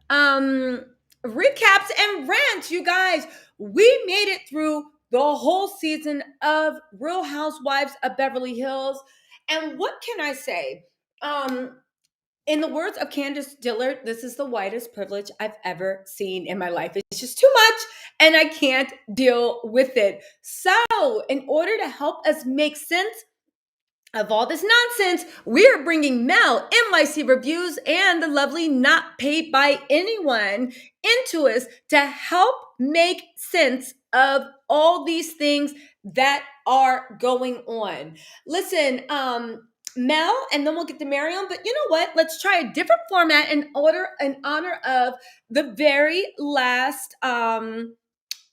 Um, Recaps and rants, you guys. We made it through the whole season of Real Housewives of Beverly Hills. And what can I say? Um, in the words of Candace Dillard, this is the whitest privilege I've ever seen in my life. It's just too much, and I can't deal with it. So, in order to help us make sense of all this nonsense, we are bringing Mel, NYC Reviews, and the lovely Not Paid by Anyone into us to help make sense of all these things that are going on. Listen, Mel, and then we'll get to Miriam. But you know what? Let's try a different format in honor of the very last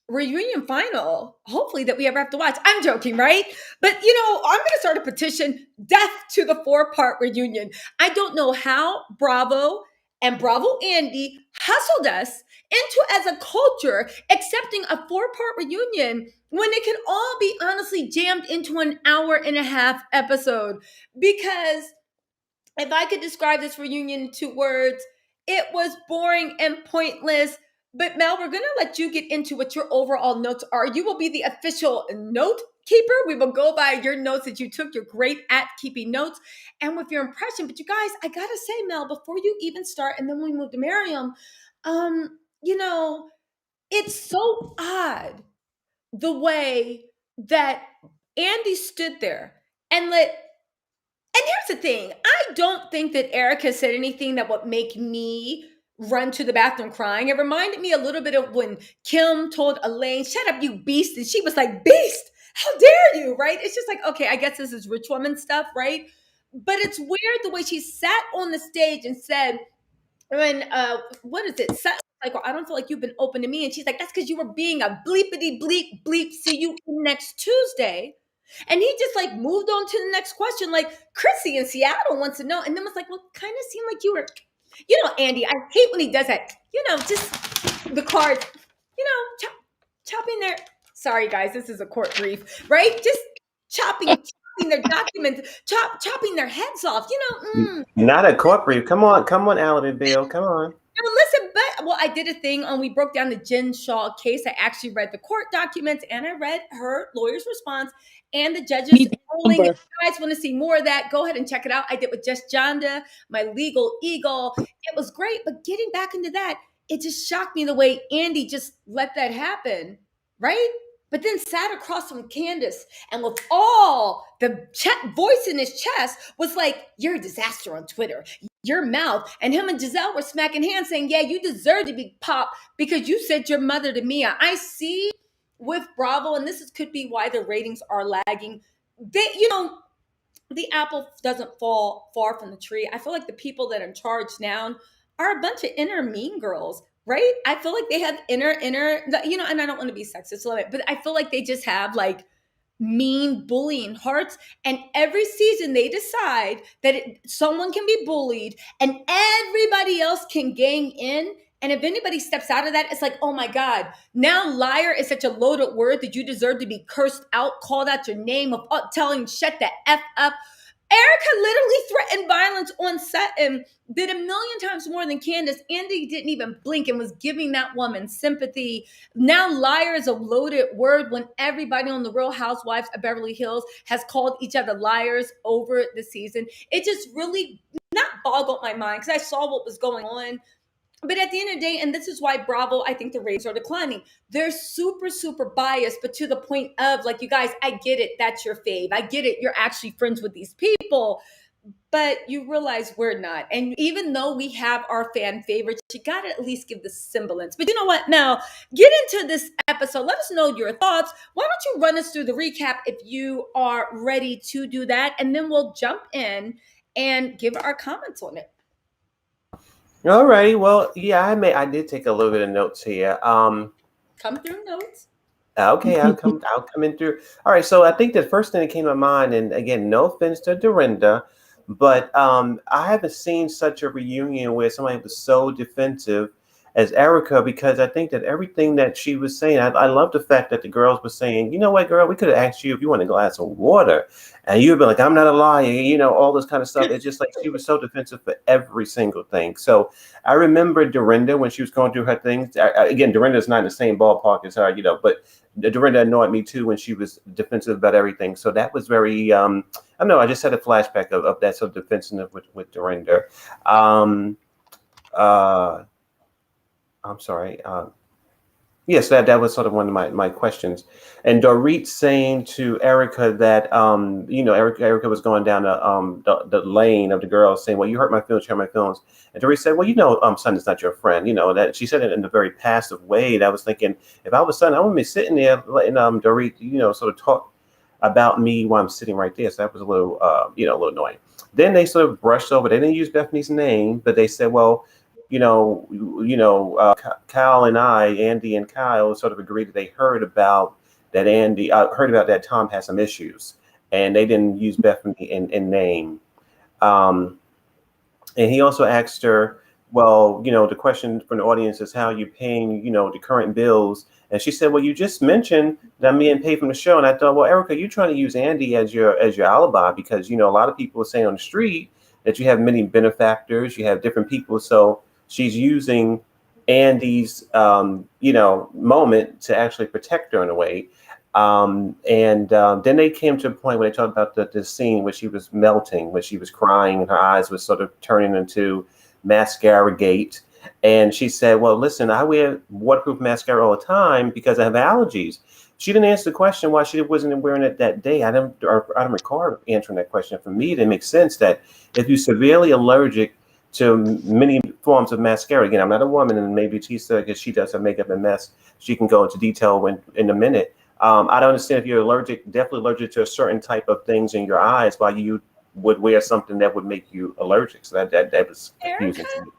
reunion final, hopefully, that we ever have to watch. I'm joking, right? But I'm going to start a petition, death to the 4-part reunion. I don't know how Bravo and Bravo Andy hustled us into, as a culture, accepting a 4-part reunion when it can all be honestly jammed into an hour and a half episode. Because if I could describe this reunion in 2 words, it was boring and pointless. But Mel, we're going to let you get into what your overall notes are. You will be the official note keeper. We will go by your notes that you took. You're great at keeping notes and with your impression. But you guys, I got to say, Mel, before you even start, and then we move to Miriam, you know, it's so odd the way that Andy stood there and here's the thing. I don't think that Erika said anything that would make me run to the bathroom crying. It reminded me a little bit of when Kim told Elaine, "Shut up, you beast." And she was like, "Beast? How dare you?" Right? It's just like, okay, I guess this is rich woman stuff, right? But it's weird the way she sat on the stage and said, when what is it? Like, well, I don't feel like you've been open to me. And she's like, "That's because you were being a bleepity bleep bleep. See you next Tuesday." And he just like moved on to the next question. Like, Chrissy in Seattle wants to know. And then was like, "Well, kind of seemed like you were, Andy, I hate when he does that. Just the cards, chopping their, sorry guys, this is a court brief, right? Just chopping their documents, chopping their heads off, Not a court brief. Come on, Alan and Bill. Come on. Listen, but I did a thing on, we broke down the Jen Shaw case. I actually read the court documents and I read her lawyer's response and the judge's ruling. If you guys want to see more of that, go ahead and check it out. I did with Jess Jonda, my legal eagle. It was great, but getting back into that, it just shocked me the way Andy just let that happen, right? But then sat across from Candace and with all the voice in his chest was like, "You're a disaster on Twitter. Your mouth." And him and Giselle were smacking hands saying, "Yeah, you deserve to be popped because you said your mother to Mia." I see with Bravo, and could be why the ratings are lagging. The apple doesn't fall far from the tree. I feel like the people that are in charge now are a bunch of inner mean girls, right? I feel like they have inner, and I don't want to be sexist, but I feel like they just have like mean bullying hearts, and every season they decide that someone can be bullied and everybody else can gang in, and if anybody steps out of that, it's like, "Oh my god, now liar is such a loaded word that you deserve to be cursed out, called out your name, of telling shut the F up." Erika literally threatened violence on set and did a million times more than Candace. Andy didn't even blink and was giving that woman sympathy. Now liar is a loaded word when everybody on the Real Housewives of Beverly Hills has called each other liars over the season. It just really not boggled my mind because I saw what was going on. But at the end of the day, and this is why Bravo, I think the ratings are declining. They're super, super biased, but to the point of like, you guys, I get it. That's your fave. I get it. You're actually friends with these people. But you realize we're not. And even though we have our fan favorites, you got to at least give the semblance. But you know what? Now, get into this episode. Let us know your thoughts. Why don't you run us through the recap if you are ready to do that? And then we'll jump in and give our comments on it. All righty. Well, yeah, I did take a little bit of notes here. Come through notes. Okay, I'll come in through. All right, so I think the first thing that came to mind, and again, no offense to Dorinda, but I haven't seen such a reunion where somebody was so defensive as Erika, because I think that everything that she was saying, I love the fact that the girls were saying, you know what, girl, we could have asked you if you want a glass of water. And you'd be like, I'm not a liar, all this kind of stuff. It's just like she was so defensive for every single thing. So I remember Dorinda when she was going through her things. Again, Dorinda's not in the same ballpark as her, but Dorinda annoyed me too when she was defensive about everything. So that was very, I don't know, I just had a flashback of that sort of defensiveness with Dorinda. I'm sorry. Yes, that was sort of one of my questions. And Dorit saying to Erika that Erika was going down the lane of the girls saying, well, you hurt my feelings, you hurt my feelings. And Dorit said, well, Son is not your friend. That she said it in a very passive way. And I was thinking, if I was Son, I wouldn't be sitting there letting Dorit, sort of talk about me while I'm sitting right there. So that was a little annoying. Then they sort of brushed over. They didn't use Bethany's name, but they said, well, Kyle and Andy and Kyle sort of agreed that they heard about that that Tom has some issues, and they didn't use Bethany in name. And he also asked her, well, the question from the audience is how you paying, the current bills. And she said, well, you just mentioned that I'm being paid from the show. And I thought, well, Erika, you're trying to use Andy as your alibi because, a lot of people are saying on the street that you have many benefactors, you have different people. So she's using Andy's, moment to actually protect her in a way. Then they came to a point where they talked about the scene where she was melting, where she was crying and her eyes were sort of turning into mascara gate. And she said, well, listen, I wear waterproof mascara all the time because I have allergies. She didn't answer the question why she wasn't wearing it that day. I don't recall answering that question. For me, it makes sense that if you're severely allergic to many forms of mascara, again, I'm not a woman, and maybe Tisa, because she does her makeup a mess, she can go into detail in a minute. I don't understand if you're definitely allergic to a certain type of things in your eyes, why you would wear something that would make you allergic. So that was confusing to me.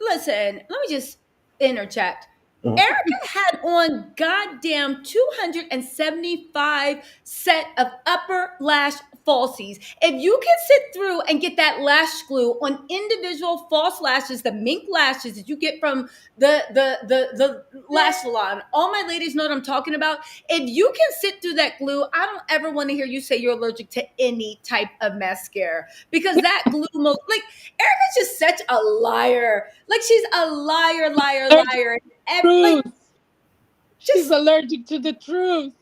Listen, let me just interject. Mhm. Erika had on goddamn 275 set of upper lash falsies. If you can sit through and get that lash glue on individual false lashes, the mink lashes that you get from the lash salon, all my ladies know what I'm talking about. If you can sit through that glue, I don't ever want to hear you say you're allergic to any type of mascara because that glue Erika's just such a liar. Like she's a liar. Truth. She's allergic to the truth.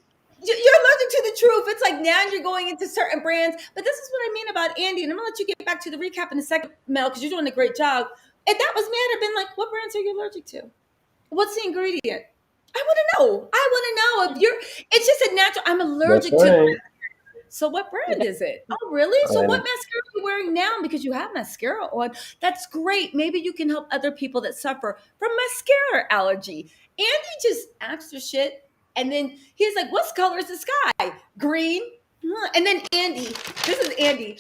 You're allergic to the truth. It's like now you're going into certain brands. But this is what I mean about Andy. And I'm going to let you get back to the recap in a second, Mel, because you're doing a great job. If that was me, I'd have been like, what brands are you allergic to? What's the ingredient? I want to know. It's just a natural, I'm allergic to. So what brand is it? Oh, really? So what mascara are you wearing now? Because you have mascara on. That's great. Maybe you can help other people that suffer from mascara allergy. Andy just asked her shit. And then he's like, what color is the sky? Green. And then Andy, this is Andy.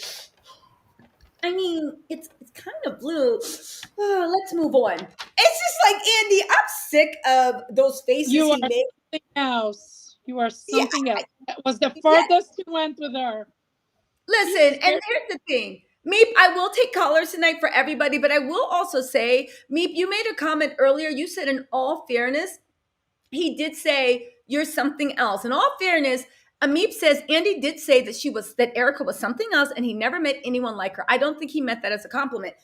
I mean, it's kind of blue. Let's move on. It's just like, Andy, I'm sick of those faces he made. Something else. You are something else. That was the farthest you went with her. Listen, and here's the thing. Meep, I will take callers tonight for everybody, but I will also say, Meep, you made a comment earlier. You said, in all fairness, he did say you're something else. In all fairness, Meep says Andy did say that Erika was something else, and he never met anyone like her. I don't think he meant that as a compliment.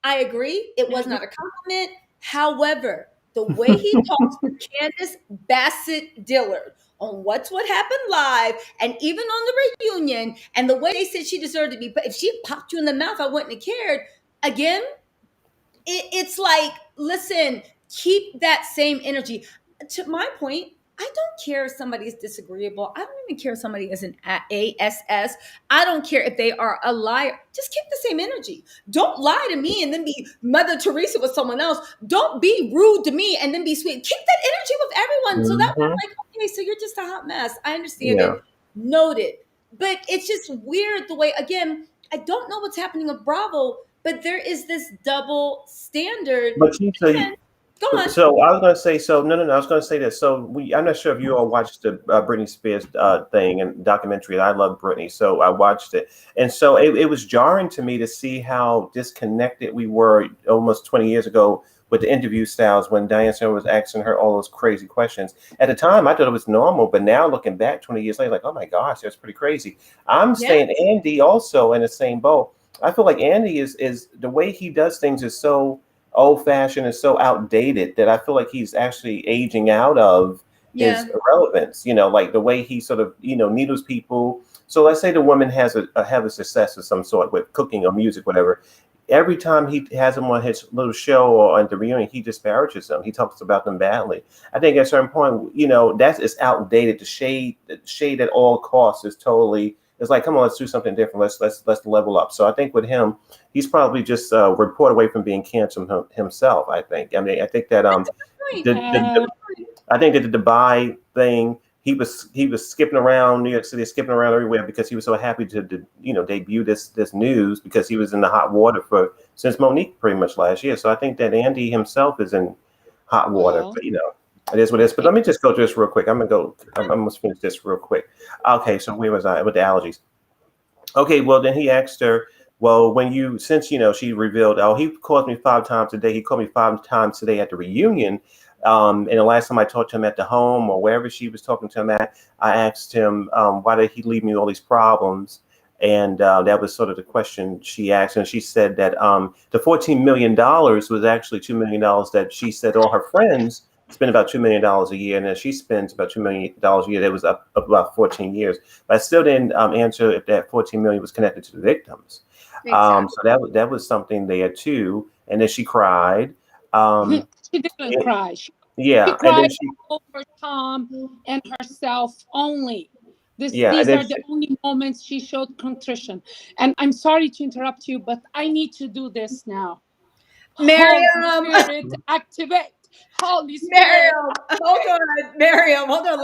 I agree, it was not a compliment. However, the way he talks to Candace Bassett Dillard on what happened live, and even on the reunion, and the way they said she deserved to be, but if she popped you in the mouth, I wouldn't have cared. Again, it's like, listen, keep that same energy. To my point, I don't care if somebody is disagreeable. I don't even care if somebody is an ASS. I don't care if they are a liar. Just keep the same energy. Don't lie to me and then be Mother Teresa with someone else. Don't be rude to me and then be sweet. Keep that energy with everyone. So that I'm like, okay, so you're just a hot mess. I understand it. Noted. But it's just weird the way, again, I don't know what's happening with Bravo, but there is this double standard. But Go on. So I was going to say, I was going to say this. So I'm not sure if you all watched the Britney Spears thing and documentary. I love Britney, so I watched it. And so it was jarring to me to see how disconnected we were almost 20 years ago with the interview styles when Diane Sawyer was asking her all those crazy questions. At the time, I thought it was normal, but now looking back 20 years later, like, oh my gosh, that's pretty crazy. I'm saying Andy also in the same boat. I feel like Andy is the way he does things is so old fashioned and so outdated that I feel like he's actually aging out of his irrelevance. Like the way he sort of, needles people. So let's say the woman has have a success of some sort with cooking or music, whatever. Every time he has them on his little show or on the reunion, he disparages them. He talks about them badly. I think at a certain point, it's outdated. The shade at all costs is totally. It's like, come on, let's do something different. Let's level up. So I think with him, he's probably just a report away from being canceled himself. I think. I mean, I think that I think that the Dubai thing. He was skipping around New York City, skipping around everywhere because he was so happy to debut this news because he was in the hot water since Monique pretty much last year. So I think that Andy himself is in hot water. But, it is what it is. But let me just go through this real quick. I'm almost finish this real quick. Okay, so where was I with the allergies? Okay, well then he asked her, well, since she revealed, he calls me 5 times a day. He called me 5 times today at the reunion. And the last time I talked to him at the home or wherever she was talking to him at, I asked him, why did he leave me all these problems? And that was sort of the question she asked. And she said that the $14 million was actually $2 million that she said all her friends spend about $2 million a year. And then she spends about $2 million a year. That was up about 14 years. But I still didn't answer if that 14 million was connected to the victims. Exactly. So that was something there too. And then she cried. She didn't cry. She cried over Tom and herself only. These are the only moments she showed contrition. And I'm sorry to interrupt you, but I need to do this now. Miriam, Holy Spirit, activate. Holy Spirit. Miriam, hold on.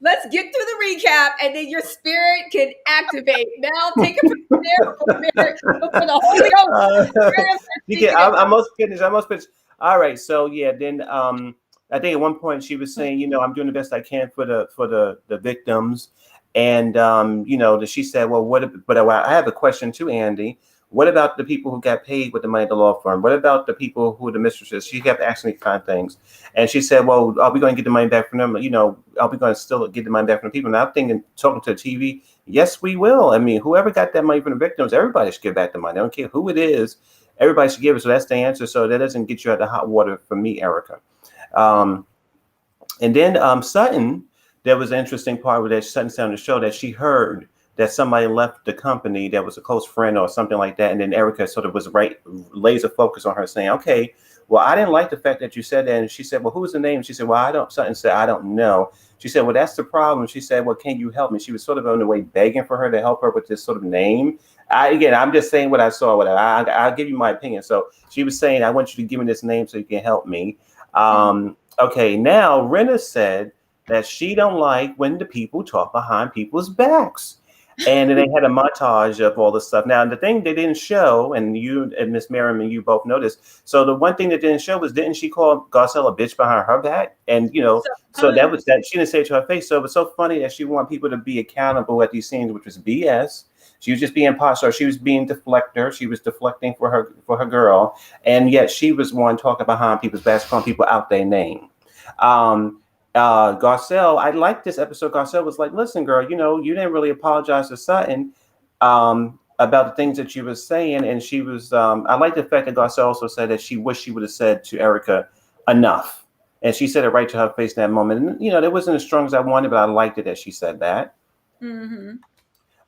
Let's get through the recap, and then your spirit can activate. Now take it from there for the Holy Ghost. I'm almost finished. All right, so then I think at one point she was saying, I'm doing the best I can for the victims, and she said, well, but I have a question too, Andy. What about the people who got paid with the money at the law firm? What about the people who are the mistresses? She kept asking me kind of things. And she said, well, are we going to get the money back from them? Are we going to still get the money back from the people? And I'm thinking, talking to the TV, yes, we will. I mean, whoever got that money from the victims, everybody should give back the money. I don't care who it is. Everybody should give it. So that's the answer. So that doesn't get you out of the hot water for me, Erika. And then Sutton, there was an interesting part where that Sutton said on the show that she heard that somebody left the company that was a close friend or something like that. And then Erika sort of was laser focused on her saying, okay, well, I didn't like the fact that you said that. And she said, well, who was the name? She said, well, Sutton said, I don't know. She said, well, that's the problem. She said, well, can you help me? She was sort of on the way begging for her to help her with this sort of name. I'm just saying what I saw. I'll give you my opinion. So she was saying, I want you to give me this name so you can help me. Okay, now Rinna said that she don't like when the people talk behind people's backs. And then they had a montage of all this stuff. Now, the thing they didn't show, and you and Miss Miriam and you both noticed. So the one thing that didn't show was, didn't she call Garcelle a bitch behind her back? And so that was that. She didn't say it to her face. So it was so funny that she wanted people to be accountable at these scenes, which was BS. She was just being imposter. She was being deflector. She was deflecting for her girl, and yet she was one talking behind people's backs, calling people out their name. Garcelle, I liked this episode. Garcelle was like, listen, girl, you didn't really apologize to Sutton about the things that you were saying. And she was, I like the fact that Garcelle also said that she wished she would have said to Erika enough. And she said it right to her face in that moment. And, it wasn't as strong as I wanted, but I liked it that she said that. Mm-hmm.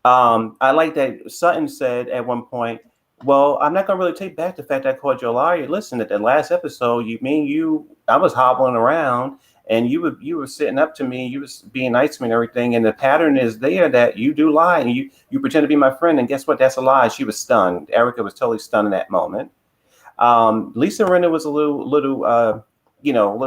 I like that Sutton said at one point, well, I'm not going to really take back the fact that I called you a liar. Listen, at the last episode, I was hobbling around. And you were sitting up to me, you was being nice to me and everything. And the pattern is there that you do lie and you pretend to be my friend. And guess what? That's a lie. She was stunned. Erika was totally stunned in that moment. Lisa Rinna was a little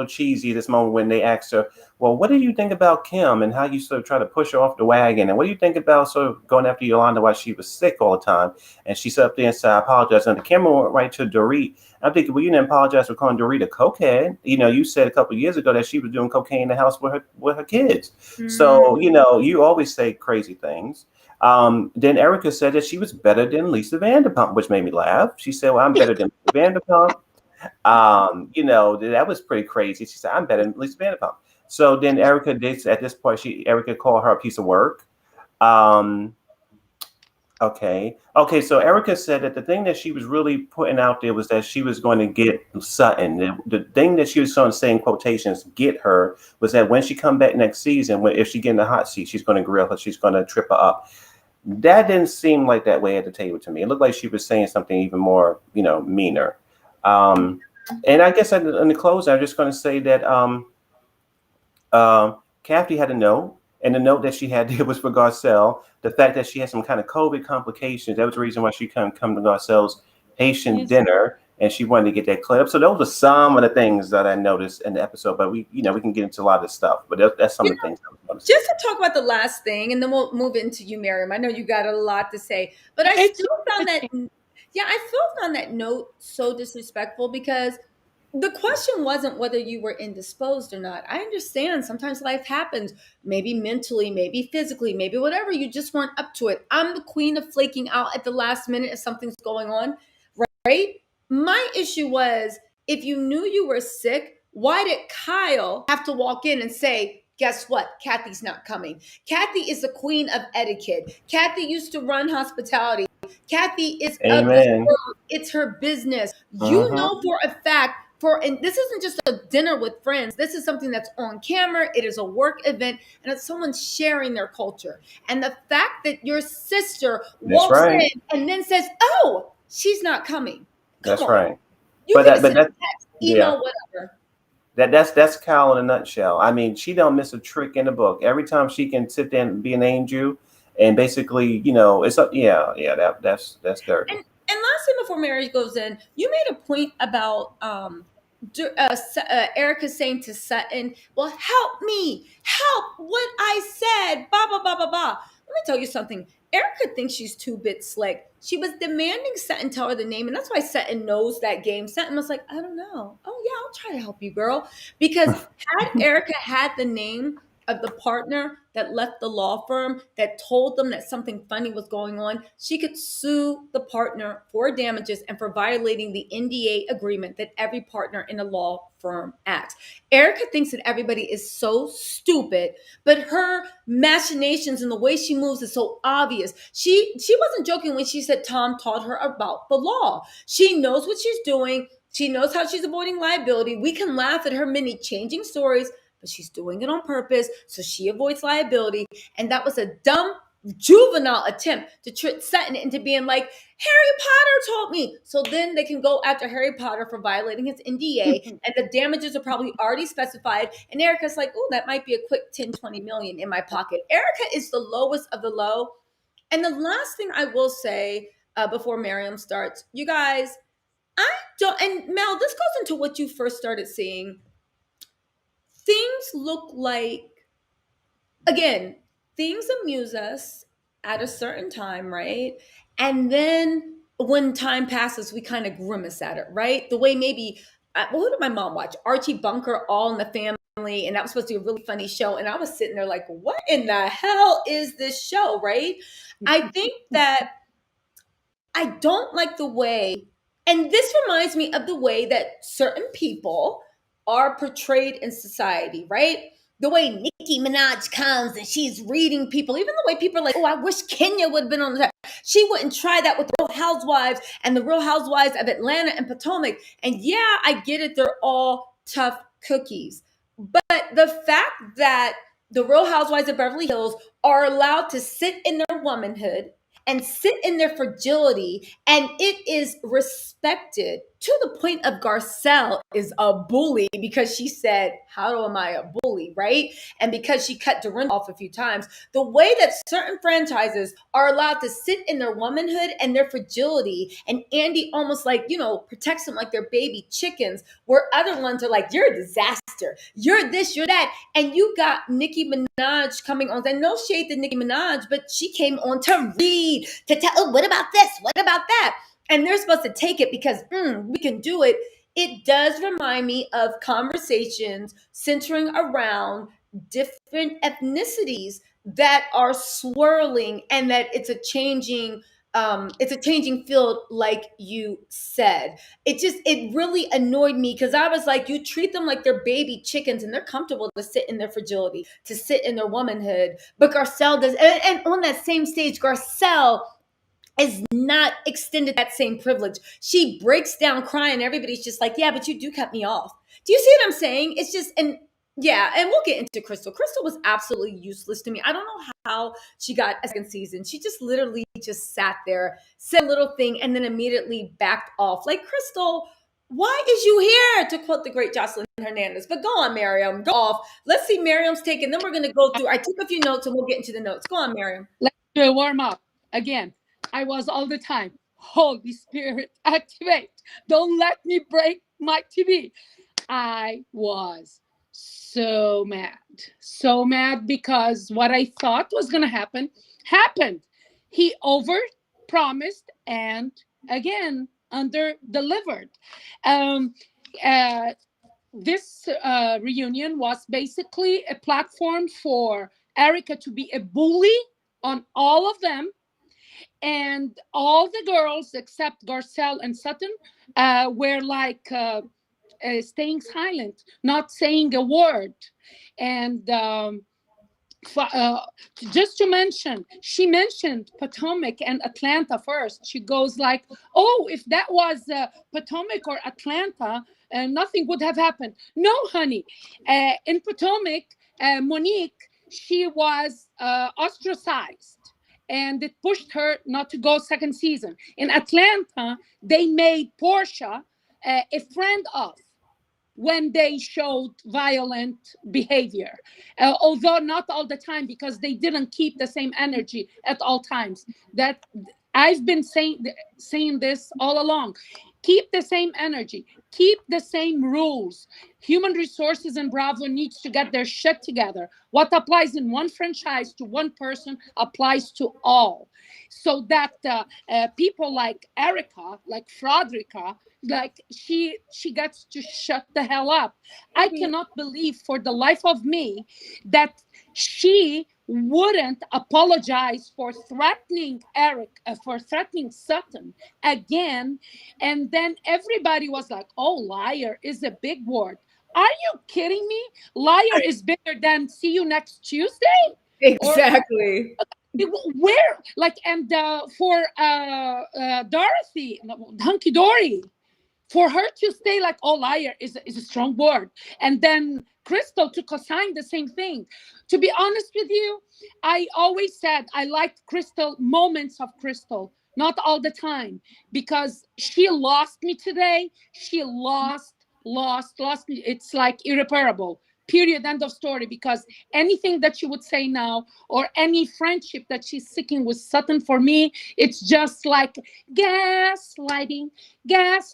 cheesy this moment when they asked her, well, what do you think about Kim and how you sort of try to push her off the wagon? And what do you think about sort of going after Yolanda while she was sick all the time? And she sat up there and said, I apologize. And the camera went right to Dorit. I'm thinking, well, you didn't apologize for calling Dorit a cokehead. You said a couple of years ago that she was doing cocaine in the house with her kids. Mm-hmm. So, you always say crazy things. Then Erika said that she was better than Lisa Vanderpump, which made me laugh. She said, well, I'm better than Lisa Vanderpump. You know, that was pretty crazy. She said, I'm better than Lisa Vanderpump. So then Erika did, at this point, Erika called her a piece of work. Okay. So Erika said that the thing that she was really putting out there was that she was going to get Sutton. The thing that she was sort of saying, quotations, get her, was that when she come back next season, if she get in the hot seat, she's going to grill her, she's going to trip her up. That didn't seem like that way at the table to me. It looked like she was saying something even more, meaner. And I guess in the close, I'm just going to say that Kathy had a note, and the note that she had there was for Garcelle. The fact that she had some kind of COVID complications, that was the reason why she couldn't come to Garcelle's Haitian dinner, and she wanted to get that cleared up. So those are some of the things that I noticed in the episode. But we can get into a lot of this stuff. But that's some of the things I was going to say. Just to talk about the last thing, and then we'll move into you, Miriam. I know you got a lot to say, but I still found that note so disrespectful, because the question wasn't whether you were indisposed or not. I understand sometimes life happens, maybe mentally, maybe physically, maybe whatever. You just weren't up to it. I'm the queen of flaking out at the last minute if something's going on, right? My issue was, if you knew you were sick, why did Kyle have to walk in and say, guess what? Kathy's not coming. Kathy is the queen of etiquette. Kathy used to run hospitality. Kathy is of this world. It's her business. You know for a fact, and this isn't just a dinner with friends. This is something that's on camera. It is a work event, and it's someone sharing their culture. And the fact that your sister walks in and then says, "Oh, she's not coming." That's right. You can send a text, email, whatever. That's Kyle in a nutshell. I mean, she don't miss a trick in the book. Every time she can sit there and be an angel, and basically, it's up. That's dirty. And last thing before Mary goes in, you made a point about Erika saying to Sutton, "Well, help me, help what I said." Blah blah blah blah blah. Let me tell you something. Erika thinks she's 2-bit slick. She was demanding Sutton tell her the name, and that's why Sutton knows that game. Sutton was like, "I don't know." "Oh yeah, I'll try to help you, girl." Because had Erika had the name of the partner that left the law firm that told them that something funny was going on, she could sue the partner for damages and for violating the NDA agreement that every partner in a law firm acts. Erika thinks that everybody is so stupid, but her machinations and the way she moves is so obvious. She wasn't joking when she said Tom taught her about the law. She knows what she's doing. She knows how she's avoiding liability. We can laugh at her many changing stories, but she's doing it on purpose so she avoids liability. And that was a dumb, juvenile attempt to trick Sutton into being like, Harry Potter told me. So then they can go after Harry Potter for violating his NDA, and the damages are probably already specified. And Erika's like, oh, that might be a quick 10, 20 million in my pocket. Erika is the lowest of the low. And the last thing I will say before Miriam starts, you guys, and Mel, this goes into what you first started seeing. Things look like, again, things amuse us at a certain time, right? And then when time passes, we kind of grimace at it, right? The way maybe, who did my mom watch? Archie Bunker, All in the Family, and that was supposed to be a really funny show. And I was sitting there like, what in the hell is this show, right? I think that I don't like the way, and this reminds me of the way that certain people are portrayed in society, right? The way Nicki Minaj comes and she's reading people, even the way people are like, oh, I wish Kenya would have been on the. She wouldn't try that with the Real Housewives and the Real Housewives of Atlanta and Potomac. And yeah, I get it. They're all tough cookies. But the fact that the Real Housewives of Beverly Hills are allowed to sit in their womanhood and sit in their fragility, and it is respected to the point of Garcelle is a bully because she said, how am I a bully, right? And because she cut Dorinda off a few times. The way that certain franchises are allowed to sit in their womanhood and their fragility, and Andy almost like, protects them like they're baby chickens, where other ones are like, you're a disaster, you're this, you're that. And you got Nicki Minaj coming on, and no shade to Nicki Minaj, but she came on to read, to tell, oh, what about this? What about that? And they're supposed to take it because we can do it. It does remind me of conversations centering around different ethnicities that are swirling, and that it's a changing it's a changing field, like you said. It really annoyed me because I was like, you treat them like they're baby chickens and they're comfortable to sit in their fragility, to sit in their womanhood. But Garcelle does, and on that same stage, Garcelle is not extended that same privilege. She breaks down crying. Everybody's just like, yeah, but you do cut me off. Do you see what I'm saying? It's just, and yeah, and we'll get into Crystal. Crystal was absolutely useless to me. I don't know how she got a second season. She just literally just sat there, said a little thing, and then immediately backed off. Like, Crystal, why is you here? To quote the great Jocelyn Hernandez. But go on, Miriam, go off. Let's see Miriam's take, and then we're going to go through. I took a few notes, and we'll get into the notes. Go on, Miriam. Let's do a warm up again. I was all the time, Holy Spirit, activate. Don't let me break my TV. I was so mad because what I thought was going to happen happened. He over promised and again under delivered. This reunion was basically a platform for Erika to be a bully on all of them. And all the girls except Garcelle and Sutton were like staying silent, not saying a word. And just to mention, she mentioned Potomac and Atlanta first. She goes like, oh, if that was Potomac or Atlanta, nothing would have happened. No, honey. In Potomac, Monique, she was ostracized. And it pushed her not to go second season. In Atlanta, they made Portia a friend of when they showed violent behavior, although not all the time, because they didn't keep the same energy at all times. That I've been saying this all along. Keep the same energy. Keep the same rules. Human resources and Bravo needs to get their shit together. What applies in one franchise to one person applies to all. So that people like Erika, like Frederica, like she gets to shut the hell up. I cannot believe for the life of me that she wouldn't apologize for threatening for threatening Sutton again. And then everybody was like, oh, liar is a big word. Are you kidding me? Liar is bigger than see you next Tuesday? Exactly. Where? Like, and for Dorothy, Hunky Dory, for her to say like, oh, liar is a strong word. And then Crystal to co-sign the same thing. To be honest with you, I always said I liked Crystal, moments of Crystal, not all the time, because she lost me today. She lost me. It's like irreparable. Period. End of story. Because anything that she would say now, or any friendship that she's seeking with Sutton, for me, it's just like gaslighting.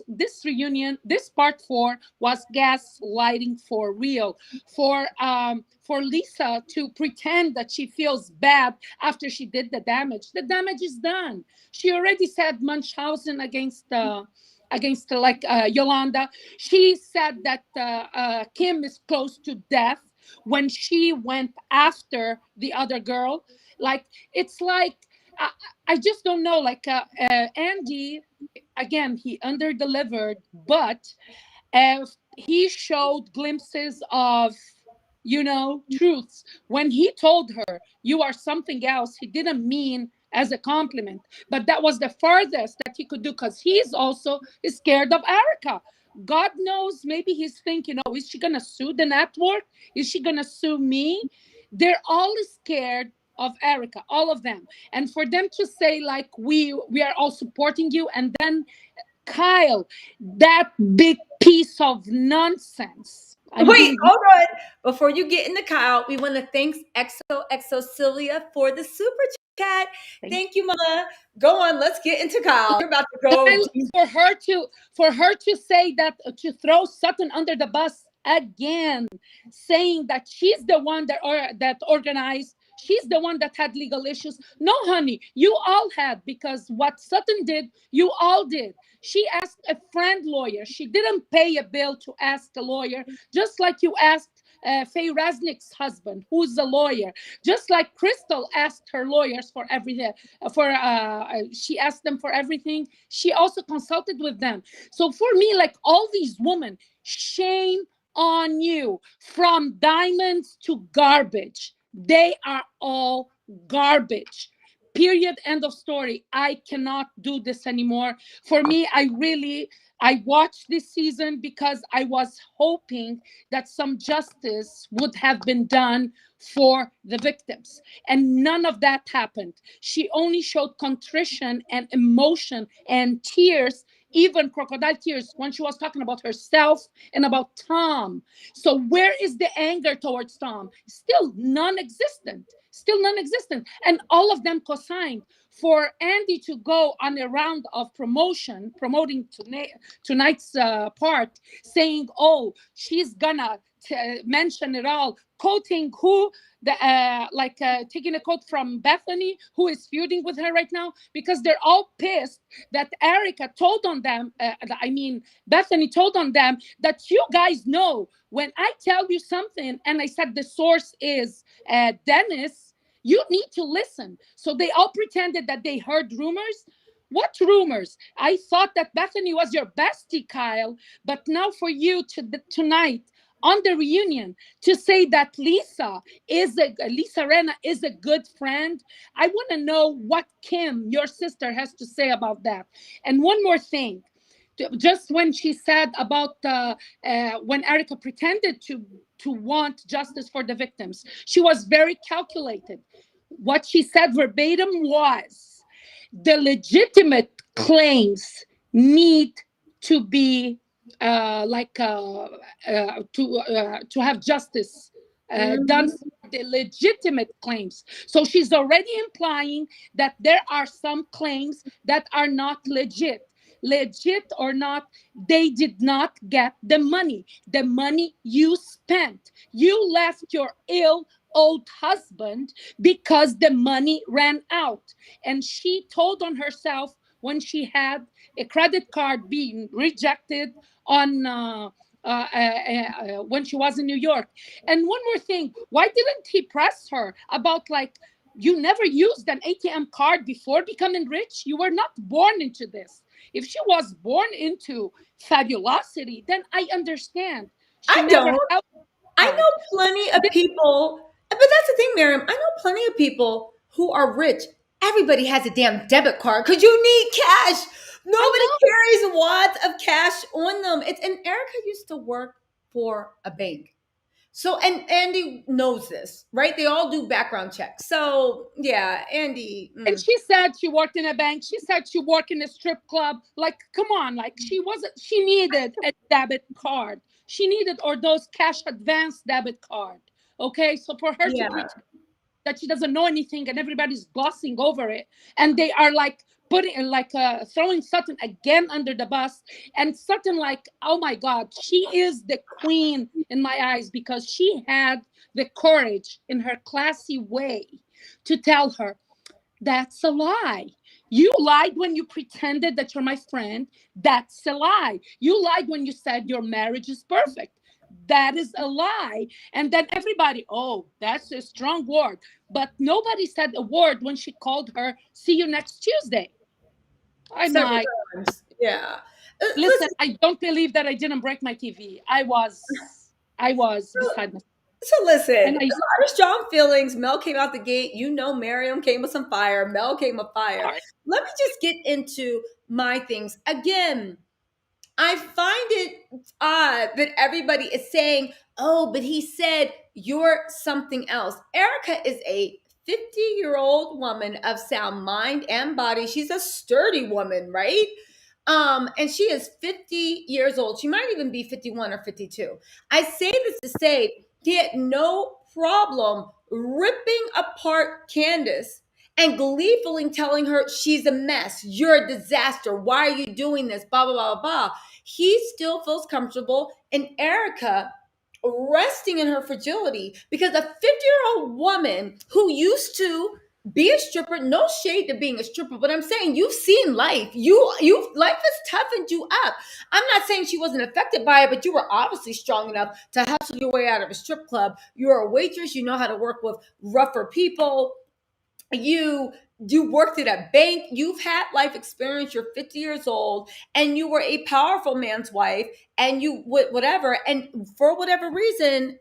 This reunion, this part 4 was gaslighting for real. For Lisa to pretend that she feels bad after she did the damage. The damage is done. She already said Munchausen against Yolanda. She said that Kim is close to death when she went after the other girl. Like, it's like, I just don't know. Like Andy, again, he under-delivered, but he showed glimpses of, truths. When he told her, you are something else, he didn't mean as a compliment, but that was the farthest that he could do, because he's also scared of Erika. God knows, maybe he's thinking, oh, is she gonna sue the network? Is she gonna sue me? They're all scared of Erika, all of them. And for them to say like, we are all supporting you, and then Kyle, that big piece of nonsense. Wait, hold on. Before you get into Kyle, we want to thank XOXO Sylvia for the super chat. Thank you, Mama. Go on. Let's get into Kyle. You're about to go. For her to say that, to throw Sutton under the bus again, saying that she's the one that organized. She's the one that had legal issues. No, honey, you all had, because what Sutton did, you all did. She asked a friend lawyer. She didn't pay a bill to ask a lawyer, just like you asked Faye Resnick's husband, who's a lawyer. Just like Crystal asked her lawyers for everything, she asked them for everything. She also consulted with them. So for me, like all these women, shame on you. From diamonds to garbage, they are all garbage. Period. End of story. I cannot do this anymore. For me, I watched this season because I was hoping that some justice would have been done for the victims. And none of that happened. She only showed contrition and emotion and tears, even crocodile tears, when she was talking about herself and about Tom. So where is the anger towards Tom? Still non-existent. Still non-existent. And all of them co-signed for Andy to go on a round of promoting tonight's part, saying, oh, she's gonna mention it all, quoting who, taking a quote from Bethany, who is feuding with her right now, because they're all pissed that Erika told on them, Bethany told on them that you guys know when I tell you something and I said the source is Dennis, you need to listen. So they all pretended that they heard rumors. What rumors? I thought that Bethany was your bestie, Kyle, but now for you tonight on the reunion to say that Lisa Rinna is a good friend. I want to know what Kim, your sister, has to say about that. And one more thing, just when she said about when Erika pretended to want justice for the victims, she was very calculated. What she said verbatim was, the legitimate claims need to be to have justice done for the legitimate claims. So she's already implying that there are some claims that are not legit. Legit or not, they did not get the money. The money you spent. You left your ill old husband because the money ran out. And she told on herself when she had a credit card being rejected on when she was in New York. And one more thing, why didn't he press her about, like, you never used an ATM card before becoming rich? You were not born into this. If she was born into fabulosity, then I understand. She I never don't. held I card. know plenty of people, but that's the thing, Miriam. I know plenty of people who are rich. Everybody has a damn debit card because you need cash. Nobody carries wads of cash on them. And Erika used to work for a bank. So, and Andy knows this, right? They all do background checks. So yeah, Andy. And she said she worked in a bank. She said she worked in a strip club. Like, come on, like she needed a debit card. She needed, or those cash advance debit card. Okay. So for her to Yeah. pretend that she doesn't know anything and everybody's glossing over it, and they are like throwing Sutton again under the bus, and Sutton, like, oh my God, she is the queen in my eyes, because she had the courage in her classy way to tell her, that's a lie. You lied when you pretended that you're my friend. That's a lie. You lied when you said your marriage is perfect. That is a lie. And then everybody, oh, that's a strong word. But nobody said a word when she called her, see you next Tuesday. I'm Several like, times. Yeah. listen, I don't believe that I didn't break my TV. I was beside myself. So listen, And a lot of strong feelings. Mel came out the gate. You know, Miriam came with some fire. Mel came with fire. Let me just get into my things. Again, I find it odd that everybody is saying, oh, but he said you're something else. Erika is a 50-year-old woman of sound mind and body. She's a sturdy woman, right? And she is 50 years old. She might even be 51 or 52. I say this to say he had no problem ripping apart Candace and gleefully telling her she's a mess, you're a disaster, why are you doing this, blah, blah, blah, blah. He still feels comfortable in Erika resting in her fragility because a 50-year-old woman who used to be a stripper. No shade to being a stripper, but I'm saying you've seen life. Life has toughened you up. I'm not saying she wasn't affected by it, but you were obviously strong enough to hustle your way out of a strip club. You're a waitress. You know how to work with rougher people. You worked at a bank. You've had life experience. You're 50 years old, and you were a powerful man's wife, and you whatever. And for whatever reason,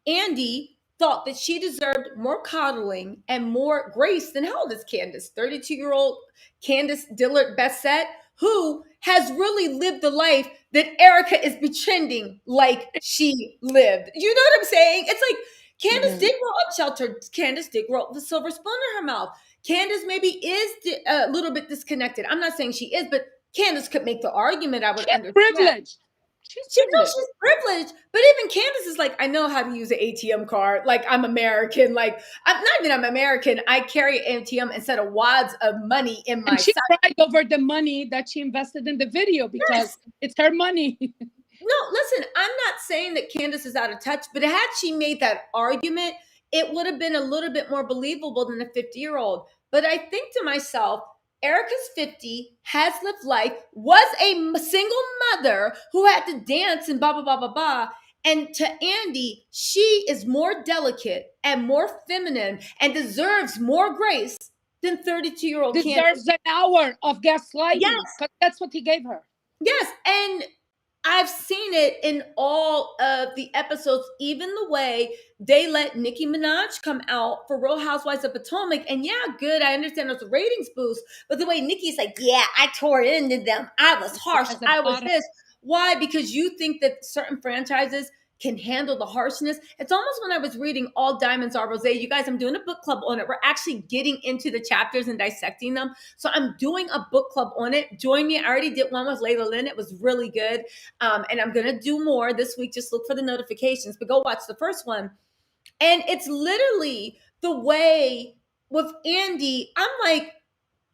Andy thought that she deserved more coddling and more grace than, how old is Candace? 32-year-old Candace Dillard Bessette, who has really lived the life that Erika is pretending like she lived. You know what I'm saying? It's like Candace did grow up sheltered. Candace did grow up with a silver spoon in her mouth. Candace maybe is a little bit disconnected. I'm not saying she is, but Candace could make the argument. I would understand. Privileged. She knows she's privileged, but even Candace is like, I know how to use an ATM card. Like, I'm American. Like, I'm American. I carry an ATM instead of wads of money in my And she side. cried over the money that she invested in the video because it's her money. No, listen, I'm not saying that Candace is out of touch, but had she made that argument, it would have been a little bit more believable than a 50-year-old. But I think to myself, Erika's 50, has lived life, was a single mother who had to dance and blah, blah, blah, blah, blah. And to Andy, she is more delicate and more feminine and deserves more grace than 32-year-old Candace. Deserves an hour of gaslighting. Yes. Because that's what he gave her. Yes, and I've seen it in all of the episodes, even the way they let Nicki Minaj come out for Real Housewives of Potomac. And yeah, good, I understand there's a ratings boost, but the way Nicki's like, yeah, I tore into them. I was harsh. I was this. Why? Because you think that certain franchises can handle the harshness. It's almost when I was reading All Diamonds Are Rosé. You guys, I'm doing a book club on it. We're actually getting into the chapters and dissecting them. So I'm doing a book club on it. Join me. I already did one with Layla Lynn. It was really good. And I'm going to do more this week. Just look for the notifications, but go watch the first one. And it's literally the way with Andy, I'm like,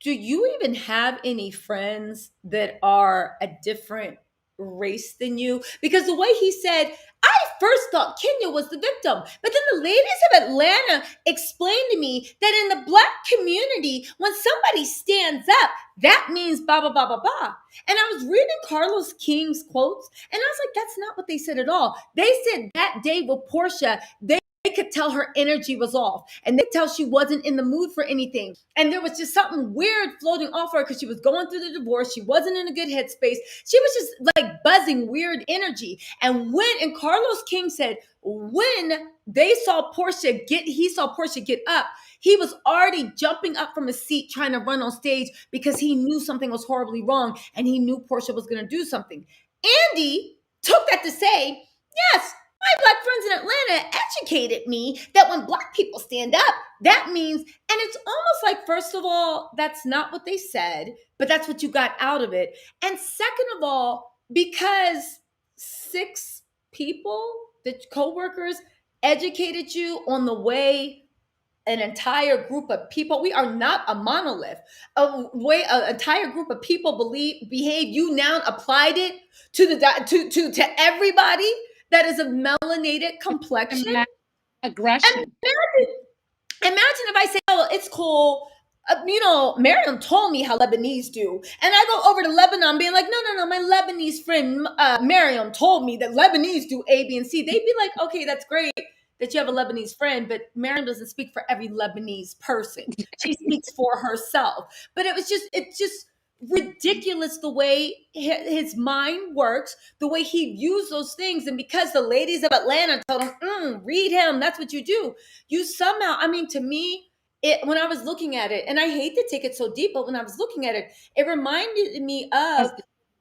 do you even have any friends that are a different race than you? Because the way he said, I first thought Kenya was the victim, but then the ladies of Atlanta explained to me that in the Black community, when somebody stands up, that means blah, blah, blah, blah, blah. And I was reading Carlos King's quotes, and I was like, that's not what they said at all. They said that day with Portia, they could tell her energy was off, and they could tell she wasn't in the mood for anything. And there was just something weird floating off her because she was going through the divorce. She wasn't in a good headspace. She was just like buzzing weird energy. And Carlos King said, when he saw Portia get up, he was already jumping up from his seat trying to run on stage because he knew something was horribly wrong and he knew Portia was going to do something. Andy took that to say, yes, my Black friends in Atlanta educated me that when Black people stand up, that means, and it's almost like, first of all, that's not what they said, but that's what you got out of it. And second of all, because 6 people, the coworkers, educated you on the way an entire group of people, we are not a monolith, an entire group of people behave, you now applied it to everybody that is of melanated complexion. Aggression. Imagine if I say, oh, it's cool. Miriam told me how Lebanese do. And I go over to Lebanon being like, no, my Lebanese friend, Miriam told me that Lebanese do A, B, and C. They'd be like, okay, that's great that you have a Lebanese friend, but Miriam doesn't speak for every Lebanese person. She speaks for herself. But it's just ridiculous the way his mind works, the way he views those things. And because the ladies of Atlanta told him, read him, that's what you do. You somehow, to me, when I was looking at it, and I hate to take it so deep, but when I was looking at it, it reminded me of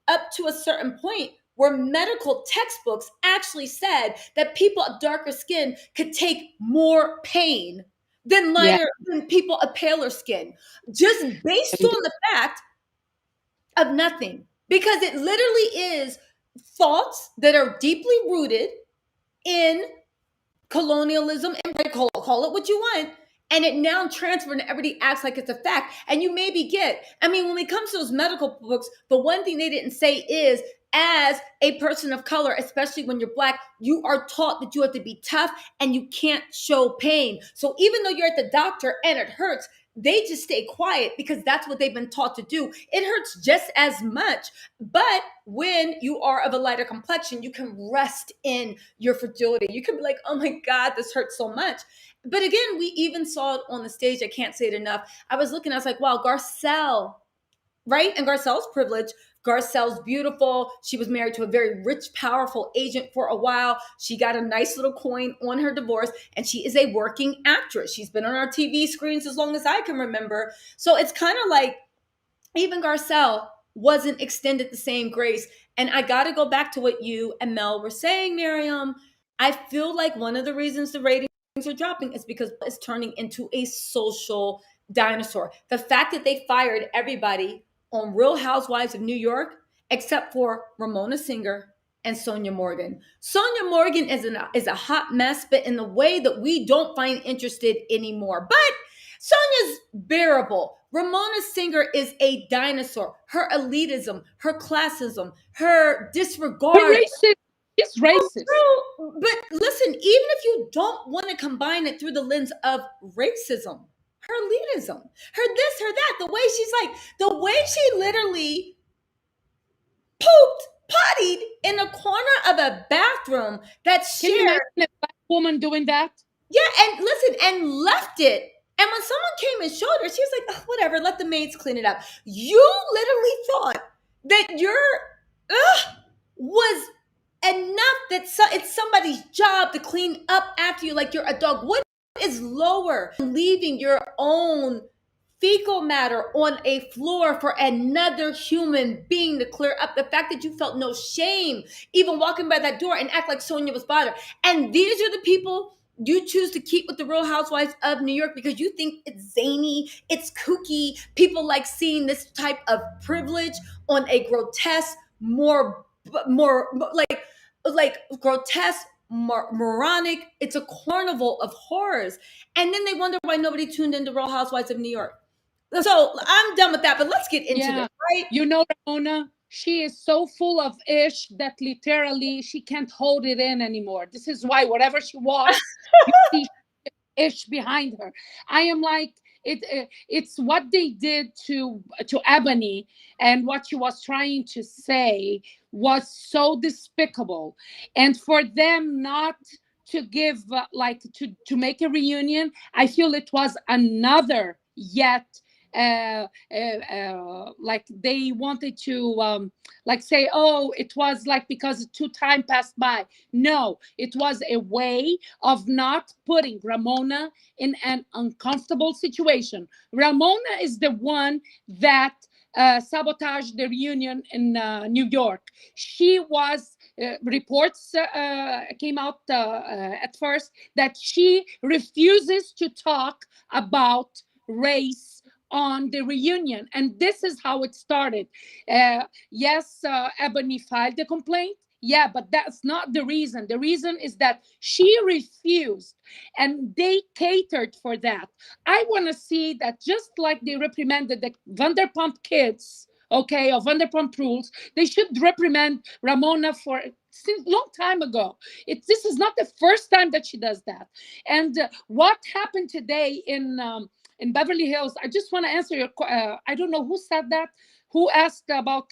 up to a certain point where medical textbooks actually said that people of darker skin could take more pain than than people of paler skin, just based on the fact of nothing. Because it literally is thoughts that are deeply rooted in colonialism, and call it what you want, and it now transferred and everybody acts like it's a fact. And you maybe when it comes to those medical books, the one thing they didn't say is as a person of color, especially when you're Black, you are taught that you have to be tough and you can't show pain. So even though you're at the doctor and it hurts, they just stay quiet because that's what they've been taught to do. It hurts just as much. But when you are of a lighter complexion, you can rest in your fragility. You can be like, oh my God, this hurts so much. But again, we even saw it on the stage. I can't say it enough. I was looking, I was like, wow, Garcelle, right? And Garcelle's privilege. Garcelle's beautiful. She was married to a very rich, powerful agent for a while. She got a nice little coin on her divorce, and she is a working actress. She's been on our TV screens as long as I can remember. So it's kind of like even Garcelle wasn't extended the same grace. And I got to go back to what you and Mel were saying, Miriam. I feel like one of the reasons the ratings are dropping is because it's turning into a social dinosaur. The fact that they fired everybody on Real Housewives of New York, except for Ramona Singer and Sonia Morgan. Sonia Morgan is a hot mess, but in the way that we don't find interested anymore. But Sonia's bearable. Ramona Singer is a dinosaur. Her elitism, her classism, her disregard. Her racist. It's racist. But listen, even if you don't want to combine it through the lens of racism, her elitism, her this, her that, the way she literally pottied in a corner of a bathroom that's shared. Can you imagine a Black woman doing that? Yeah, and listen, and left it. And when someone came and showed her, she was like, oh, whatever, let the maids clean it up. You literally thought that your was enough, that it's somebody's job to clean up after you like you're a dog. What is lower than leaving your own fecal matter on a floor for another human being to clear up? The fact that you felt no shame even walking by that door and act like Sonia was bothered. And these are the people you choose to keep with the Real Housewives of New York because you think it's zany, it's kooky. People like seeing this type of privilege on a grotesque, more like grotesque, moronic. It's a carnival of horrors. And then they wonder why nobody tuned into Real Housewives of New York. So I'm done with that, but let's get into this, right? You know, Ramona, she is so full of ish that literally she can't hold it in anymore. This is why wherever she walks, you see ish behind her. I am like, it's what they did to Ebony, and what she was trying to say was so despicable. And for them not to give to make a reunion, I feel it was another yet like they wanted to say, oh, it was like because too time passed by. No, it was a way of not putting Ramona in an uncomfortable situation. Ramona is the one that sabotaged the reunion in New York. She was reports came out at first that she refuses to talk about race on the reunion, and this is how it started. Yes, Ebony filed the complaint. Yeah, but that's not the reason. The reason is that she refused, and they catered for that. I want to see that, just like they reprimanded the Vanderpump kids, okay, or Vanderpump Rules, they should reprimand Ramona for since long time ago. This is not the first time that she does that. And what happened today in Beverly Hills, I just want to answer your I don't know who said that, who asked about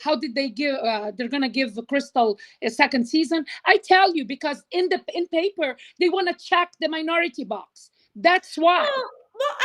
how did they give they're gonna give Crystal a second season. I tell you, because in paper they want to check the minority box. That's why. Well,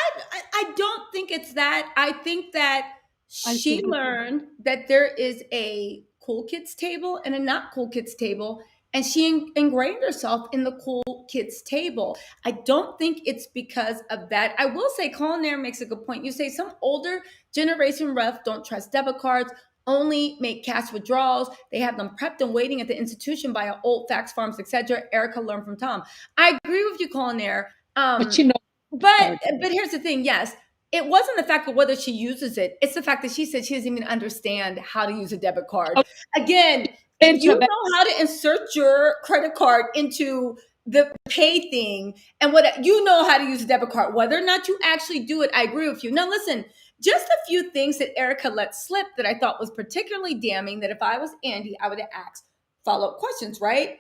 I don't think it's that. I think that she learned that there is a cool kids table and a not cool kids table, and she ingrained herself in the cool kids table. I don't think it's because of that. I will say Colin makes a good point. You say some older generation ref don't trust debit cards, only make cash withdrawals. They have them prepped and waiting at the institution by old fax farms, etc. Erika learned from Tom. I agree with you, Colin. But you know, but here's the thing. Yes, it wasn't the fact of whether she uses it. It's the fact that she said she doesn't even understand how to use a debit card. Again, if you know how to insert your credit card into the pay thing, and what you know how to use a debit card, whether or not you actually do it, I agree with you. Now, listen, Just a few things that Erika let slip that I thought was particularly damning, that if I was Andy, I would have asked follow-up questions, right?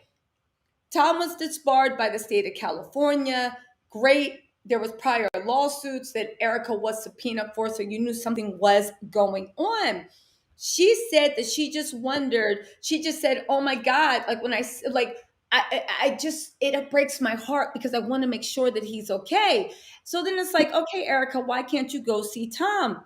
Tom was disbarred by the state of California. Great. There was prior lawsuits that Erika was subpoenaed for, so you knew something was going on. She said that she just wondered. She just said, "Oh my God!" Like when I just it breaks my heart because I want to make sure that he's okay. So then it's like, okay, Erika, why can't you go see Tom?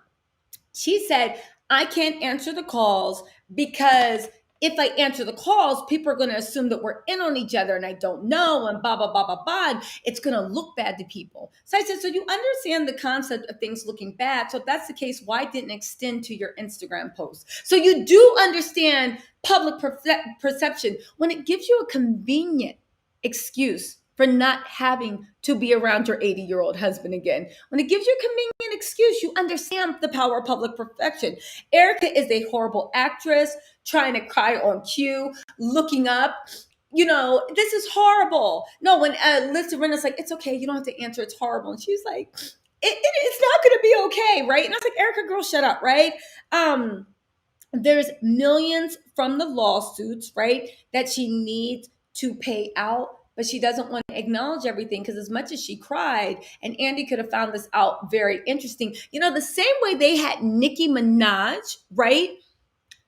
She said, I can't answer the calls because if I answer the calls, people are going to assume that we're in on each other and I don't know, and blah, blah, blah, blah, blah. And it's going to look bad to people. So I said, so you understand the concept of things looking bad. So if that's the case, why didn't it extend to your Instagram post? So you do understand public perception when it gives you a convenient excuse for not having to be around your 80-year-old husband again. When it gives you a convenient excuse, you understand the power of public perfection. Erika is a horrible actress, trying to cry on cue, looking up. You know, this is horrible. No, when Liz Serena's like, it's okay, you don't have to answer, it's horrible. And she's like, it's not going to be okay, right? And I was like, Erika, girl, shut up, right? There's millions from the lawsuits, right, that she needs to pay out, but she doesn't want to acknowledge everything because as much as she cried, and Andy could have found this out very interesting, you know, the same way they had Nicki Minaj, right,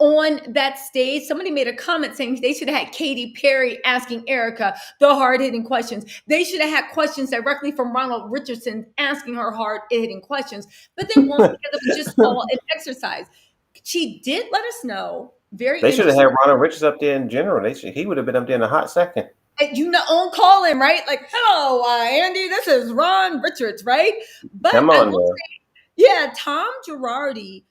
on that stage, somebody made a comment saying they should have had Katy Perry asking Erika the hard-hitting questions. They should have had questions directly from Ronald Richardson asking her hard-hitting questions, but they won't because it was just all an exercise. She did let us know. They should have had Ronald Richards up there in general. He would have been up there in a hot second. You know, on call him, right? Like, hello, Andy, this is Ron Richards, right? But Come on, yeah, Tom Girardi,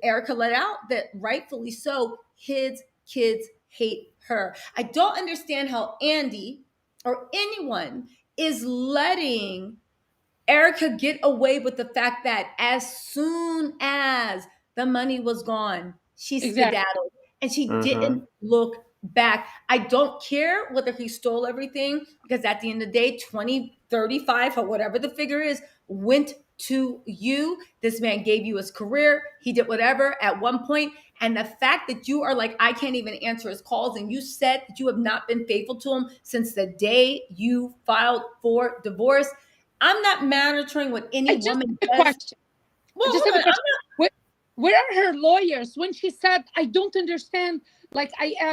Erika let out that rightfully so, his kids hate her. I don't understand how Andy or anyone is letting Erika get away with the fact that as soon as the money was gone, she skedaddled and she didn't look back. I don't care whether he stole everything because at the end of the day, 20, 35 or whatever the figure is went to you. This man gave you his career. He did whatever at one point. And the fact that you are like, I can't even answer his calls. And you said that you have not been faithful to him since the day you filed for divorce. I'm not monitoring what any woman does. Question. Well, just have a question. Where are her lawyers when she said, "I don't understand"? Like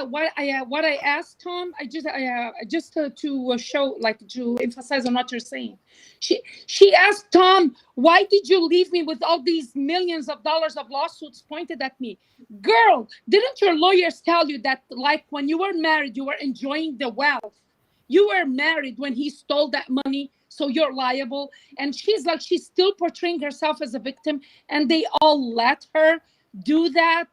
what I asked Tom, just to show, like, to emphasize on what you're saying. She asked Tom, "Why did you leave me with all these millions of dollars of lawsuits pointed at me?" Girl, didn't your lawyers tell you that, like, when you were married, you were enjoying the wealth? You were married when he stole that money, so you're liable. And she's still portraying herself as a victim, and they all let her do that.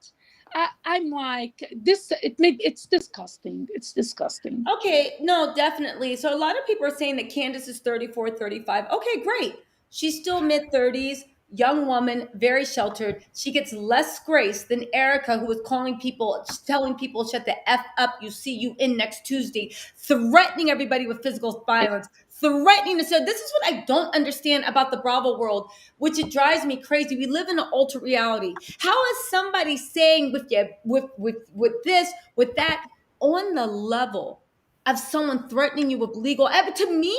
I'm like, it's disgusting. It's disgusting. Okay, no, definitely. So a lot of people are saying that Candace is 34, 35. Okay, great. She's still mid-30s, young woman, very sheltered. She gets less grace than Erika, who was telling people, shut the F up, see you in next Tuesday, threatening everybody with physical violence, threatening to say, this is what I don't understand about the Bravo world, which it drives me crazy. We live in an alternate reality. How is somebody saying with this, with that, on the level of someone threatening you with legal evidence? To me,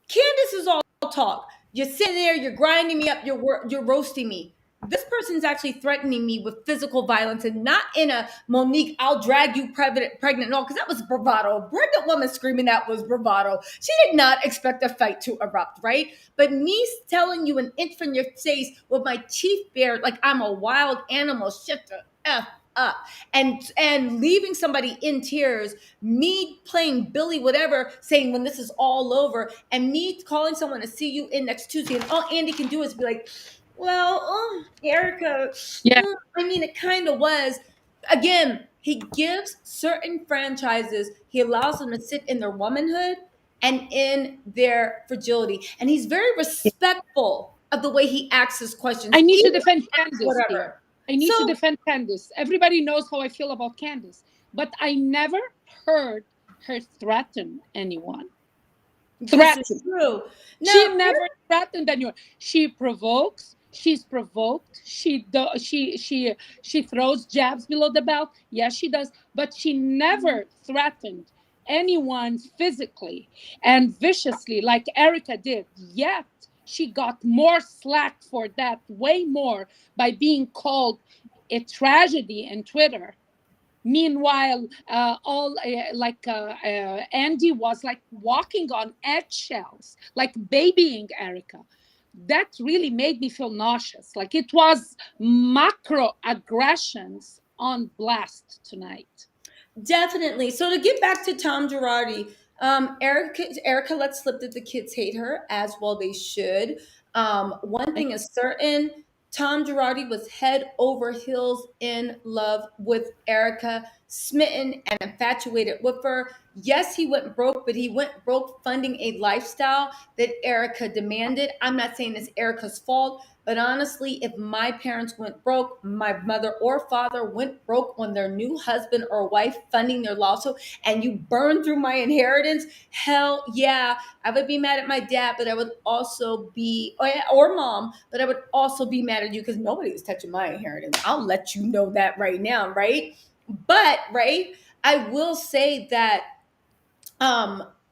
Candace is all talk. You're sitting there, you're grinding me up, you're roasting me. This person's actually threatening me with physical violence, and not in a Monique, I'll drag you pregnant. No, because that was bravado. A pregnant woman screaming that was bravado. She did not expect a fight to erupt, right? But me telling you an inch from your face with my teeth bared like I'm a wild animal, shut the F up, and leaving somebody in tears, me playing Billy whatever, saying when this is all over, and me calling someone to see you in next Tuesday, and all Andy can do is be like, well, Erika, I mean, it kind of was. Again, he gives certain franchises, he allows them to sit in their womanhood and in their fragility, and he's very respectful of the way he asks his questions. I need to defend Candace. Whatever. I need to defend Candace. Everybody knows how I feel about Candace, but I never heard her threaten anyone. This is true. She never threatened anyone. She provokes, She's provoked. She throws jabs below the belt. Yes, she does, but she never threatened anyone physically and viciously like Erika did. Yet she got more slack for that, way more, by being called a tragedy in Twitter. Meanwhile, Andy was like walking on eggshells, like babying Erika. That really made me feel nauseous. Like it was macro aggressions on blast tonight. Definitely. So to get back to Tom Girardi, Erika let slip that the kids hate her, as well they should. One thing is certain, Tom Girardi was head over heels in love with Erika, smitten and infatuated with her. Yes, he went broke, but he went broke funding a lifestyle that Erika demanded. I'm not saying it's Erika's fault, but honestly, if my parents went broke, my mother or father went broke on their new husband or wife funding their lawsuit, and you burned through my inheritance, hell yeah, I would be mad at my dad, but I would also be, or mom, but I would also be mad at you because nobody was touching my inheritance. I'll let you know that right now, right? But, right, I will say that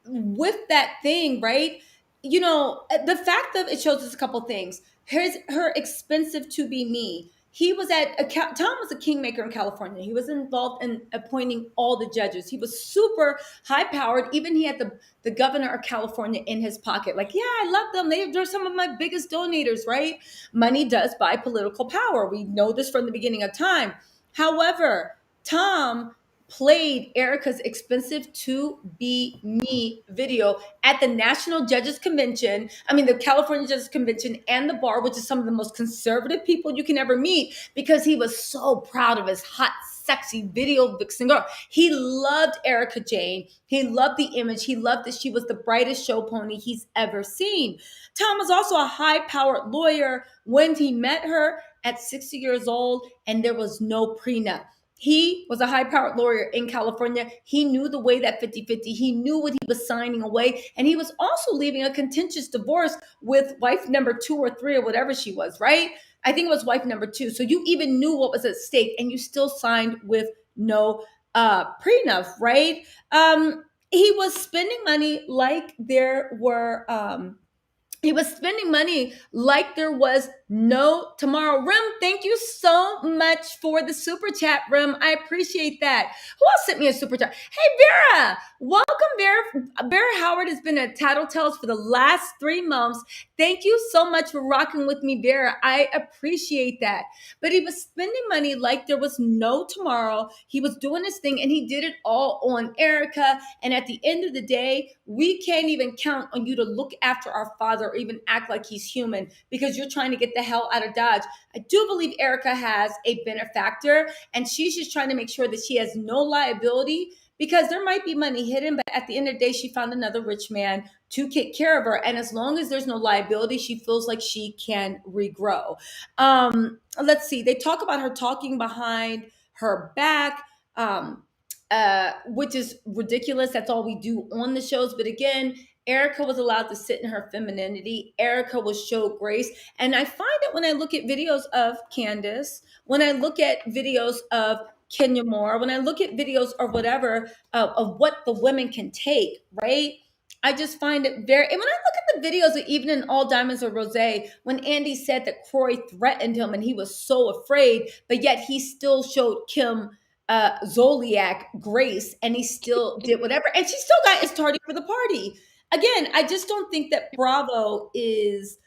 with that thing, right, you know, the fact of it shows us a couple things. Here's her expensive to be me. He was at Tom was a kingmaker in California. He was involved in appointing all the judges. He was super high powered. Even he had the governor of California in his pocket. Like, yeah, I love them. They're some of my biggest donators, right? Money does buy political power. We know this from the beginning of time. However, Tom played Erika's expensive to be me video at the National Judges Convention. I mean, the California Judges Convention and the bar, which is some of the most conservative people you can ever meet, because he was so proud of his hot, sexy video vixen girl. He loved Erika Jayne. He loved the image. He loved that she was the brightest show pony he's ever seen. Tom was also a high-powered lawyer when he met her at 60 years old, and there was no prenup. He was a high-powered lawyer in California. He knew the way that 50-50. He knew what he was signing away. And he was also leaving a contentious divorce with wife number 2 or 3 or whatever she was, right? I think it was wife number 2. So you even knew what was at stake, and you still signed with no prenup, right? He was spending money like there were he was spending money like there was no tomorrow. Rim, thank you so much for the super chat, Rim. I appreciate that. Who else sent me a super chat? Hey, Vera. Welcome, Vera. Vera Howard has been at Tattle Tells for the last 3 months. Thank you so much for rocking with me, Vera. I appreciate that. But he was spending money like there was no tomorrow. He was doing his thing, and he did it all on Erika. And at the end of the day, we can't even count on you to look after our father or even act like he's human because you're trying to get the hell out of Dodge. I do believe Erika has a benefactor, and she's just trying to make sure that she has no liability, because there might be money hidden, but at the end of the day, she found another rich man to take care of her. And as long as there's no liability, she feels like she can regrow. Let's see. They talk about her talking behind her back, which is ridiculous. That's all we do on the shows. But again, Erika was allowed to sit in her femininity. Erika was showed grace. And I find it when I look at videos of Candace, when I look at videos of Kenya Moore, when I look at videos or whatever of what the women can take, right? I just find it very, and when I look at the videos of Even in All Diamonds or Rose, when Andy said that Corey threatened him and he was so afraid, but yet he still showed Kim Zoliak grace, and he still did whatever, and she still got his tardy for the party. Again, I just don't think that Bravo is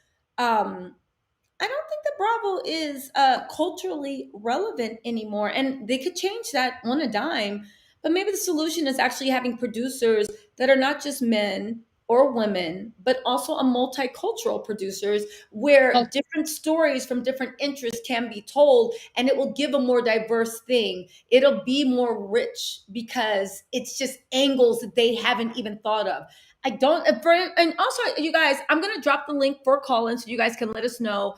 I don't think that Bravo is culturally relevant anymore. And they could change that on a dime. But maybe the solution is actually having producers that are not just men or women, but also a multicultural producers where different stories from different interests can be told, and it will give a more diverse thing. It'll be more rich because it's just angles that they haven't even thought of. I don't, and also, you guys, I'm going to drop the link for call-in so you guys can let us know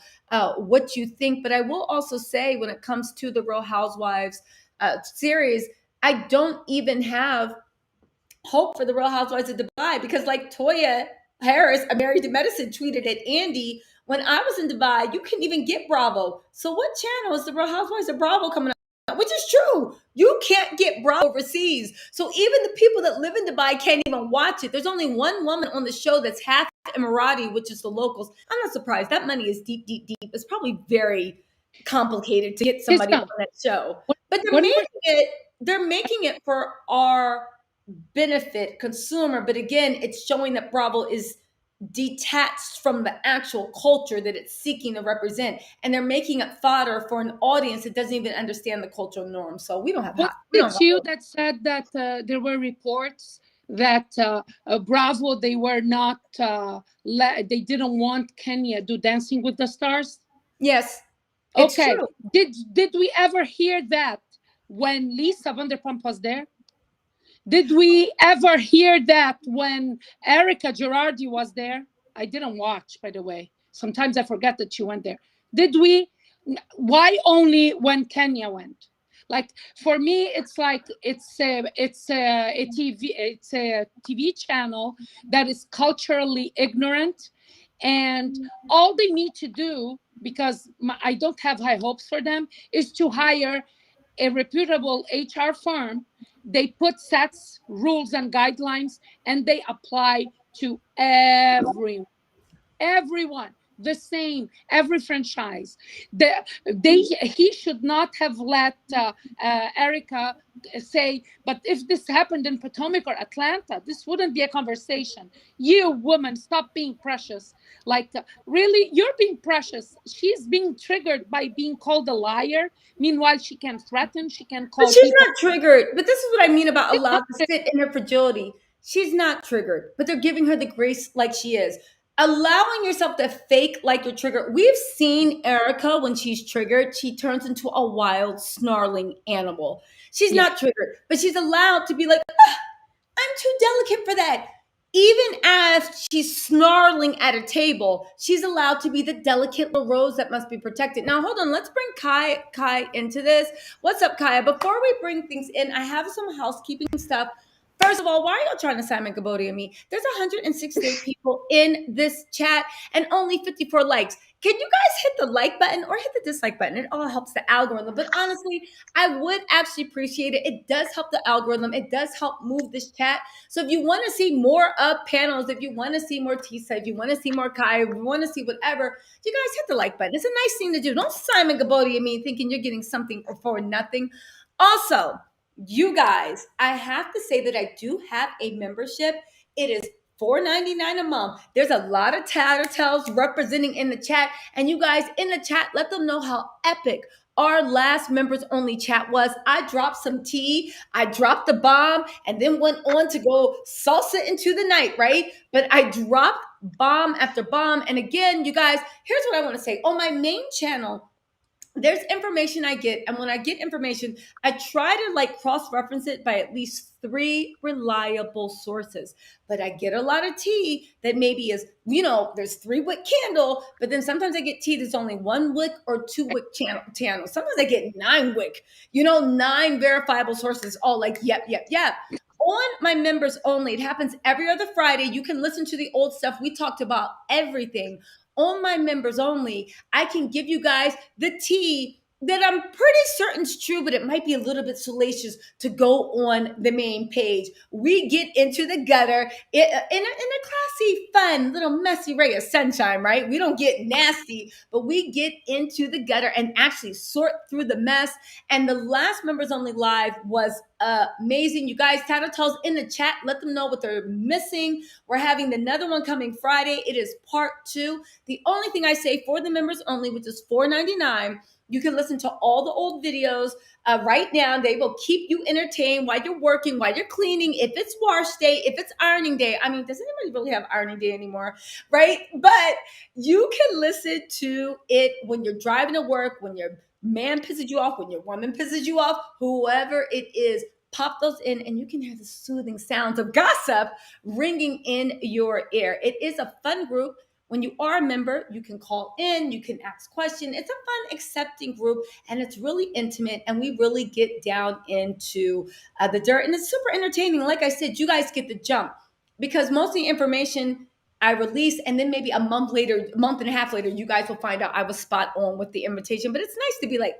what you think. But I will also say, when it comes to the Real Housewives series, I don't even have hope for the Real Housewives of Dubai, because like Toya Harris, a Married to Medicine, tweeted at Andy When I was in Dubai, you couldn't even get Bravo. So what channel is the Real Housewives of Bravo coming up? Which is true. You can't get Bravo overseas. So even the people that live in Dubai can't even watch it. There's only one woman on the show that's half Emirati, which is the locals. I'm not surprised. That money is deep, deep, deep. It's probably very complicated to get somebody Tisa, on that show. But what do you they're making it for our benefit consumer. But again, it's showing that Bravo is detached from the actual culture that it's seeking to represent, and they're making it fodder for an audience that doesn't even understand the cultural norms. So we don't have was we don't it have you that said that there were reports that Bravo, they were not they didn't want Kenya do Dancing with the Stars? Yes, it's Okay, true. did we ever hear that when Lisa Vanderpump was there? Did we ever hear that when Erika Girardi was there? I didn't watch, by the way. Sometimes I forget that she went there. Did we? Why only when Kenya went? Like, for me, it's like it's a TV channel that is culturally ignorant, and all they need to do, because I don't have high hopes for them, is to hire a reputable HR firm. They put sets, rules, and guidelines, and they apply to everyone the same, every franchise. He should not have let Erika say, but if this happened in Potomac or Atlanta, this wouldn't be a conversation. You woman, stop being precious. Like, really, you're being precious. She's being triggered by being called a liar. Meanwhile, she can threaten, she can But call she's people. not triggered. But this is what I mean about allowed to sit in her fragility. She's not triggered, but they're giving her the grace like she is. Allowing yourself to fake like you're triggered. We've seen Erica when she's triggered, she turns into a wild, snarling animal. She's Yeah. not triggered, but she's allowed to be like, "Ah, I'm too delicate for that." Even as she's snarling at a table, she's allowed to be the delicate little rose that must be protected. Now, hold on. Let's bring Kai into this. What's up, Kaya? Before we bring things in, I have some housekeeping stuff. First of all, why are y'all trying to Simon Gabodi me? There's 168 people in this chat and only 54 likes. Can you guys hit the like button or hit the dislike button? It all helps the algorithm. But honestly, I would actually appreciate it. It does help the algorithm. It does help move this chat. So if you want to see more of panels, if you want to see more Tisa, if you want to see more Kai, if you want to see whatever, you guys hit the like button. It's a nice thing to do. Don't Simon Gabodi me thinking you're getting something for nothing. Also, you guys, I have to say that I do have a membership. It is $4.99 a month. There's a lot of Tattle Tells representing in the chat. And you guys in the chat, let them know how epic our last members only chat was. I dropped some tea, I dropped the bomb, and then went on to go salsa into the night, right? But I dropped bomb after bomb. And again, you guys, here's what I want to say. On my main channel, there's information I get, and when I get information, I try to like cross-reference it by at least 3 reliable sources. But I get a lot of tea that maybe is, there's 3-wick candle, but then sometimes I get tea that's only 1-wick or 2-wick channel. Sometimes I get 9-wick, 9 verifiable sources, all like, yep. On my members only, it happens every other Friday. You can listen to the old stuff. We talked about everything. On my members only, I can give you guys the tea that I'm pretty certain is true, but it might be a little bit salacious to go on the main page. We get into the gutter in a classy, fun, little messy ray of sunshine, right? We don't get nasty, but we get into the gutter and actually sort through the mess. And the last members only live was amazing. You guys, Tattle Tells in the chat, let them know what they're missing. We're having another one coming Friday. It is part 2. The only thing I say for the members only, which is $4.99, you can listen to all the old videos right now. They will keep you entertained while you're working, while you're cleaning. If it's wash day, if it's ironing day. I mean, does anybody really have ironing day anymore? Right? But you can listen to it when you're driving to work, when your man pisses you off, when your woman pisses you off, whoever it is. Pop those in and you can hear the soothing sounds of gossip ringing in your ear. It is a fun group. When you are a member, you can call in, you can ask questions. It's a fun, accepting group, and it's really intimate, and we really get down into the dirt, and it's super entertaining. Like I said, you guys get the jump because most of the information I release, and then maybe a month and a half later, you guys will find out I was spot on with the invitation. But it's nice to be like,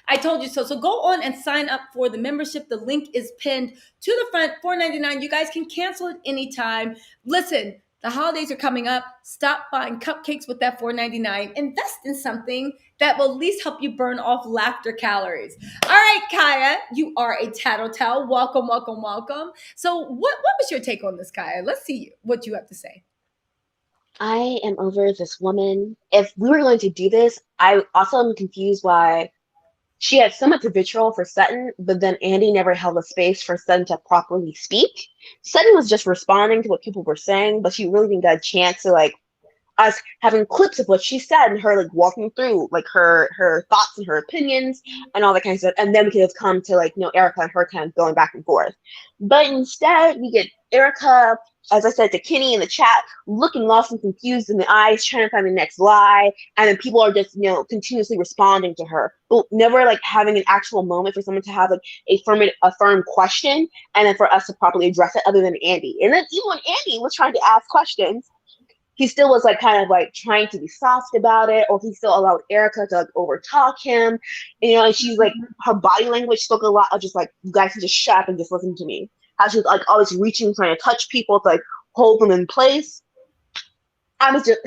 I told you so. So go on and sign up for the membership. The link is pinned to the front, $4.99. You guys can cancel it anytime. Listen, the holidays are coming up. Stop buying cupcakes with that $4.99. Invest in something that will at least help you burn off laughter calories. All right, Kaya, you are a Tattle Tell. Welcome, welcome, welcome. So what was your take on this, Kaya? Let's see what you have to say. I am over this woman. If we were going to do this, I also am confused why she had so much vitriol for Sutton, but then Andy never held a space for Sutton to properly speak. Sutton was just responding to what people were saying, but she really didn't get a chance to like us having clips of what she said and her like walking through like her thoughts and her opinions and all that kind of stuff. And then we could have come to like, Erika and her kind of going back and forth. But instead we get Erika, as I said to Kenny in the chat, looking lost and confused in the eyes, trying to find the next lie, and then people are just, continuously responding to her, but never like having an actual moment for someone to have like a firm question, and then for us to properly address it, other than Andy. And then even when Andy was trying to ask questions, he still was like kind of like trying to be soft about it, or he still allowed Erika to like overtalk him, and she's like, her body language spoke a lot of just like, you guys can just shut up and just listen to me. How she was like always reaching, trying to touch people to like hold them in place. I was just,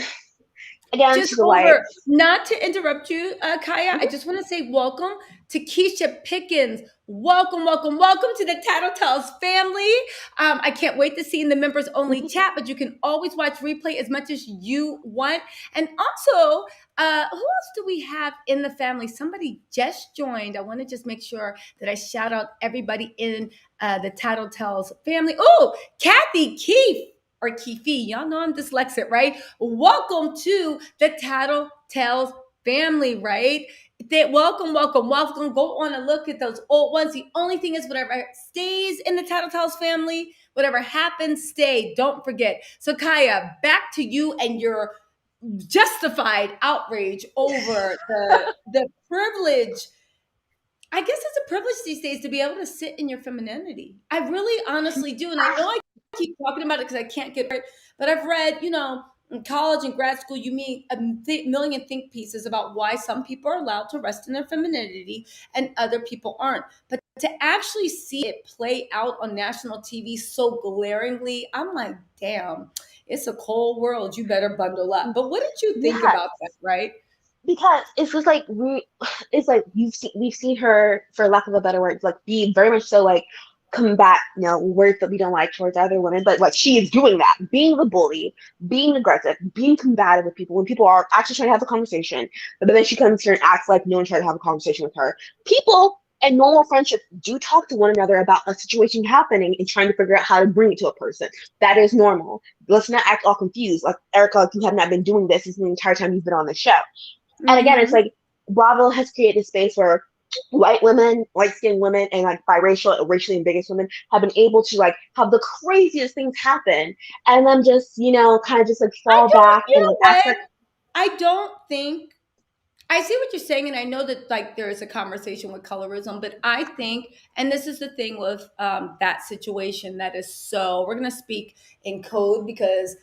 again, Just she's a liar. Not to interrupt you, Kaya, I just want to say welcome to Keisha Pickens. Welcome, welcome, welcome to the Tattle Tells family. I can't wait to see in the members only chat, but you can always watch replay as much as you want. And also, who else do we have in the family? Somebody just joined. I want to just make sure that I shout out everybody in the Tattle Tells family. Oh, Kathy Keefe. Or Keefe, y'all know I'm dyslexic, right? Welcome to the Tattle Tells family, right? Welcome, welcome, welcome. Go on and look at those old ones. The only thing is, whatever stays in the Tattle Tells family, whatever happens, stay. Don't forget. So, Kaya, back to you and your justified outrage over the privilege. I guess it's a privilege these days to be able to sit in your femininity. I really honestly do. And I know I keep talking about it because I can't get it, but I've read, in college and grad school, you meet a million think pieces about why some people are allowed to rest in their femininity and other people aren't. But to actually see it play out on national TV so glaringly, I'm like, damn, it's a cold world. You better bundle up. But what did you think about that, right? Because it's just like we've seen her, for lack of a better word, like be very much so like combat, words that we don't like towards other women, but like she is doing that, being the bully, being aggressive, being combative with people when people are actually trying to have a conversation, but then she comes here and acts like no one tried to have a conversation with her. People and normal friendships do talk to one another about a situation happening and trying to figure out how to bring it to a person. That is normal. Let's not act all confused. Like, Erika, you have not been doing this the entire time you've been on the show. And again, it's like Bravo has created a space where white women, light-skinned women, and like biracial, racially ambiguous women have been able to like have the craziest things happen, and then just kind of just like fall back and like act like. I don't think. I see what you're saying, and I know that like there is a conversation with colorism, but I think, and this is the thing with that situation that is so. We're gonna speak in code because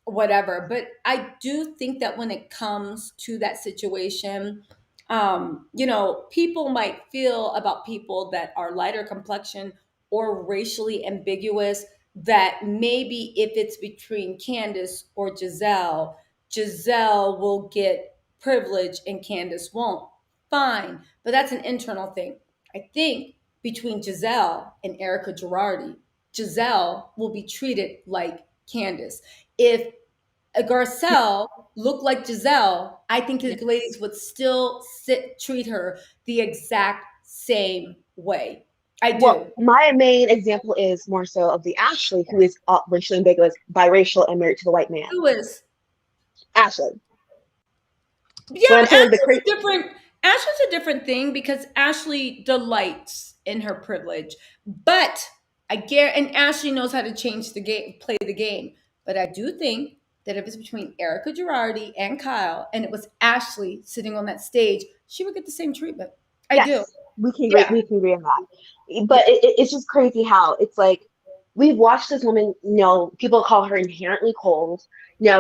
whatever, but I do think that when it comes to that situation, people might feel about people that are lighter complexion or racially ambiguous that maybe if it's between Candace or Giselle will get privilege and Candace won't. Fine, but that's an internal thing. I think between Giselle and Erika Jayne, Giselle will be treated like Candace. If Garcelle looked like Giselle, I think the ladies would still treat her the exact same way. I do. Well, my main example is more so of the Ashley, who is racially ambiguous, biracial, and married to the white man. Who is? Ashley. Yeah, Ashley's a different thing because Ashley delights in her privilege. But and Ashley knows how to change the game, play the game. But I do think that if it's between Erika Jayne and Kyle, and it was Ashley sitting on that stage, she would get the same treatment. I do. We can agree on that. But it's just crazy how it's like we've watched this woman, people call her inherently cold.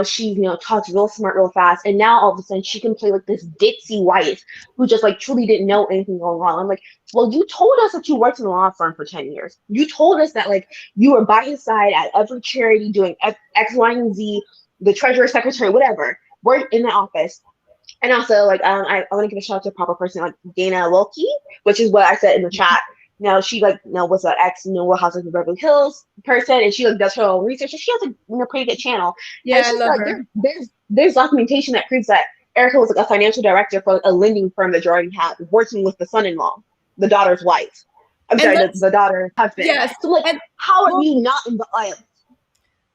She, talks real smart, real fast. And now all of a sudden she can play like this ditzy wife who just like truly didn't know anything going wrong. I'm like, well, you told us that you worked in a law firm for 10 years. You told us that like you were by his side at every charity doing X, Y, and Z, the treasurer, secretary, whatever, work in the office. And also, like, I want to give a shout out to a proper person like Dana Wilkie, which is what I said in the chat. She like, was an ex Real Housewives of Beverly Hills person, and she like does her own research. And she has a pretty good channel. Yeah, and I she's love like, her. there's documentation that proves that Erika was like a financial director for a lending firm that Jordan had, working with the son-in-law, the daughter's wife. I'm sorry, the daughter's husband. Yes. So like, how are you not in the aisle?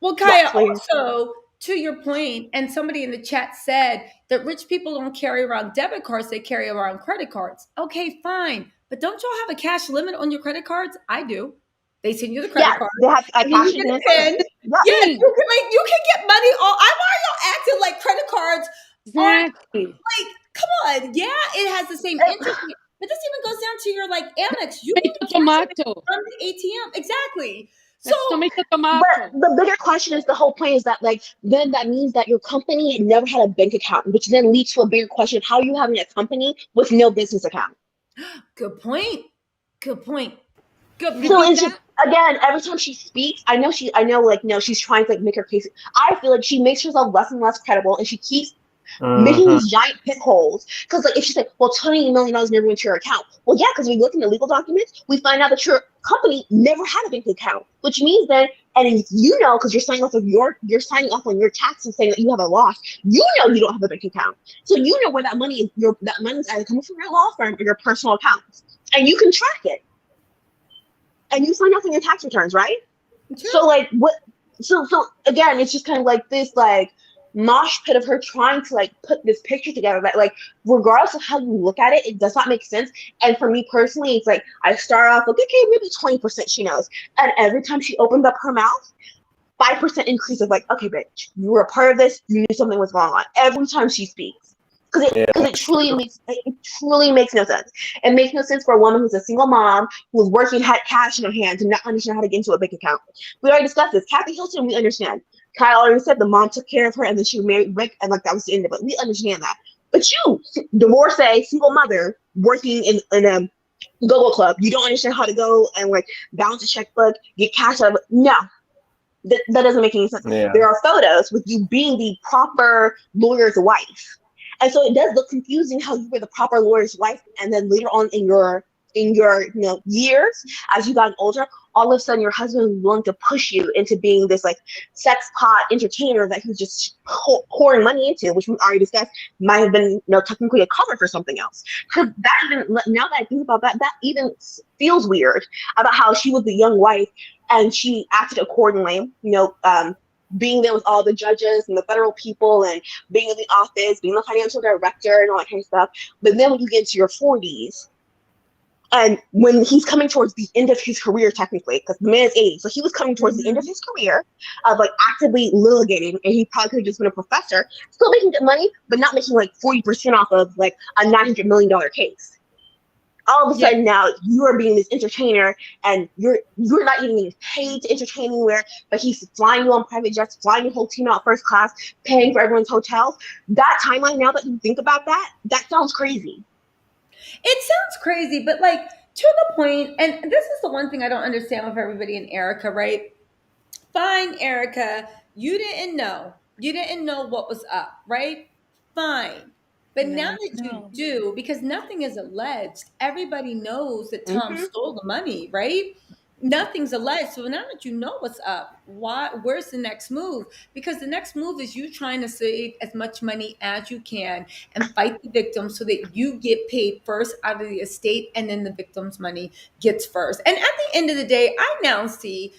Well, Kaya, also to your point, and somebody in the chat said that rich people don't carry around debit cards, they carry around credit cards. Okay, fine. But don't y'all have a cash limit on your credit cards? I do. They send you the credit card. They have a cash you limit. Yes, you can get money on. Why are y'all acting like credit cards Exactly. like, come on. Yeah, it has the same interest rate. But this even goes down to your like Amex. You can tomato from the ATM. Exactly. So, tomato. But the bigger question is, the whole point is that like then that means that your company never had a bank account, which then leads to a bigger question of how are you having a company with no business account. Good point. Good point. So it's just, again, every time she speaks, I know she's trying to like make her case. I feel like she makes herself less and less credible, and she keeps making these giant pit holes. Because like if she's like, well, $20 million never went to your account. Well, yeah, because we look in the legal documents, we find out that your company never had a bank account, which means that, and if because you're signing off on your taxes saying that you have a loss, you don't have a bank account, so where that money is. That money is either coming from your law firm or your personal accounts, and you can track it, and you sign off on your tax returns, right? Sure. So like what? So again, it's just kind of like this like mosh pit of her trying to like put this picture together that like regardless of how you look at it, it does not make sense. And for me personally, it's like I start off like, okay, maybe 20% she knows, and every time she opens up her mouth, 5% increase of like, okay, bitch, you were a part of this, you knew something was going on every time she speaks. Because it truly makes no sense. It makes no sense for a woman who's a single mom who's working, had cash in her hand, to not understand how to get into a bank account. We already discussed this. Kathy Hilton, we understand. Kyle already said the mom took care of her and then she married Rick, and like that was the end of it. We understand that. But you, divorcee, single mother, working in a go-go club, you don't understand how to go and like balance a checkbook, get cash out of it. No. That doesn't make any sense. Yeah. There are photos with you being the proper lawyer's wife. And so it does look confusing how you were the proper lawyer's wife, and then later on in your years, as you got older, all of a sudden your husband was willing to push you into being this like sex pot entertainer that he's just pouring money into, which we already discussed might have been technically a cover for something else. Because that even, now that I think about that even feels weird about how she was the young wife and she acted accordingly, being there with all the judges and the federal people and being in the office, being the financial director and all that kind of stuff. But then when you get into your 40s, and when he's coming towards the end of his career, technically, because the man is 80, so he was coming towards the end of his career of like actively litigating, and he probably could have just been a professor, still making good money, but not making like 40% off of like a $900 million case. All of a sudden now you are being this entertainer, and you're not even getting paid to entertain anywhere, but he's flying you on private jets, flying your whole team out first class, paying for everyone's hotels. That timeline, now that you think about that sounds crazy. It sounds crazy, but like to the point, and this is the one thing I don't understand with everybody in Erika, right? Fine, Erika, you didn't know what was up, right? Fine. But now that you do, because nothing is alleged, everybody knows that Tom stole the money, right? Nothing's alleged. So now that you know what's up, where's the next move? Because the next move is you trying to save as much money as you can and fight the victim so that you get paid first out of the estate, and then the victim's money gets first. And at the end of the day, I now see,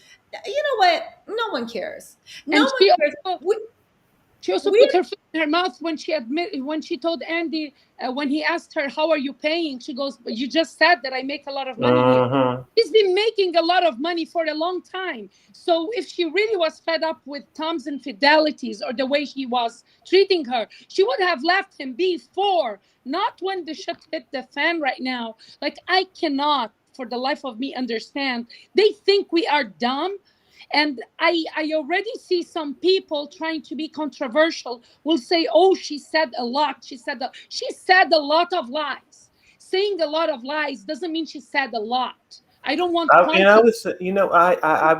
you know what? No one cares. No one cares. She also put her foot in her mouth when she told Andy, when he asked her, how are you paying? She goes, but you just said that I make a lot of money here. He's been making a lot of money for a long time. So if she really was fed up with Tom's infidelities or the way he was treating her, she would have left him before, not when the shit hit the fan right now. Like, I cannot, for the life of me, understand. They think we are dumb. And I already see some people trying to be controversial will say, oh, she said a lot. She said a lot of lies. Saying a lot of lies doesn't mean she said a lot. I don't want And I quantity.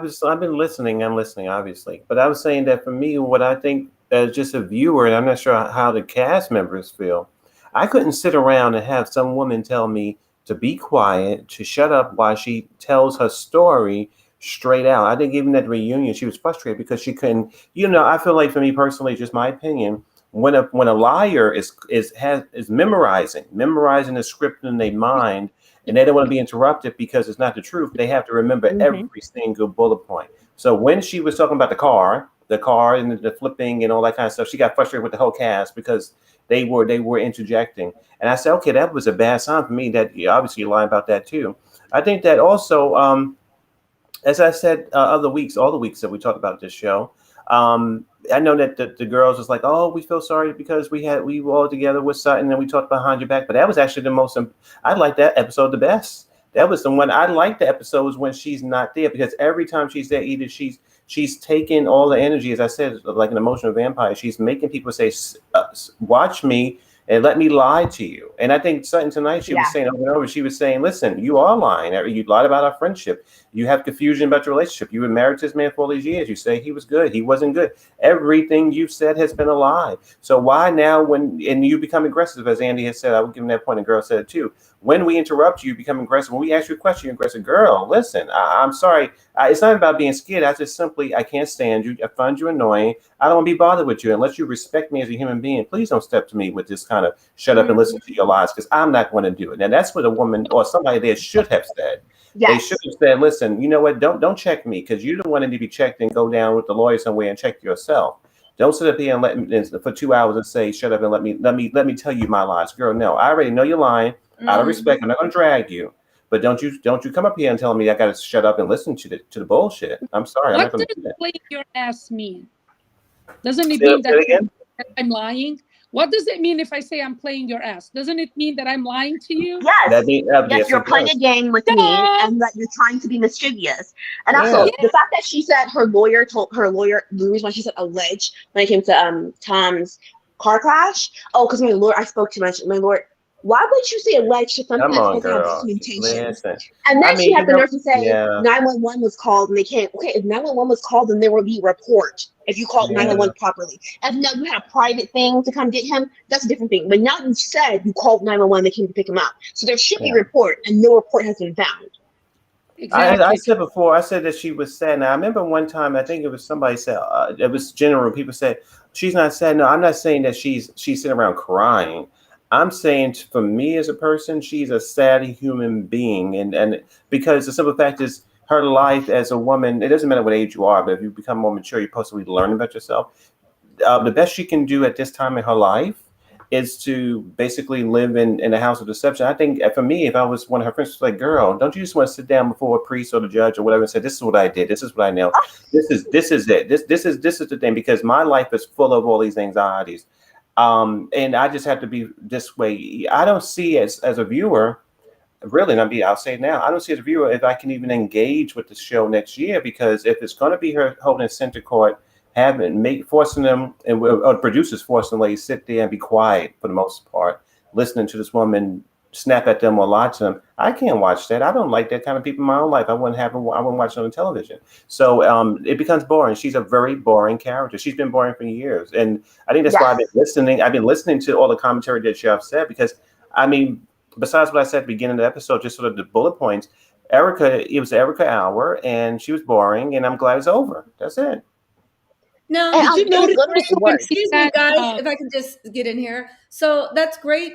was, I've been listening. I'm listening, obviously, but I was saying that for me, what I think as just a viewer, and I'm not sure how the cast members feel, I couldn't sit around and have some woman tell me to be quiet, to shut up while she tells her story straight out. I think even at the reunion, she was frustrated because she couldn't. I feel like for me personally, just my opinion, when a liar is memorizing the script in their mind, and they don't want to be interrupted because it's not the truth, they have to remember every single bullet point. So when she was talking about the car and the flipping and all that kind of stuff, she got frustrated with the whole cast because they were interjecting. And I said, okay, that was a bad sign for me. That obviously you lie about that too. I think that also, as I said, all the weeks that we talked about this show, I know that the girls was like, oh, we feel sorry because we were all together with Sutton and we talked behind your back. But that was actually the most. I like that episode the best. That was the one I like. The episodes when she's not there, because every time she's there, either she's taking all the energy, as I said, like an emotional vampire. She's making people say, watch me and let me lie to you. And I think Sutton tonight, she was saying over and over, she was saying, listen, you are lying. You lied about our friendship. You have confusion about your relationship. You were married to this man for all these years. You say he was good. He wasn't good. Everything you've said has been a lie. So why now and you become aggressive, as Andy has said, I would give him that point, and girl said it too. When we interrupt you, become aggressive. When we ask you a question, you're aggressive. Girl, listen, I'm sorry. It's not about being scared. I can't stand you. I find you annoying. I don't want to be bothered with you unless you respect me as a human being. Please don't step to me with this kind of shut up and listen to your lies, because I'm not going to do it. And that's what a woman or somebody there should have said. They should have said, listen, you know what? Don't check me, because you don't want to be checked and go down with the lawyer somewhere and check yourself. Don't sit up here and let me for 2 hours and say, shut up and let me tell you my lies. Girl, no, I already know you're lying. Out of respect, I'm not going to drag you. But don't you come up here and tell me I got to shut up and listen to the bullshit. I'm sorry, I'm not What going does to do that. playing your ass mean? Doesn't it Say mean it again? that I'm lying? What does it mean if I say I'm playing your ass? Doesn't it mean that I'm lying to you? Yes. Yes, Yes, you're it playing does. a game with me and that you're trying to be mischievous. And Yeah. also, the fact that she said her lawyer told her lawyer, the reason why she said alleged when it came to Tom's car crash, because my lawyer, I spoke to my lawyer, why would you say alleged to something Come that's on, supposed to have girl. documentation? Listen. And then she had the nerve to say yeah. 911 was called and they can't. Okay, if 911 was called, then there will be a report if you called 911 properly. If now you had a private thing to come get him, that's a different thing. But now you said you called 911, they came to pick him up. So there should be a report, and no report has been found. Exactly. I said before, I said that she was sad. Now, I remember one time, I think it was somebody said, it was general, people said, she's not sad. No, I'm not saying that she's sitting around crying. I'm saying for me as a person, she's a sad human being. And because the simple fact is, her life as a woman, it doesn't matter what age you are, but if you become more mature, you're supposed to learn about yourself. The best she can do at this time in her life is to basically live in a house of deception. I think for me, if I was one of her friends, like, girl, don't you just want to sit down before a priest or the judge or whatever and say, this is what I did. This is what I know. This is it. This is the thing, because my life is full of all these anxieties. And I just have to be this way. I don't see as a viewer, really, and I'll say it now, I don't see as a viewer if I can even engage with the show next year, because if it's going to be her holding center court, forcing them, and producers forcing them to sit there and be quiet for the most part, listening to this woman snap at them or lie to them. I can't watch that. I don't like that kind of people in my own life. I wouldn't watch it on television. So it becomes boring. She's a very boring character. She's been boring for years, and I think that's why I've been listening. I've been listening to all the commentary that you have said, because besides what I said at the beginning of the episode, just sort of the bullet points. It was the Erika hour, and she was boring, and I'm glad it's over. That's it. Now, And did you it was notice? literally the word. Excuse me, guys, if I can just get in here. So that's great,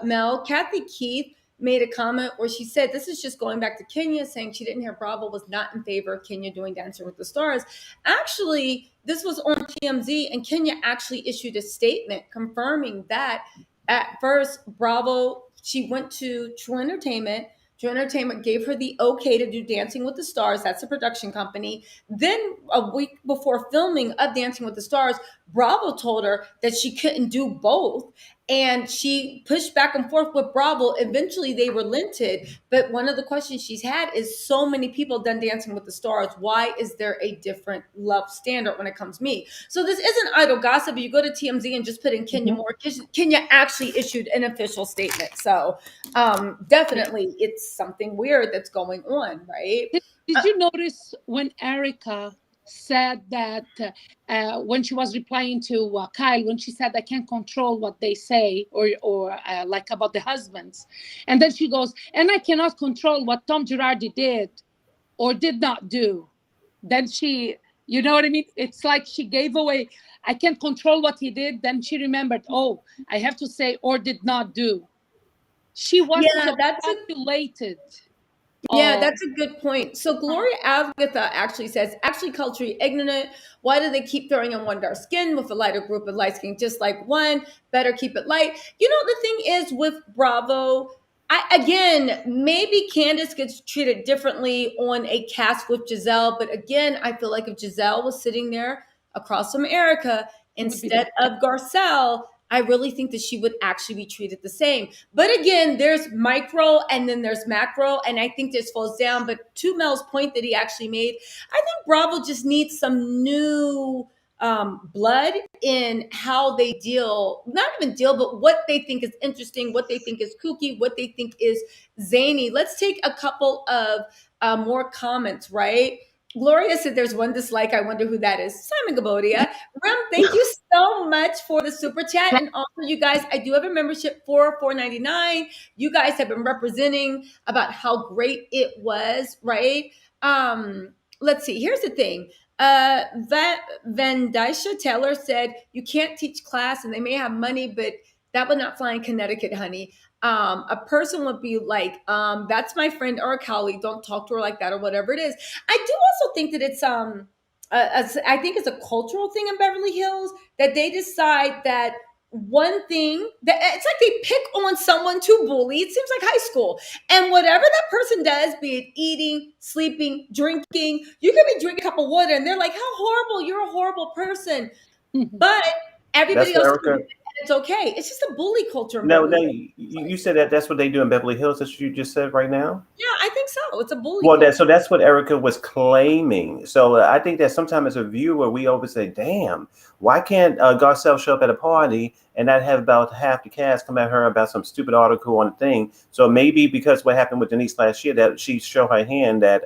Mel. Kathy Keith made a comment where she said, this is just going back to Kenya, saying she didn't hear Bravo was not in favor of Kenya doing Dancing with the Stars. Actually, this was on TMZ, and Kenya actually issued a statement confirming that at first Bravo, she went to True Entertainment, True Entertainment gave her the okay to do Dancing with the Stars. That's the production company. Then a week before filming of Dancing with the Stars, Bravo told her that she couldn't do both. And she pushed back and forth with Bravo. Eventually, they relented. But one of the questions she's had is, so many people done Dancing with the Stars. Why is there a different love standard when it comes to me? So this isn't idle gossip. You go to TMZ and just put in Kenya Moore. Kenya actually issued an official statement. So definitely it's something weird that's going on, right? Did you notice when Erika said that when she was replying to Kyle, when she said, I can't control what they say, or like about the husbands, and then she goes, and I cannot control what Tom Girardi did or did not do. Then she, you know what I mean? It's like she gave away, I can't control what he did. Then she remembered, oh, I have to say or did not do. She was so calculated. Yeah, that's a good point. So Gloria Agatha actually says, actually culturally ignorant. Why do they keep throwing in one dark skin with a lighter group of light skin, just like one? Better keep it light. You know, the thing is with Bravo, again, maybe Candace gets treated differently on a cast with Giselle. But again, I feel like if Giselle was sitting there across from Erika instead of Garcelle, I really think that she would actually be treated the same. But again, there's micro and then there's macro. And I think this falls down. But to Mel's point that he actually made, I think Bravo just needs some new blood in how they deal, not even deal, but what they think is interesting, what they think is kooky, what they think is zany. Let's take a couple of more comments, right? Gloria said there's one dislike. I wonder who that is. Simon Gabodia. Ram, thank you so much for the super chat. And also, you guys, I do have a membership for $4.99. You guys have been representing about how great it was, right? Let's see. Here's the thing. Vandisha Taylor said, you can't teach class and they may have money, but that would not fly in Connecticut, honey. A person would be like, that's my friend or a colleague. Don't talk to her like that or whatever it is. I do also think that it's I think it's a cultural thing in Beverly Hills that they decide that one thing that it's like they pick on someone to bully. It seems like high school. And whatever that person does, be it eating, sleeping, drinking, you can be drinking a cup of water and they're like, how horrible, you're a horrible person. But everybody else, it's okay. It's just a bully culture. No, you said that's what they do in Beverly Hills. That's what you just said right now. Yeah, I think so. It's a bully. Well, that's what Erika was claiming. So I think that sometimes as a viewer, we always say, "Damn, why can't Garcelle show up at a party and not have about half the cast come at her about some stupid article on the thing?" So maybe because what happened with Denise last year, that she showed her hand that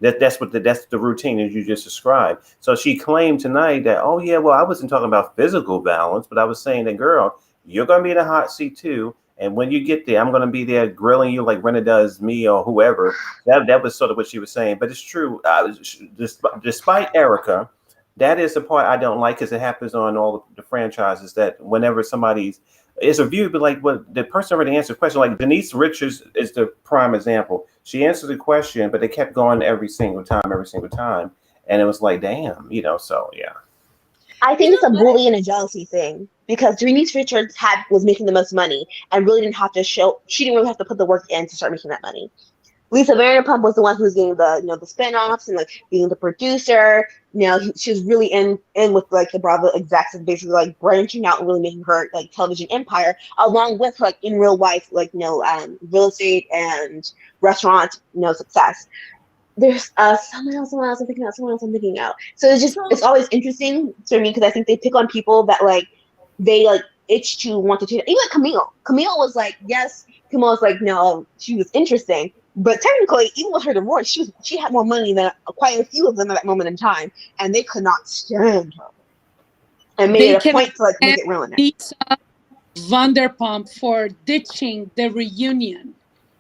that's the routine as you just described. So she claimed tonight that, oh yeah, well, I wasn't talking about physical violence, but I was saying that, girl, you're gonna be in a hot seat too. And when you get there, I'm gonna be there grilling you like Rena does me or whoever. That was sort of what she was saying. But it's true. Despite Erika, that is the part I don't like, because it happens on all the franchises that whenever somebody's it's a view, but like what the person already answered the question. Like Denise Richards is the prime example. She answered the question, but they kept going every single time, and it was like, damn, So yeah, I think it's a bully and a jealousy thing, because Denise Richards was making the most money and really didn't have to she didn't really have to put the work in to start making that money. Lisa Vanderpump was the one who was getting the the spinoffs and like being the producer. She was really in with like the Bravo execs and basically like branching out and really making her like television empire, along with like in real life real estate and restaurant success. There's someone else I'm thinking out. So it's always interesting to me, because I think they pick on people that like they like itch to want to change. Even like Camille. Camille was like, yes. Camille was like, no, she was interesting. But technically, even with her divorce, she had more money than quite a few of them at that moment in time, and they could not stand her. And made it a point to like make it ruin it. Lisa Vanderpump for ditching the reunion.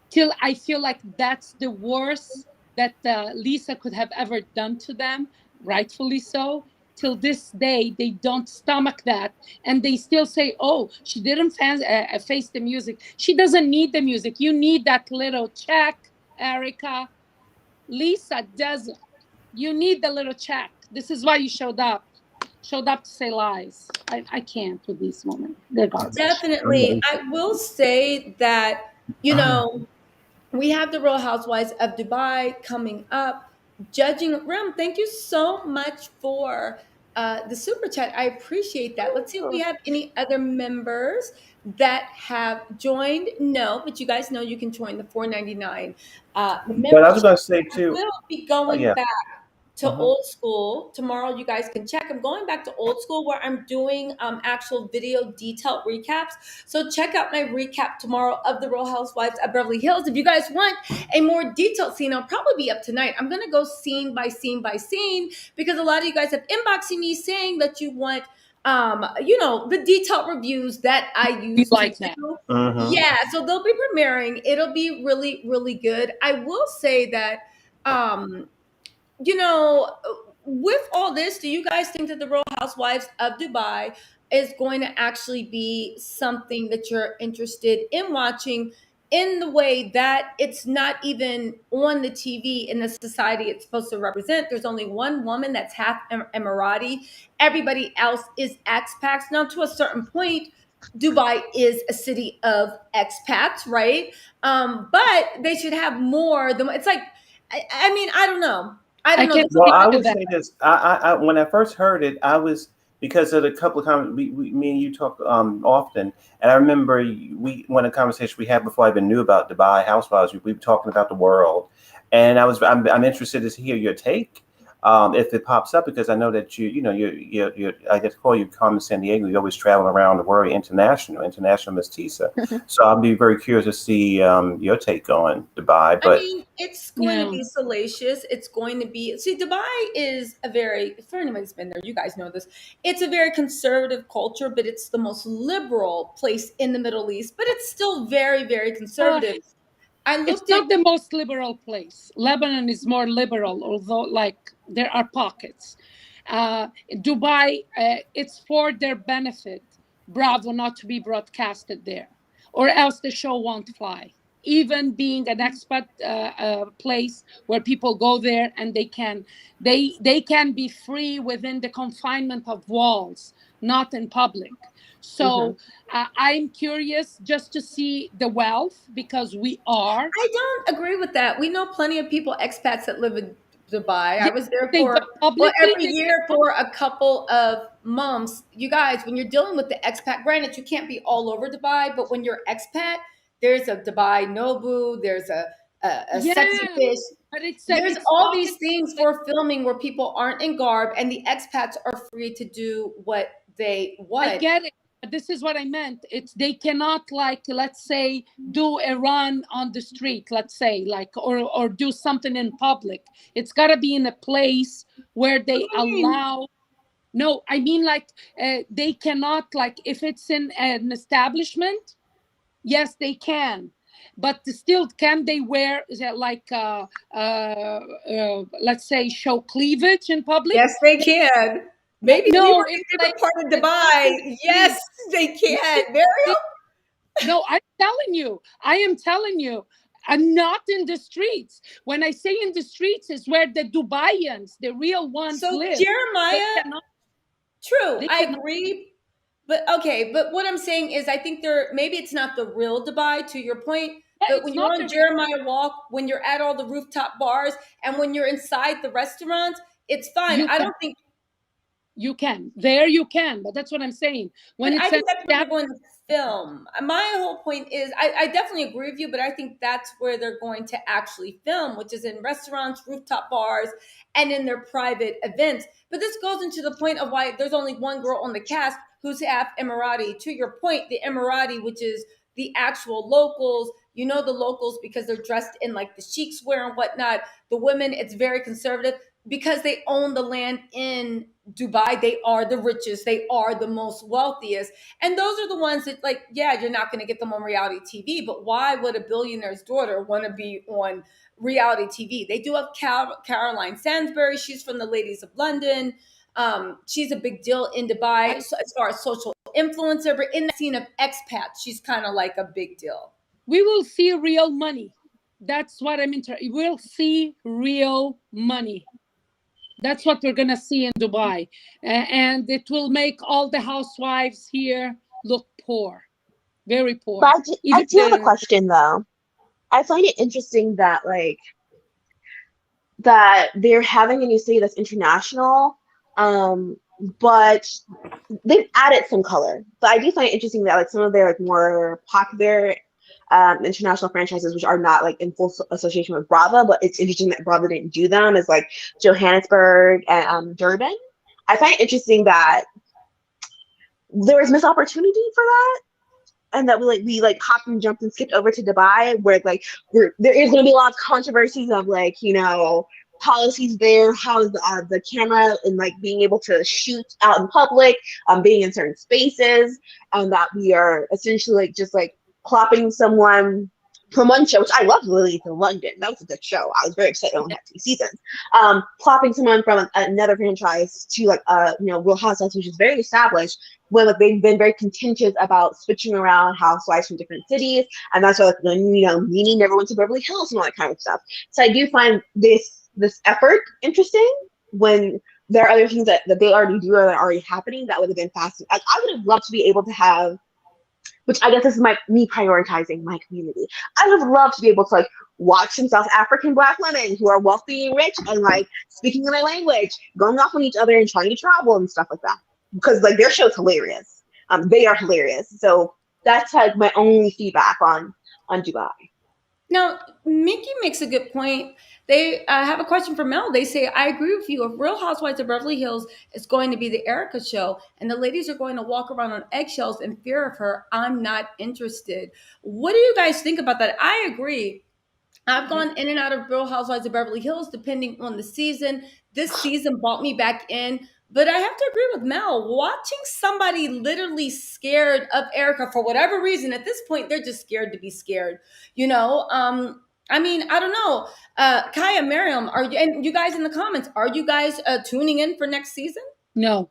Till I feel like that's the worst that Lisa could have ever done to them, rightfully so. Till this day, they don't stomach that. And they still say, oh, she didn't face the music. She doesn't need the music. You need that little check, Erika. Lisa doesn't. You need the little check. This is why you showed up. Showed up to say lies. I can't with these women. They're garbage. Definitely. I will say that, we have the Real Housewives of Dubai coming up. Judging Rim, thank you so much for the super chat. I appreciate that. Let's see if we have any other members that have joined. No, but you guys know you can join the $4.99 But I was membership. going to say I too. will be Oh going yeah. back to Mhm. old school tomorrow. You guys can check. I'm going back to old school where I'm doing actual video detailed recaps. So check out my recap tomorrow of the Real Housewives of Beverly Hills. If you guys want a more detailed scene, I'll probably be up tonight. I'm gonna go scene by scene by scene because a lot of you guys have inboxing me saying that you want the detailed reviews that I We used to like that. do. Mhm. Yeah, so they'll be premiering. It'll be really, really good. I will say that um with all this, do you guys think that the Real Housewives of Dubai is going to actually be something that you're interested in watching in the way that it's not even on the TV in the society it's supposed to represent? There's only one woman that's half Emirati. Everybody else is expats. Now, to a certain point, Dubai is a city of expats, right? But they should have more than it's like. I mean, I don't know. I I don't know. can This Well, speak I to would that. say this. When I first heard it, I was because of the couple of comments. Me and you talk often, and I remember one of the conversations we had before I even knew about Dubai Housewives. We were talking about the world, and I'm interested to hear your take. If it pops up, because I know that you I get to call you Carmen San Diego. You always travel around the world, international Miss Tisa. So I'll be very curious to see your take on Dubai. I But mean, it's going to Yeah. be salacious. It's going to be. See, Dubai is a very, for anybody who's been there, you guys know this. It's a very conservative culture, but it's the most liberal place in the Middle East, but it's still very, very Uh, conservative. I it's looked at, not the most liberal place. Lebanon is more liberal, although like there are pockets. Dubai, it's for their benefit. Bravo not to be broadcasted there, or else the show won't fly. Even being an expat place where people go there and they can be free within the confinement of walls, not in public. Mm-hmm. So I'm curious just to see the wealth because we are. I don't agree with that. We know plenty of people, expats that live in Dubai. I Yes, was there they for, don't well, publicly. every They year for a couple of months. You guys, when you're dealing with the expat, granted, you can't be all over Dubai, but when you're expat, there's a Dubai Nobu, there's a sexy yeah, fish. but There's it's all these pocket. things for filming where people aren't in garb and the expats are free to do what they I want. get it. But this is what I meant. It's they cannot like let's say do a run on the street, let's say like or do something in public. It's got to be in a place where What they do you mean? allow. No, I mean like they cannot like if it's in an establishment. Yes, they can, but still, can they wear let's say show cleavage in public? Yes, they can. Maybe if you No, were in in a like different part of not in Dubai, the yes, street. they Not in can. the Miriam. street. No, I'm telling you. I am telling you. I'm not in the streets. When I say in the streets, is where the Dubaians, the real ones, So live. They Jeremiah, cannot. true, They I cannot. agree. But okay, but what I'm saying is I think maybe it's not the real Dubai to your point, Yeah, but when it's you're not on the real. Jeremiah Walk, when you're at all the rooftop bars, and when you're inside the restaurants, it's fine. You I can. don't think, You can. There you can. But that's what I'm saying. but When I it's an think that's where they're established. going to film. My whole point is I definitely agree with you, but I think that's where they're going to actually film, which is in restaurants, rooftop bars, and in their private events. But this goes into the point of why there's only one girl on the cast who's half Emirati. To your point, the Emirati, which is the actual locals, the locals because they're dressed in like the sheiks wear and whatnot. The women, it's very conservative because they own the land in Dubai. They are the richest, they are the most wealthiest. And those are the ones that, like, yeah, you're not going to get them on reality TV, but why would a billionaire's daughter want to be on reality TV? They do have Caroline Sainsbury. She's from the Ladies of London. She's a big deal in Dubai so as far as social influencer, but in the scene of expats, she's kind of like a big deal. We will see real money. That's what I'm interested. We'll see real money. That's what we're gonna see in Dubai, and it will make all the housewives here look poor, very poor. But I Even do have a question though. I find it interesting that that they're having a new city that's international, but they've added some color. But I do find it interesting that some of their more popular international franchises, which are not in full association with Bravo, but it's interesting that Bravo didn't do them, is Johannesburg and Durban. I find it interesting that there was missed opportunity for that, and that we hopped and jumped and skipped over to Dubai, where there is going to be a lot of controversies of policies there, how the camera and being able to shoot out in public, being in certain spaces, and that we are essentially just plopping someone from one show, which I loved Lily in London. That was a good show. I was very excited. I only had 2 seasons. Plopping someone from another franchise to Real Housewives, which is very established, when they've been very contentious about switching around housewives from different cities, and that's why Nene never went to Beverly Hills and all that kind of stuff. So I do find this effort interesting when there are other things that they already do or that are already happening that would have been fascinating. I would have loved to be able to have, which I guess this is me prioritizing my community. I would love to be able to watch some South African Black women who are wealthy and rich and speaking my language, going off on each other and trying to travel and stuff like that. Because their show's hilarious. They are hilarious. So that's my only feedback on Dubai. Now, Mickey makes a good point. They have a question for Mel. They say, I agree with you. If Real Housewives of Beverly Hills is going to be the Erika show and the ladies are going to walk around on eggshells in fear of her, I'm not interested. What do you guys think about that? I agree. I've gone in and out of Real Housewives of Beverly Hills depending on the season. This season brought me back in. But I have to agree with Mel. Watching somebody literally scared of Erika for whatever reason, at this point, they're just scared to be scared. You know, I mean, I don't know. Kaya, Miriam, and you guys in the comments, are you guys tuning in for next season? No,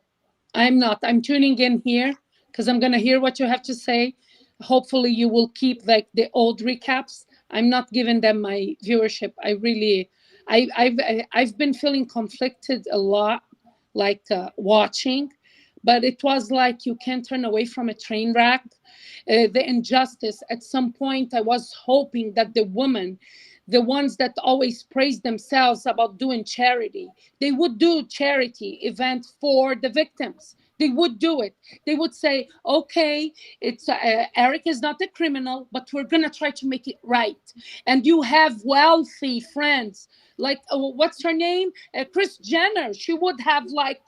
I'm not. I'm tuning in here because I'm going to hear what you have to say. Hopefully you will keep the old recaps. I'm not giving them my viewership. I really, I've been feeling conflicted a lot, watching, but it was you can't turn away from a train wreck. The injustice. At some point, I was hoping that the women, the ones that always praise themselves about doing charity, they would do charity event for the victims. They would do it. They would say, okay, it's Eric is not a criminal, but we're going to try to make it right. And you have wealthy friends what's her name? Kris Jenner. She would have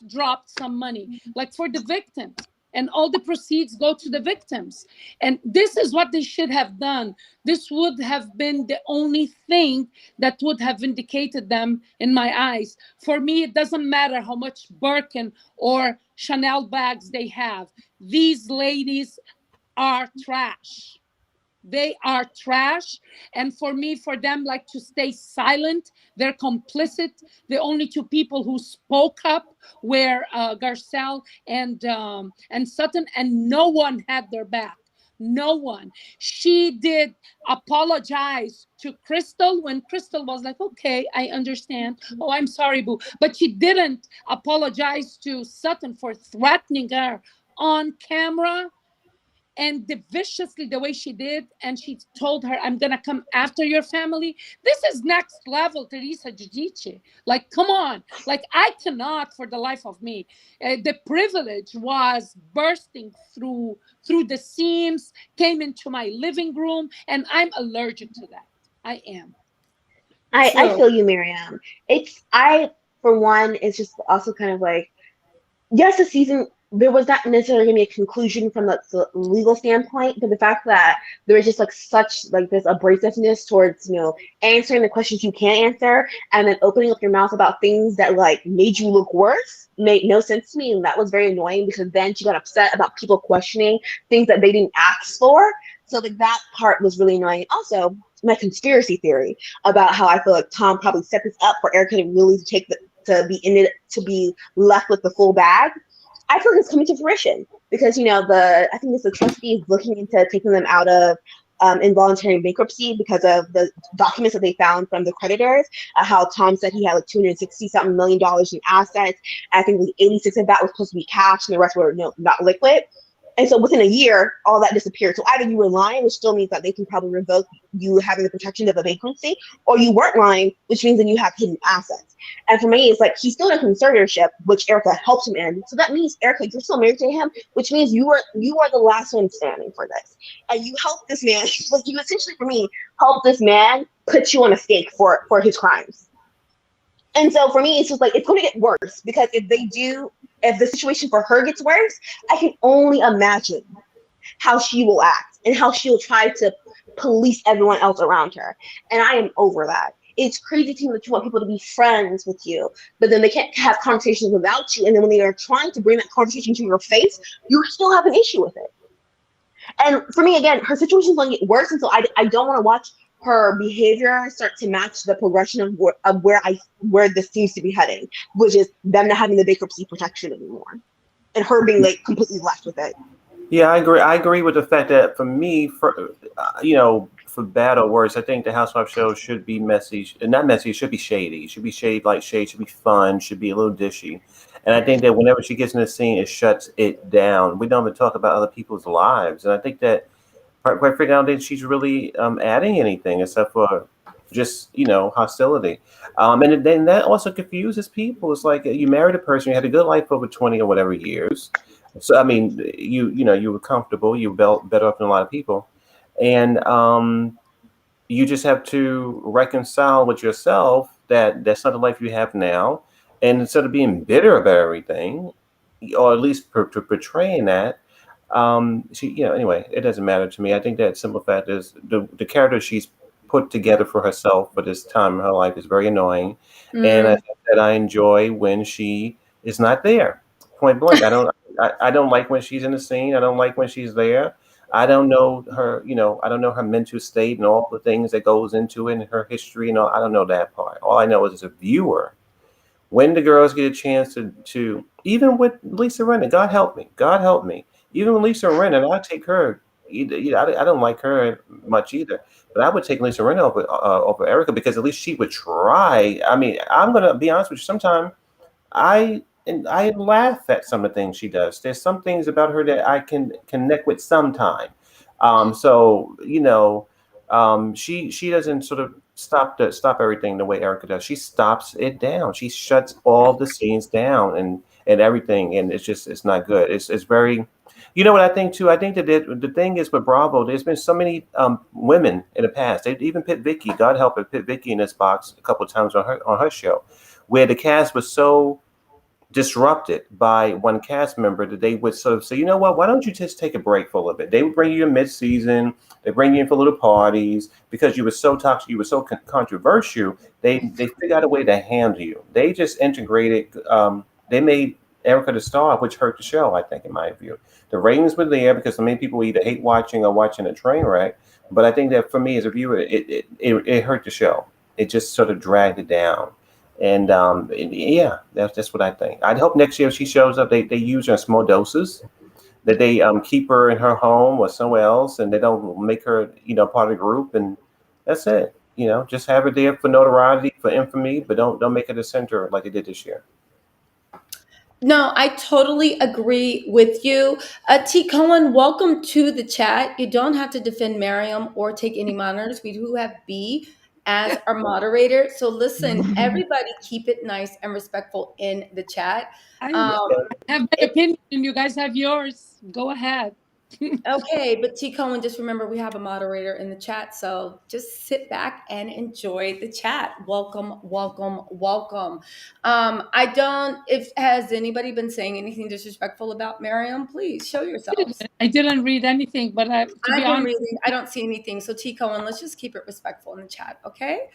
dropped some money for the victims. And all the proceeds go to the victims. And this is what they should have done. This would have been the only thing that would have vindicated them in my eyes. For me, it doesn't matter how much Birkin or Chanel bags they have. These ladies are trash. They are trash. And for me, for them to stay silent, they're complicit. The only 2 people who spoke up were Garcelle and Sutton, and no one had their back. No one. She did apologize to Crystal when Crystal was okay, I understand. Oh, I'm sorry, boo. But she didn't apologize to Sutton for threatening her on camera. And viciously the way she did, and she told her, I'm gonna come after your family. This is next level Teresa Giudice. Come on. I cannot for the life of me. The privilege was bursting through the seams, came into my living room, and I'm allergic to that. I am. I feel you, Miriam. For one, it's just also kind of yes, the season, there was not necessarily going to be a conclusion from the legal standpoint, but the fact that there was just such this abrasiveness towards answering the questions you can't answer, and then opening up your mouth about things that made you look worse made no sense to me, and that was very annoying because then she got upset about people questioning things that they didn't ask for. So that part was really annoying. Also, my conspiracy theory about how I feel Tom probably set this up for Erika to really to be left with the full bag. I feel it's coming to fruition because I think it's the trustees looking into taking them out of involuntary bankruptcy because of the documents that they found from the creditors. How Tom said he had $260-something million in assets. I think 86 of that was supposed to be cash, and the rest were not liquid. And so within a year, all that disappeared. So either you were lying, which still means that they can probably revoke you having the protection of a bankruptcy, or you weren't lying, which means that you have hidden assets. And for me, it's like he's still in a conservatorship, which Erika helped him in. So that means, Erika, you're still married to him, which means you are the last one standing for this. And you helped this man, like you essentially, for me, helped this man put you on a stake for his crimes. And so for me, it's just like, it's going to get worse, because if the situation for her gets worse, I can only imagine how she will act and how she'll try to police everyone else around her. And I am over that. It's crazy to me that you want people to be friends with you, but then they can't have conversations without you. And then when they are trying to bring that conversation to your face, you still have an issue with it. And for me, again, her situation is going to get worse. And so I don't want to watch her behavior start to match the progression of where this seems to be heading, which is them not having the bankruptcy protection anymore, and her being like completely left with it. Yeah, I agree with the fact that for me, for bad or worse, I think the Housewife show should be messy, not messy. It should be shady. It should be shade like shade. Should be fun. Should be a little dishy. And I think that whenever she gets in the scene, it shuts it down. We don't even talk about other people's lives, and I think that. Quite frankly, I don't think she's really adding anything except for just hostility, and then that also confuses people. It's like you married a person, you had a good life over 20 or whatever years. So I mean, you were comfortable, you were better off than a lot of people, and you just have to reconcile with yourself that that's not the life you have now, and instead of being bitter about everything, or at least portraying that. Anyway, it doesn't matter to me. I think that simple fact is the character she's put together for herself for this time in her life is very annoying, and I think that I enjoy when she is not there. Point blank, I don't like when she's in the scene. I don't like when she's there. I don't know her, I don't know her mental state and all the things that goes into it and her history and all. I don't know that part. All I know is as a viewer, when the girls get a chance to even with Lisa Rinna, God help me. Even with Lisa Rinna, I take her. I don't like her much either, but I would take Lisa Rinna over Erika because at least she would try. I mean, I'm gonna be honest with you. Sometimes I laugh at some of the things she does. There's some things about her that I can connect with sometime. She doesn't sort of stop everything the way Erika does. She stops it down. She shuts all the scenes down and everything, and it's not good. It's very. You know what I think too? I think that the thing is with Bravo, there's been so many women in the past. They even put Vicky, God help it, put Vicky in this box a couple of times on her show, where the cast was so disrupted by one cast member that they would sort of say, you know what, why don't you just take a break for a little bit? They would bring you in mid-season, they bring you in for little parties because you were so toxic, you were so controversial. They figured out a way to handle you. They just integrated. They made Erika the star, which hurt the show, I think, in my view. The ratings were there because so many people either hate watching or watching a train wreck. But I think that for me as a viewer, it hurt the show. It just sort of dragged it down. And yeah, that's what I think. I'd hope next year if she shows up, they use her in small doses, that they keep her in her home or somewhere else, and they don't make her part of the group, and that's it. Just have her there for notoriety, for infamy, but don't make her the center like they did this year. No, I totally agree with you. T. Cohen, welcome to the chat. You don't have to defend Miriam or take any monitors. We do have B as our moderator. So listen, everybody keep it nice and respectful in the chat. I have my opinion. You guys have yours. Go ahead. Okay, but T. Cohen, just remember we have a moderator in the chat, so just sit back and enjoy the chat. Welcome. Has anybody been saying anything disrespectful about Miriam? Please show yourselves. I didn't read anything, but I don't see anything. So T. Cohen, let's just keep it respectful in the chat, okay?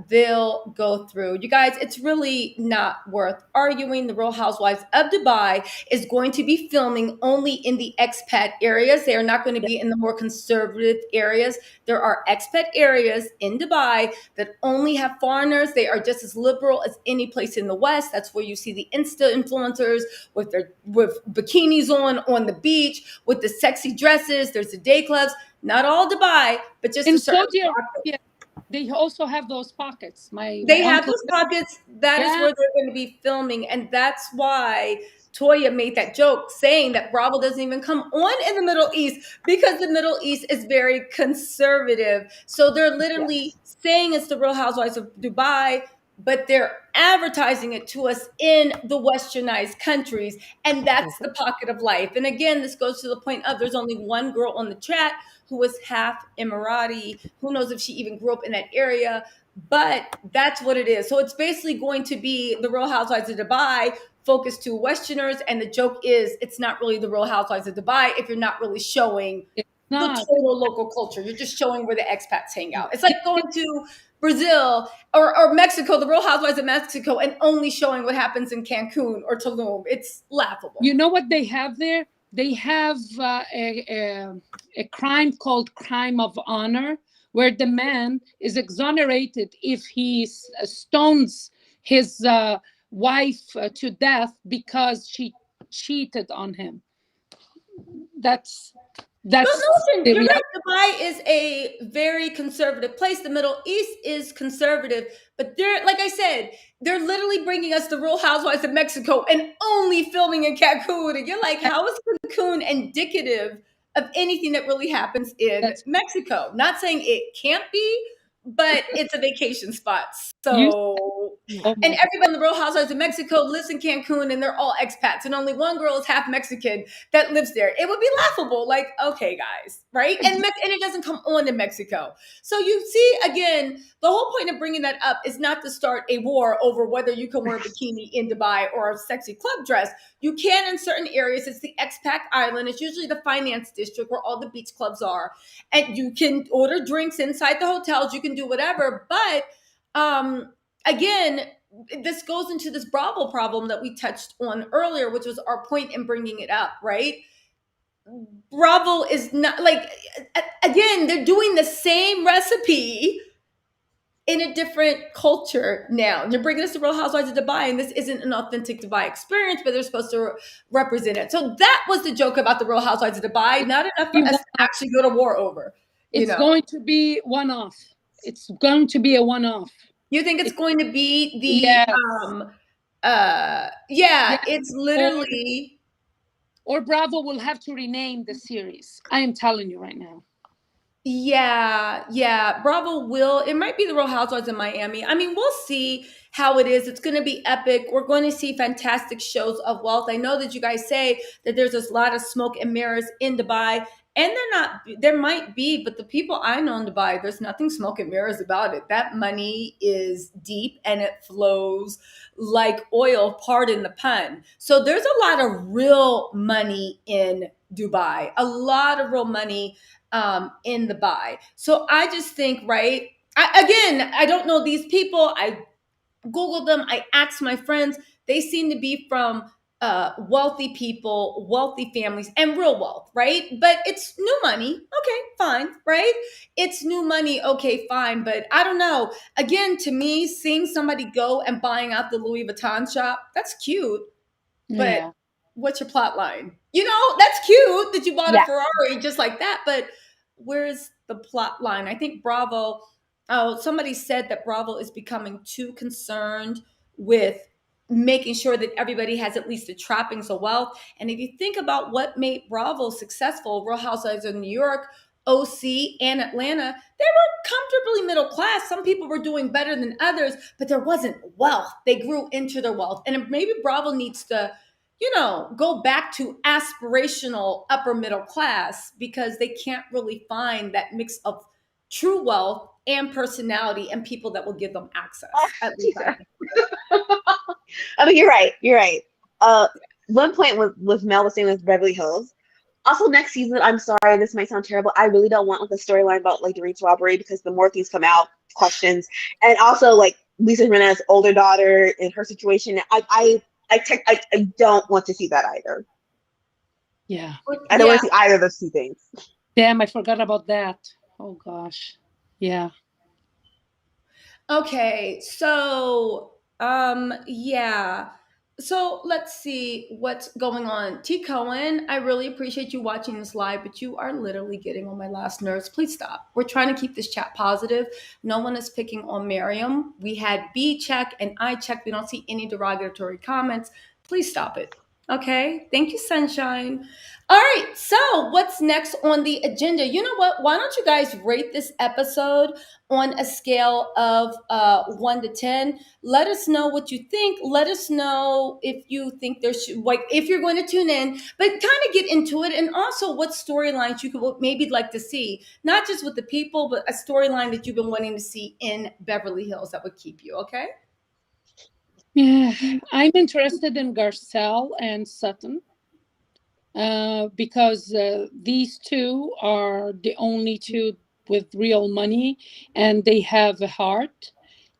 They'll go through. You guys, it's really not worth arguing. The Real Housewives of Dubai is going to be filming only in the expat areas. They are not going to be in the more conservative areas. There are expat areas in Dubai that only have foreigners. They are just as liberal as any place in the West. That's where you see the Insta influencers with bikinis on the beach, with the sexy dresses. There's the day clubs. Not all Dubai, but just in a certain Saudi Arabia. They also have those pockets. My They have uncle. those pockets. That is Yeah. where they're going to be filming, and that's why Toya made that joke saying that Bravo doesn't even come on in the Middle East because the Middle East is very conservative. So they're literally saying it's the Real Housewives of Dubai, but they're advertising it to us in the westernized countries, and that's the pocket of life. And again, this goes to the point of there's only one girl on the chat who was half Emirati. Who knows if she even grew up in that area? But that's what it is. So it's basically going to be the Real Housewives of Dubai focused to Westerners. And the joke is it's not really the Real Housewives of Dubai if you're not really showing the total local culture. You're just showing where the expats hang out. It's like going to Brazil or Mexico, the Real Housewives of Mexico, and only showing what happens in Cancun or Tulum. It's laughable. You know what they have there? They have a crime called crime of honor, where the man is exonerated if he stones his wife to death because she cheated on him. That's No, listen, you're right. Dubai is a very conservative place. The Middle East is conservative, but they're, like I said, they're literally bringing us the Real Housewives of Mexico and only filming in Cancun. And you're like, how is Cancun indicative of anything that really happens in Mexico? Not saying it can't be, but it's a vacation spot. So, and everybody in the Real Housewives of Mexico lives in Cancun, and they're all expats, and only one girl is half Mexican that lives there. It would be laughable. Like, okay, guys, right? And it doesn't come on in Mexico. So you see, again, the whole point of bringing that up is not to start a war over whether you can wear a bikini in Dubai or a sexy club dress. You can in certain areas. It's the expat island. It's usually the finance district where all the beach clubs are. And you can order drinks inside the hotels. You can do whatever. But again, this goes into this Bravo problem that we touched on earlier, which was our point in bringing it up, right? Bravo is not like, again, they're doing the same recipe in a different culture now. They're bringing us the Real Housewives of Dubai, and this isn't an authentic Dubai experience, but they're supposed to represent it. So that was the joke about the Real Housewives of Dubai. Not enough for us to actually go to war over. It's going to be one-off. It's going to be a one-off. You think it's going to be the it's literally, or Bravo will have to rename the series. I am telling you right now. Yeah. Bravo will. It might be the Real Housewives of Miami. I mean, we'll see how it is. It's going to be epic. We're going to see fantastic shows of wealth. I know that you guys say that there's a lot of smoke and mirrors in Dubai, and there might be, but the people I know in Dubai, there's nothing smoke and mirrors about it. That money is deep and it flows like oil, pardon the pun. So there's a lot of real money in Dubai, a lot of real money in the buy. So I just think, right? I don't know these people. I Googled them. I asked my friends. They seem to be from wealthy people, wealthy families, and real wealth, right? But it's new money. Okay, fine, right? It's new money. Okay, fine. But I don't know. Again, to me, seeing somebody go and buying out the Louis Vuitton shop, that's cute. But what's your plot line? That's cute that you bought a Ferrari just like that. But where's the plot line? I think Bravo, somebody said that Bravo is becoming too concerned with making sure that everybody has at least the trappings of wealth. And if you think about what made Bravo successful, Real Housewives of New York, OC, and Atlanta, they were comfortably middle class. Some people were doing better than others, but there wasn't wealth. They grew into their wealth. And maybe Bravo needs to go back to aspirational upper middle class because they can't really find that mix of true wealth and personality and people that will give them access. I mean, you're right. One point with Mel was saying with Beverly Hills. Also, next season, I'm sorry, this might sound terrible. I really don't want the storyline about the Reeds robbery because the more things come out, questions, and also Lisa Rinna's older daughter and her situation. I don't want to see that either. Yeah. I don't want to see either of those two things. Damn, I forgot about that. Oh gosh. Yeah. Okay, so So let's see what's going on. T. Cohen, I really appreciate you watching this live, but you are literally getting on my last nerves. Please stop. We're trying to keep this chat positive. No one is picking on Miriam. We had B check and I check. We don't see any derogatory comments. Please stop it. Okay. Thank you, Sunshine. All right. So what's next on the agenda? You know what? Why don't you guys rate this episode on a scale of 1 to 10? Let us know what you think. Let us know if you think there's like if you're going to tune in, but kind of get into it, and also what storylines you could maybe like to see, not just with the people, but a storyline that you've been wanting to see in Beverly Hills that would keep you okay. Yeah, I'm interested in Garcelle and Sutton because these two are the only two with real money, and they have a heart.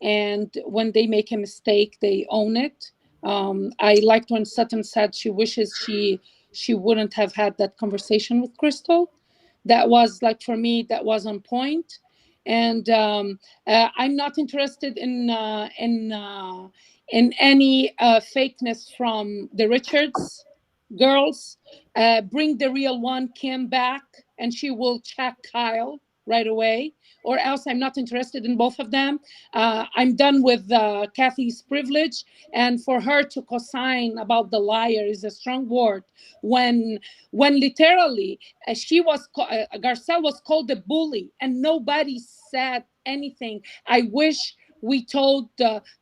And when they make a mistake, they own it. I liked when Sutton said she wishes she wouldn't have had that conversation with Crystal. That was like, for me, that was on point. And I'm not interested in any fakeness from the Richards girls. Bring the real one, Kim, back, and she will check Kyle right away, or else I'm not interested in both of them. I'm done with Kathy's privilege, and for her to cosign about the liar is a strong word. When literally Garcelle was called a bully, and nobody said anything. I wish we told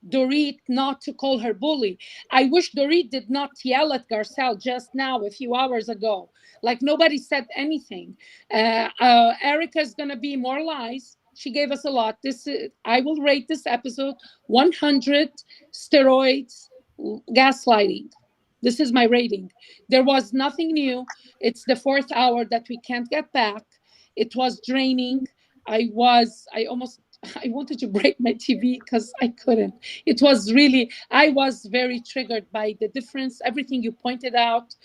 Dorit not to call her bully. I wish Dorit did not yell at Garcelle just now, a few hours ago. Like, nobody said anything. Erika is going to be more lies. She gave us a lot. I will rate this episode 100 steroids, gaslighting. This is my rating. There was nothing new. It's the 4th hour that we can't get back. It was draining. I wanted to break my TV because I couldn't. It was really, I was very triggered by the difference, everything you pointed out.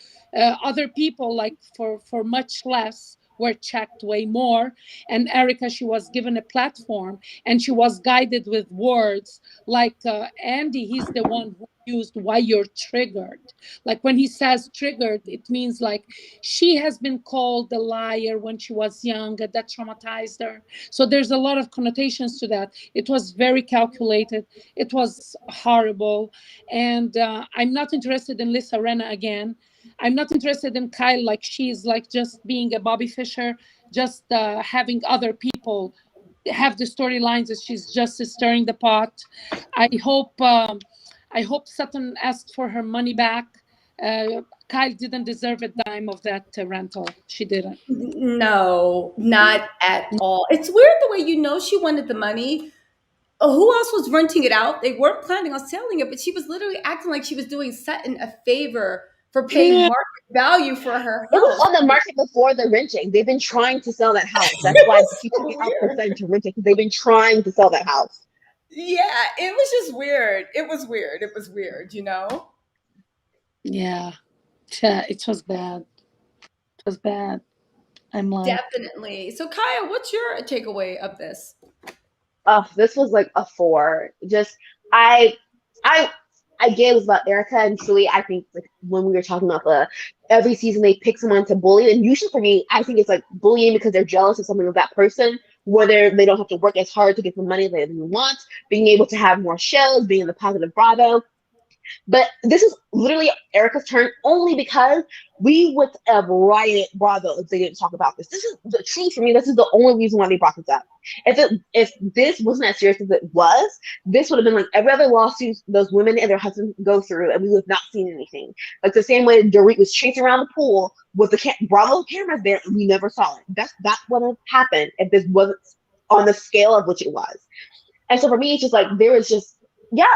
Other people, like for much less, were checked way more. And Erika, she was given a platform and she was guided with words like Andy, he's the one who used why you're triggered. Like, when he says triggered, it means like she has been called a liar when she was young, and that traumatized her. So there's a lot of connotations to that. It was very calculated. It was horrible. And I'm not interested in Lisa Renna again. I'm not interested in Kyle, like she's like just being a Bobby Fischer, just having other people have the storylines that she's just stirring the pot. I hope Sutton asked for her money back. Kyle didn't deserve a dime of that rental. She didn't. No, not at all. It's weird the way she wanted the money. Who else was renting it out? They weren't planning on selling it, but she was literally acting like she was doing Sutton a favor for paying market value for her It was house. on the market before the renting. They've been trying to sell that house. That's why she took it out for Sutton to rent it, because they've been trying to sell that house. Yeah, it was just weird. It was weird, Yeah, it was bad. It was bad. I'm like, Definitely. So Kaya, what's your takeaway of this? Oh, this was like a 4. Just I I I get it was about Erika, and truly I think like when we were talking about every season they pick someone to bully, and usually for me I think it's like bullying because they're jealous of something of that person, whether they don't have to work as hard to get the money they want, being able to have more shows, being in the positive Bravo. But this is literally Erika's turn only because we would have rioted Bravo if they didn't talk about this. This is the truth for me. This is the only reason why they brought this up. If this wasn't as serious as it was, this would have been like every other lawsuit those women and their husbands go through, and we would have not seen anything. Like the same way Dorit was chasing around the pool with the Bravo cameras there, and we never saw it. That would have happened if this wasn't on the scale of which it was. And so for me, it's just like there was just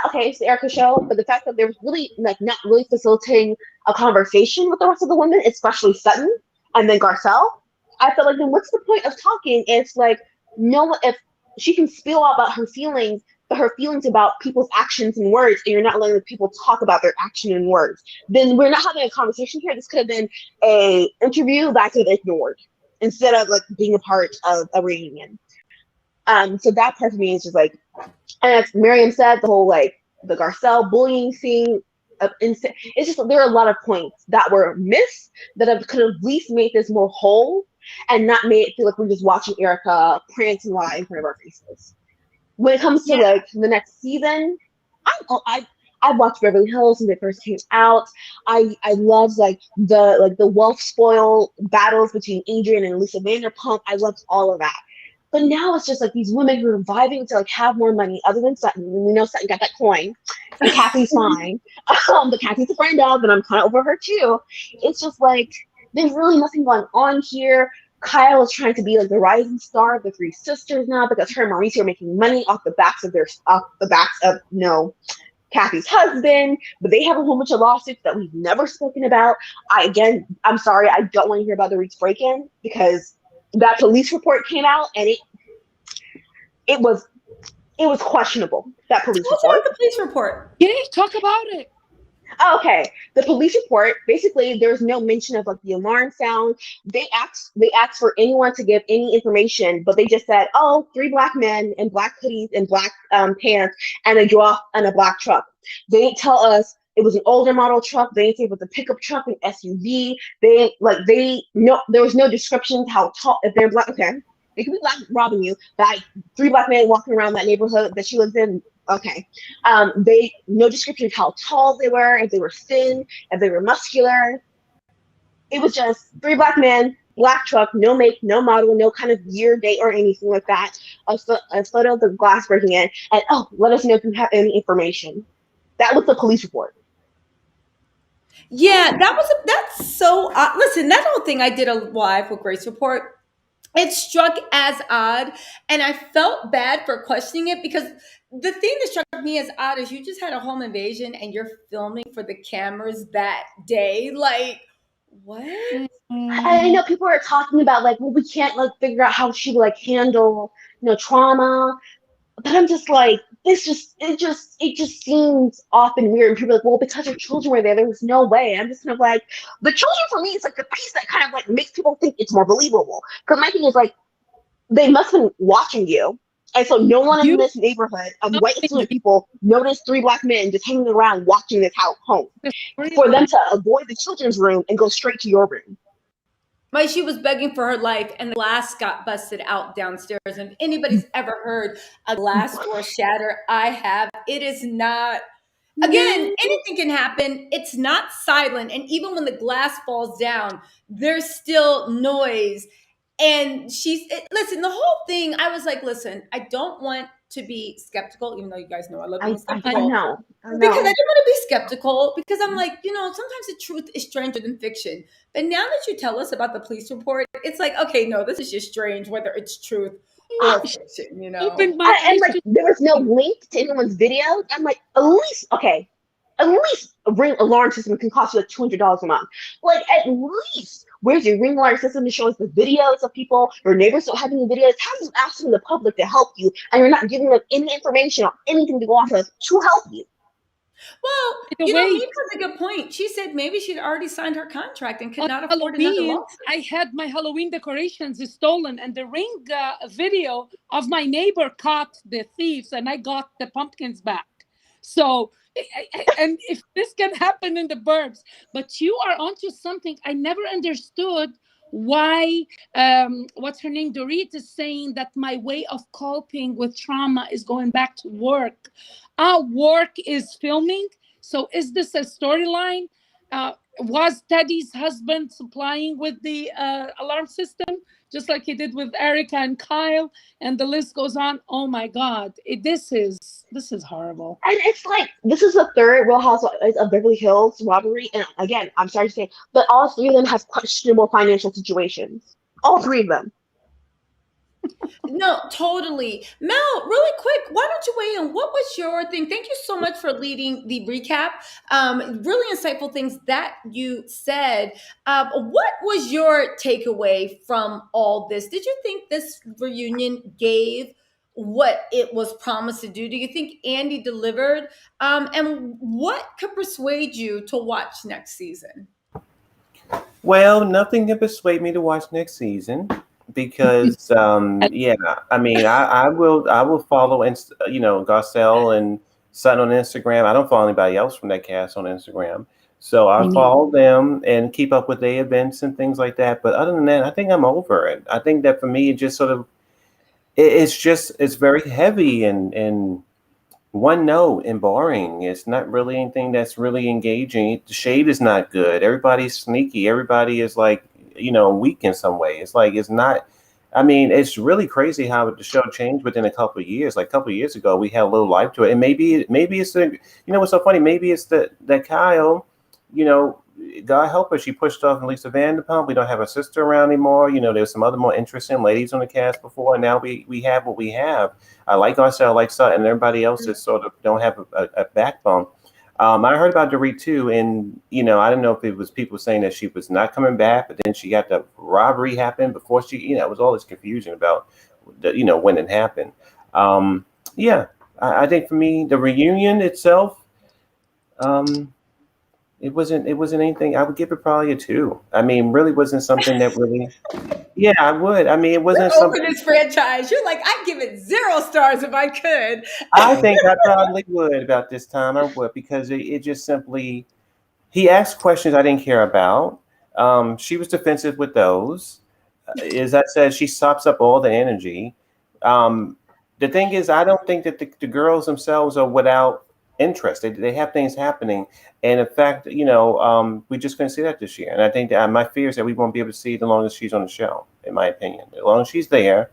okay, it's the Erika show, but the fact that there was really like not really facilitating a conversation with the rest of the women, especially Sutton and then Garcelle, I felt like then what's the point of talking? It's like no, if she can spill out about her feelings, but her feelings about people's actions and words, and you're not letting the people talk about their action and words, then we're not having a conversation here. This could have been a interview that I could have ignored instead of like being a part of a reunion. So that part for me is just like, and as Miriam said, the whole like the Garcelle bullying thing, It's just there are a lot of points that were missed that could have at least made this more whole and not made it feel like we're just watching Erika prancing live in front of our faces. When it comes to like the next season, I watched Beverly Hills when they first came out. I loved like the wealth spoil battles between Adrian and Lisa Vanderpump. I loved all of that. But now it's just like these women who are vibing to like have more money other than Sutton. And we know Sutton got that coin. And Kathy's fine. But Kathy's a friend of, and I'm kind of over her too. It's just like there's really nothing going on here. Kyle is trying to be like the rising star of the three sisters now because her and Mauricio are making money off the backs of Kathy's husband, but they have a whole bunch of lawsuits that we've never spoken about. I'm sorry, I don't want to hear about the Reeds break-in because that police report came out and it was questionable. That police report. What's the police report? Yeah, talk about it. Okay, the police report, basically there's no mention of like the alarm sound. They asked for anyone to give any information, but they just said, oh, 3 black men in black hoodies and black pants and a black truck. They didn't tell us it was an older model truck. They didn't say it was a pickup truck, an SUV. There was no description how tall, if they're black, okay. They could be black robbing you, but 3 black men walking around that neighborhood that she lives in. Okay. No description of how tall they were, if they were thin, if they were muscular. It was just 3 black men, black truck, no make, no model, no kind of year, date, or anything like that. A photo of the glass breaking in, and let us know if you have any information. That was the police report. Yeah, that's so odd. Listen, that whole thing I did a live with Grace Report, it struck as odd, and I felt bad for questioning it because the thing that struck me as odd is you just had a home invasion and you're filming for the cameras that day. Like, what? I know people are talking about like, well, we can't like figure out how she would like handle trauma, but I'm just like, it just seems off and weird. And people are like, well, because your children were there was no way. I'm just kind of like, the children for me is like the piece that kind of like makes people think it's more believable. Because my thing is like, they must have been watching you. And so no one in this neighborhood of white Hispanic people noticed 3 black men just hanging around watching this home for them to avoid the children's room and go straight to your room. Like, she was begging for her life and the glass got busted out downstairs. And if anybody's ever heard a glass door shatter, I have. It is not, again, anything can happen. It's not silent. And even when the glass falls down, there's still noise. And listen, the whole thing, I was like, listen, I don't want to be skeptical, even though you guys know I love being skeptical. I know. Because I didn't want to be skeptical because I'm like, sometimes the truth is stranger than fiction. But now that you tell us about the police report, it's like, okay, no, this is just strange, whether it's truth or fiction, And like, there was no link to anyone's videos. I'm like, at least a Ring alarm system can cost you like $200 a month. Like, at least, where's your Ring alarm system to show us the videos of people, your neighbors don't have any videos? How are you asking the public to help you and you're not giving them any information or anything to go off of to help you? Well, Miriam has a good point. She said maybe she'd already signed her contract and could not afford another lawsuit. I had my Halloween decorations stolen, and the Ring video of my neighbor caught the thieves, and I got the pumpkins back. So, and if this can happen in the burbs, but you are onto something. I never understood why, what's her name, Dorit, is saying that my way of coping with trauma is going back to work. Work is filming. So is this a storyline? Was Teddy's husband supplying with the alarm system, just like he did with Erika and Kyle? And the list goes on. Oh my God, this is horrible. And it's like, this is the 3rd Real Housewives of Beverly Hills robbery. And again, I'm sorry to say, but all 3 of them have questionable financial situations. All 3 of them. No, totally. Mel, really quick, why don't you weigh in? What was your thing? Thank you so much for leading the recap. Really insightful things that you said. What was your takeaway from all this? Did you think this reunion gave what it was promised to do? Do you think Andy delivered? And what could persuade you to watch next season? Well, nothing can persuade me to watch next season. Because I will follow Garcelle and Sutton on Instagram. I don't follow anybody else from that cast on Instagram. So I follow them and keep up with their events and things like that. But other than that, I think I'm over it. I think that for me, it just sort of, it's very heavy and one note and boring. It's not really anything that's really engaging. The shade is not good. Everybody's sneaky. Everybody is like, weak in some way. It's like, it's not, I mean, it's really crazy how the show changed within a couple of years. Like a couple of years ago, we had a little life to it. And maybe it's the, what's so funny? Maybe it's that Kyle, God help her, she pushed off Lisa Vanderpump. We don't have a sister around anymore. There's some other more interesting ladies on the cast before, and now we have what we have. I like Garcelle, I like Sutton, and everybody else is sort of don't have a backbone. I heard about Dorit too, and I don't know if it was people saying that she was not coming back, but then she got the robbery happen before she, it was all this confusion about when it happened. I think for me, the reunion itself, it wasn't anything. I would give it probably a 2. I mean, really wasn't something that really. Yeah, I would. I mean, it wasn't You're over something. this franchise. You're like, I'd give it 0 stars if I could. I think I probably would about this time. I would, because it just simply. He asked questions I didn't care about. She was defensive with those. As I said, she sops up all the energy. The thing is, I don't think that the girls themselves are without interest. They have things happening, and in fact, we just couldn't see that this year. And I think that my fear is that we won't be able to see it as long as she's on the show. In my opinion, as long as she's there,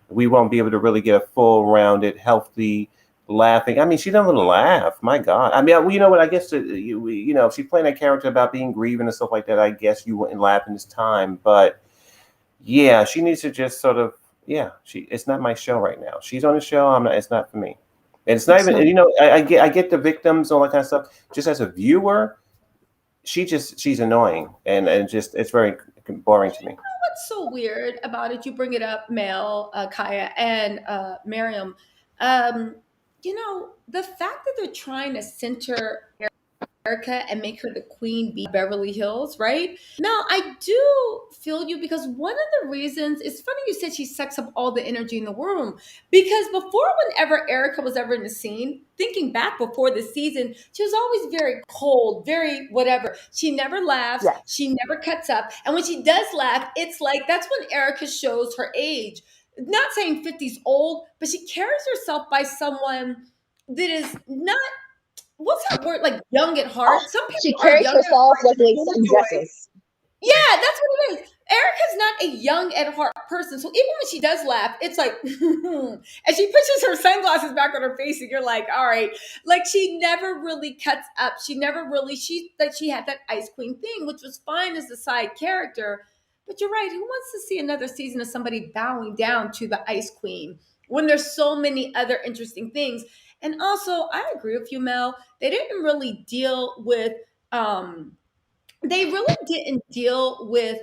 we won't be able to really get a full rounded, healthy laughing. I mean, she doesn't laugh. My God. I mean, you know what? I guess if she's playing that character about being grieving and stuff like that, I guess you wouldn't laugh in this time. But yeah, she needs to just sort of. Yeah, it's not my show right now. She's on the show. I'm not. It's not for me. And it's not even, I get the victims, all that kind of stuff. Just as a viewer, she's annoying, and just it's very boring to me. What's so weird about it? You bring it up, Mel, Kaya, and Miriam. The fact that they're trying to center Erika and make her the queen bee of Beverly Hills, right? Now, I do feel you, because one of the reasons, it's funny you said she sucks up all the energy in the room, because before, whenever Erika was ever in the scene, thinking back before the season, she was always very cold, very whatever. She never laughs. Yes. She never cuts up. And when she does laugh, it's like, that's when Erika shows her age. Not saying 50's old, but she carries herself by someone that is not, what's that word, like young at heart. Some people She are carries young at herself heart. like sundresses. Yeah, that's what it is. Erika's not a young at heart person. So even when she does laugh, it's like, and she pushes her sunglasses back on her face, and you're like, all right. Like, she never really cuts up. She never really, she had that Ice Queen thing, which was fine as a side character. But you're right. Who wants to see another season of somebody bowing down to the Ice Queen when there's so many other interesting things? And also, I agree with you, Mel. They didn't really deal with, they really didn't deal with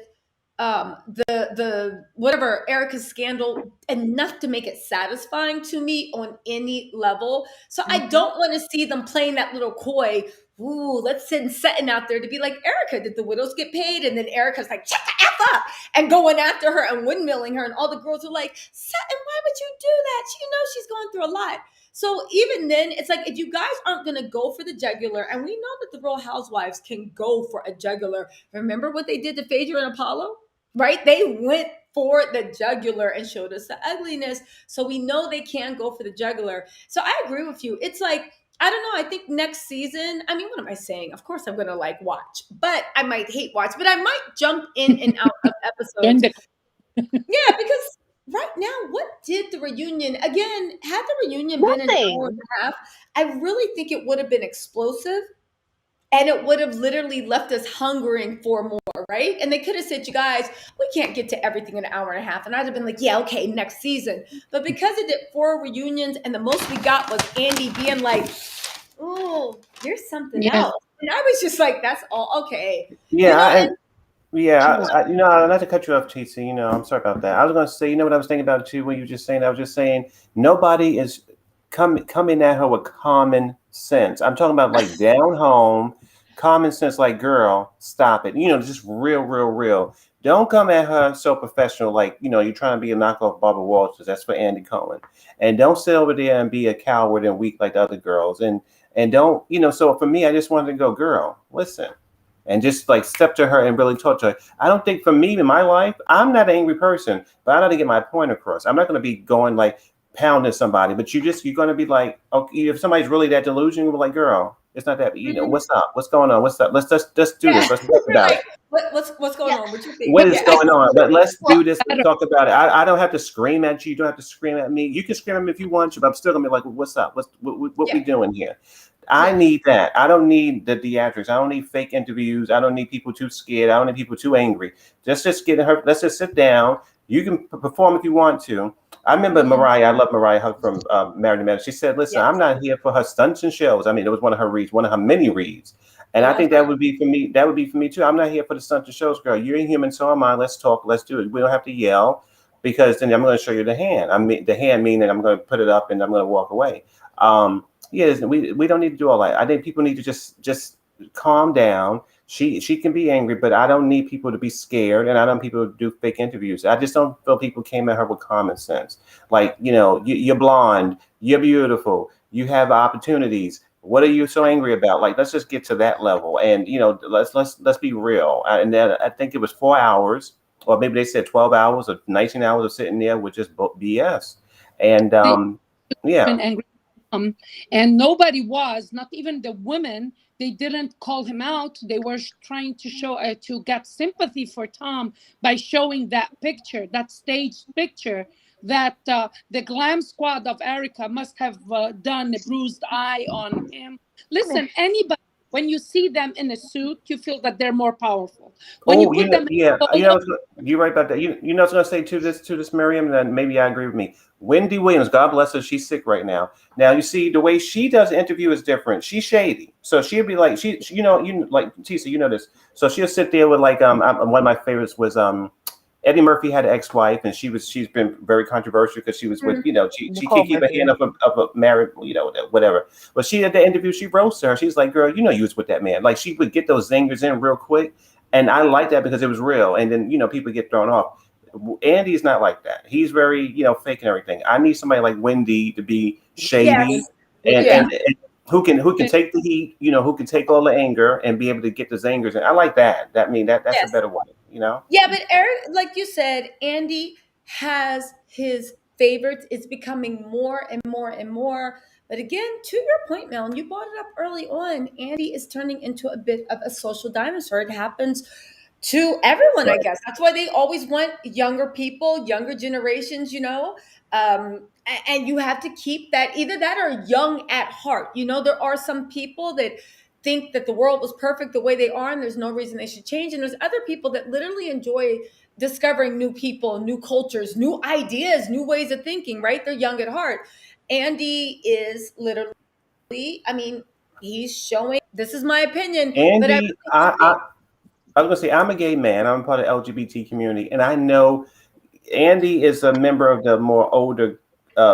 the whatever Erika's scandal enough to make it satisfying to me on any level. So I don't want to see them playing that little coy. Ooh, let's send Sutton out there to be like, Erika, did the widows get paid? And then Erika's like, shut the F up, and going after her and windmilling her. And all the girls are like, Sutton, why would you do that? She's going through a lot. So even then, it's like, if you guys aren't going to go for the jugular, and we know that the Real Housewives can go for a jugular. Remember what they did to Phaedra and Apollo? Right? They went for the jugular and showed us the ugliness. So we know they can go for the jugular. So I agree with you. It's like, I don't know. I think next season, I mean, what am I saying? Of course I'm going to watch, but I might hate watch, but I might jump in and out of episodes. Yeah, because right now, what did the reunion, again, had the reunion been an hour and a half, I really think it would have been explosive. And it would have literally left us hungering for more, right? And they could have said, you guys, we can't get to everything in an hour and a half. And I'd have been like, yeah, okay, next season. But because it did 4 reunions, and the most we got was Andy being like, oh, here's something else. And I was just like, that's all, okay. Yeah, not to cut you off, Tisa, I'm sorry about that. I was going to say, what I was thinking about too, when you were just saying, I was just saying, nobody is coming at her with common sense. I'm talking about like down home, common sense, like, girl, stop it. Just real. Don't come at her so professional, like, you're trying to be a knockoff Barbara Walters. That's for Andy Cohen. And don't sit over there and be a coward and weak like the other girls. And don't, so for me, I just wanted to go, girl, listen. And just like step to her and really talk to her. I don't think for me in my life, I'm not an angry person, but I got to get my point across. I'm not going to be going like pounding somebody, but you're going to be like, okay, if somebody's really that delusional, we're like, girl, it's not that, what's up? What's going on? What's up? Let's just do this. Let's talk about it. What's going on? What you think? What is going on? Let's do this and talk about it. I don't have to scream at you. You don't have to scream at me. You can scream at me if you want to, but I'm still going to be like, what's up? What we doing here? I need that. I don't need the theatrics. I don't need fake interviews. I don't need people too scared. I don't need people too angry. Just get her. Let's just sit down. You can perform if you want to. I remember Mariah. I love Mariah from Married to Medicine. She said, "Listen, I'm not here for her stunts and shows." I mean, it was one of her reads, one of her many reads, and I think that would be for me. That would be for me too. I'm not here for the stunts and shows, girl. You're a human, so am I. Let's talk. Let's do it. We don't have to yell, because then I'm going to show you the hand. I mean, the hand meaning I'm going to put it up and I'm going to walk away. Yes, we don't need to do all that. I think people need to just calm down. She can be angry, but I don't need people to be scared, and I don't need people to do fake interviews. I just don't feel people came at her with common sense. Like, you're blonde, you're beautiful, you have opportunities. What are you so angry about? Like, let's just get to that level, and let's be real. And then I think it was 4 hours, or maybe they said 12 hours or 19 hours of sitting there with just BS. And yeah. Been angry. And nobody was, not even the women, they didn't call him out. They were trying to show to get sympathy for Tom by showing that picture, that staged picture that the glam squad of Erika must have done a bruised eye on him. Listen, anybody, when you see them in a suit, you feel that they're more powerful. When you put them you're right about that. You know what I was going to say to this, Miriam, and then maybe I agree with me. Wendy Williams, God bless her, she's sick right now. Now, you see, the way she does the interview is different. She's shady. So she'll be like, like, Tisa, you know this. So she'll sit there with like, one of my favorites was Eddie Murphy had an ex-wife, and she's been very controversial because she was with, she can't keep her hand up a married, whatever. But she at the interview, she roasted her. She's like, girl, you was with that man. Like, she would get those zingers in real quick. And I like that because it was real. And then, people get thrown off. Andy's not like that. He's very, fake and everything. I need somebody like Wendy to be shady and who can take the heat, who can take all the anger and be able to get the zingers. And I like that. That's a better way, Yeah, but Eric, like you said, Andy has his favorites. It's becoming more and more and more. But again, to your point, Mel, and you brought it up early on, Andy is turning into a bit of a social dinosaur. It happens to everyone, I guess. That's why they always want younger people, younger generations, and you have to keep that, either that or young at heart. There are some people that think that the world was perfect the way they are and there's no reason they should change. And there's other people that literally enjoy discovering new people, new cultures, new ideas, new ways of thinking, right? They're young at heart. Andy is literally, he's showing, this is my opinion. Andy, I was going to say, I'm a gay man. I'm part of the LGBT community. And I know Andy is a member of the more older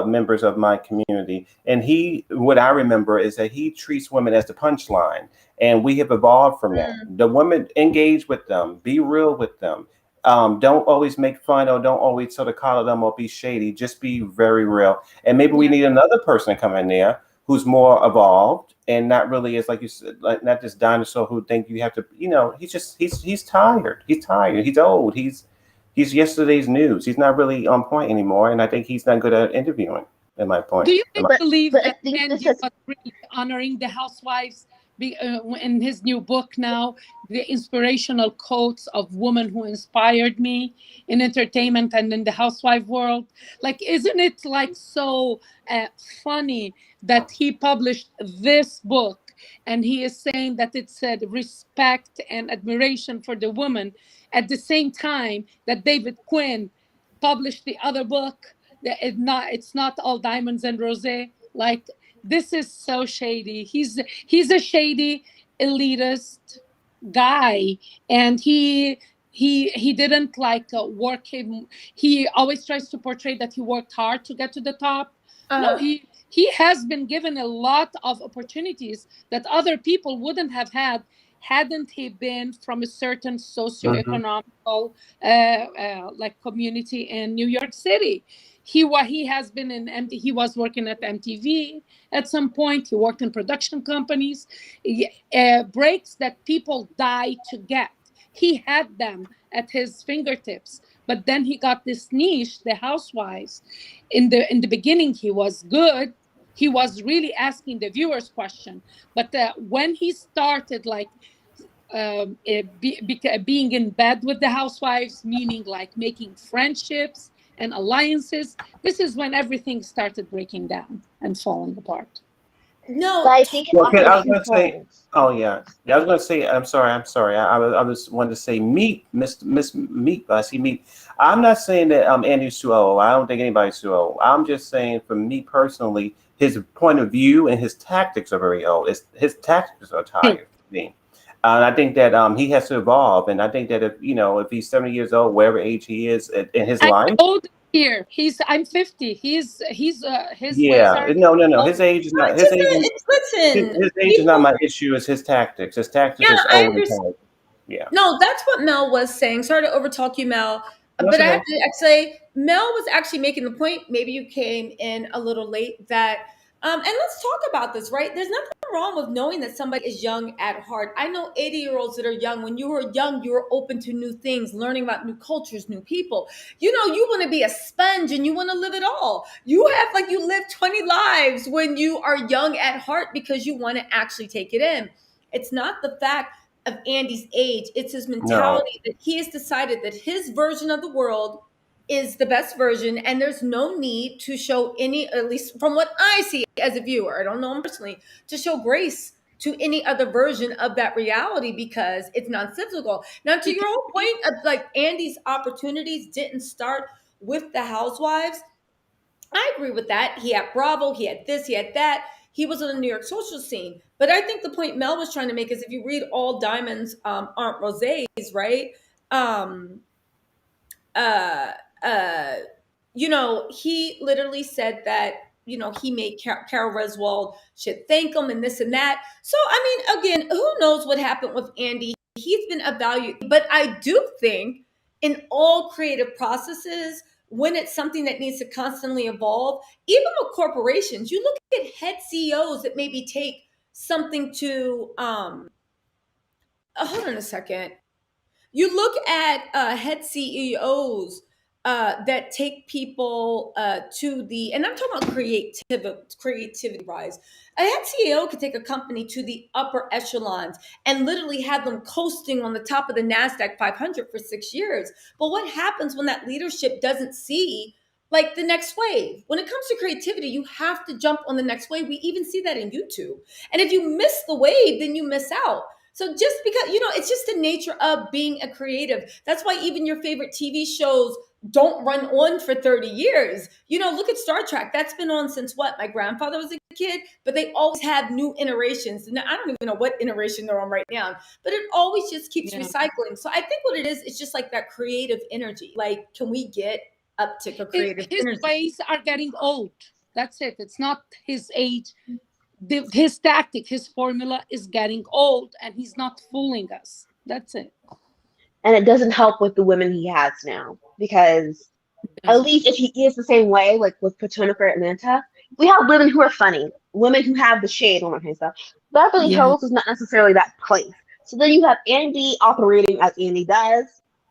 members of my community. And what I remember is that he treats women as the punchline. And we have evolved from that. The women, engage with them, be real with them. Don't always make fun or don't always sort of coddle them or be shady. Just be very real. And maybe we need another person to come in there who's more evolved and not really is, like you said, like not this dinosaur who think you have to, he's tired. He's tired. He's old. He's yesterday's news. He's not really on point anymore. And I think he's not good at interviewing, in my point. Do you believe that Andy was really honoring the housewives in his new book now, the inspirational quotes of women who inspired me in entertainment and in the housewife world? Like, isn't it like so funny that he published this book and he is saying that it said respect and admiration for the woman at the same time that David Quinn published the other book that it's not all diamonds and rosé. Like, this is so shady. He's a shady elitist guy, and he didn't work him. He always tries to portray that he worked hard to get to the top. No, he has been given a lot of opportunities that other people wouldn't have had. hadn't he been from a certain Mm-hmm. socioeconomical like community in New York City. He has been in he was working at MTV at some point. He worked in production companies. Breaks that people die to get. He had them at his fingertips. But then he got this niche, the housewives. In the beginning, he was good. He was really asking the viewers question. But when he started like being in bed with the housewives, meaning like making friendships and alliances, this is when everything started breaking down and falling apart. But No, I think it Well, also I was going to say, twofold. oh yeah, I was going to say, I'm sorry. I was wanted to say, meat, Miss Meat. I see meat. I'm not saying that Andy's too old. I don't think anybody's too old. I'm just saying, for me personally, his point of view and his tactics are very old. His tactics are tired to me. And I think that he has to evolve. And I think that if he's 70 years old, wherever age he is in his I'm life, old here. I'm 50. His ways yeah, are no. old. His age is no, not it's his just age. that it's, listen, His age is not people. my issue. It's his tactics. His tactics Yeah, is I old and understand. tired. Yeah, No, that's what Mel was saying. Sorry to overtalk you, Mel. that's But I have okay. to say, Mel was actually making the point. Maybe you came in a little late. And let's talk about this, right? There's nothing wrong with knowing that somebody is young at heart. I know 80-year-olds that are young. When you were young, you were open to new things, learning about new cultures, new people. You want to be a sponge and you want to live it all. You have like you live 20 lives when you are young at heart because you want to actually take it in. It's not the fact of Andy's age. It's his No, mentality that he has decided that his version of the world is the best version, and there's no need to show any, at least from what I see as a viewer, I don't know him personally, to show grace to any other version of that reality because it's nonsensical. Now, to your whole point of like Andy's opportunities didn't start with the housewives, I agree with that. He had Bravo, he had this, he had that. He was on the New York social scene. But I think the point Mel was trying to make is if you read All Diamonds Aren't Roses, right? Um, uh, uh, he literally said that, he made Carol Reswald should thank him and this and that. So, I mean, again, who knows what happened with Andy? He's been evaluated. But I do think in all creative processes, when it's something that needs to constantly evolve, even with corporations, you look at head CEOs that maybe take something to, hold on a second. You look at head CEOs that take people to the, and I'm talking about creativity rise. A head CEO could take a company to the upper echelons and literally have them coasting on the top of the NASDAQ 500 for 6 years. But what happens when that leadership doesn't see like the next wave? When it comes to creativity, you have to jump on the next wave. We even see that in YouTube. And if you miss the wave, then you miss out. So just because, it's just the nature of being a creative. That's why even your favorite TV shows don't run on for 30 years. Look at Star Trek. That's been on since what? My grandfather was a kid, but they always have new iterations. And I don't even know what iteration they're on right now, but it always just keeps Yeah. recycling. So I think what it is, it's just like that creative energy. Like, can we get uptick of creative His energy? ways are getting old. That's it. It's not his age. His tactic, his formula is getting old, and he's not fooling us. That's it. And it doesn't help with the women he has now because at least if he is the same way, like with Potomac or Atlanta, we have women who are funny, women who have the shade, all that kind of stuff. Beverly Yeah. Hills is not necessarily that place. So then you have Andy operating as Andy does,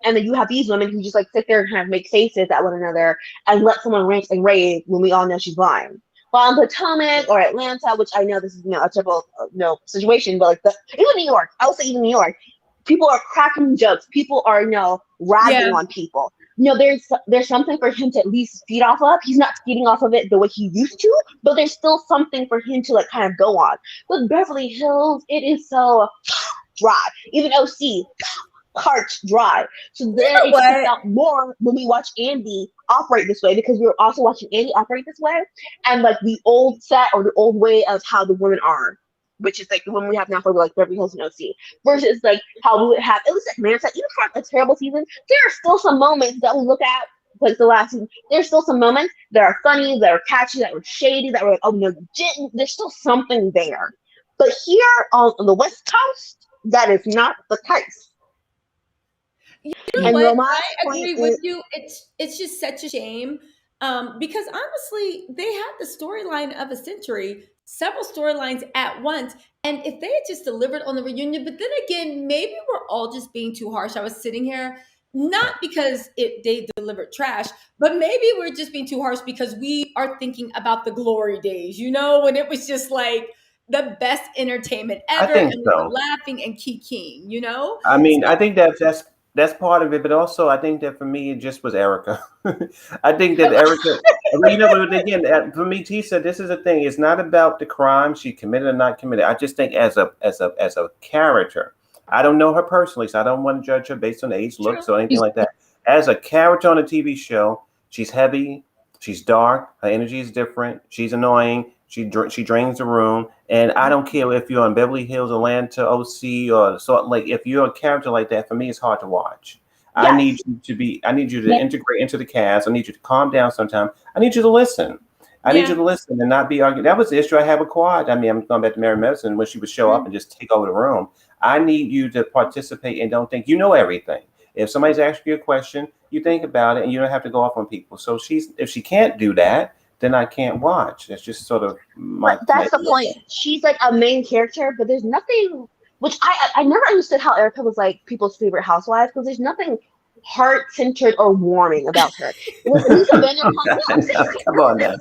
and then you have these women who just like sit there and kind of make faces at one another and let someone rant and rave when we all know she's lying. While in Potomac or Atlanta, which I know this is a typical situation, but like even New York, I would say even New York, people are cracking jokes. People are ragging Yeah. on people. There's something for him to at least feed off of. He's not feeding off of it the way he used to, but there's still something for him to like kind of go on. With Beverly Hills, it is so dry. Even OC, parched dry. So then it sticks What? out more when we watch Andy operate this way because we're also watching Andy operate this way and like the old set or the old way of how the women are, which is like the women we have now for like Beverly Hills and OC, versus like how we would have at least Atlanta. Even for a terrible season, there are still some moments that we look at like the last season. There's still some moments that are funny, that are catchy, that were shady, that were like, oh no, you didn't. There's still something there. But here on the West Coast, that is not the case. You know And what? Roma's I point agree with is, you. It's just such a shame because honestly, they had the storyline of a century, several storylines at once. And if they had just delivered on the reunion, but then again, maybe we're all just being too harsh. I was sitting here, not because they delivered trash, but maybe we're just being too harsh because we are thinking about the glory days, when it was just like the best entertainment I ever think and we were so. laughing and kikiing. I mean, So I think that's part of it, but also I think that for me it just was Erika. I think that Erika, but again, for me, Tisa, this is the thing. It's not about the crime she committed or not committed. I just think as a character, I don't know her personally, so I don't want to judge her based on age, true. looks, or anything like that. As a character on a TV show, she's heavy, she's dark, her energy is different, she's annoying, she drains the room, and I don't care if you're on Beverly Hills, Atlanta, OC, or Salt Lake. If you're a character like that, for me, it's hard to watch. yes, I need you to integrate into the cast. I need you to calm down sometime. I need you to listen. I need you Yeah. to listen and not be arguing. That was the issue I had with Quad. I mean, I'm going back to Mary Medicine when she would show up and just take over the room. I need you to participate and don't think you know everything. If somebody's asking you a question, you think about it and you don't have to go off on people. So if she can't do that, then I can't watch. That's just sort of but my that's the point. She's like a main character, but there's nothing. Which I never understood how Erika was like people's favorite housewife, because there's nothing heart centered or warming about her. With Lisa Vanderpump, Come on now.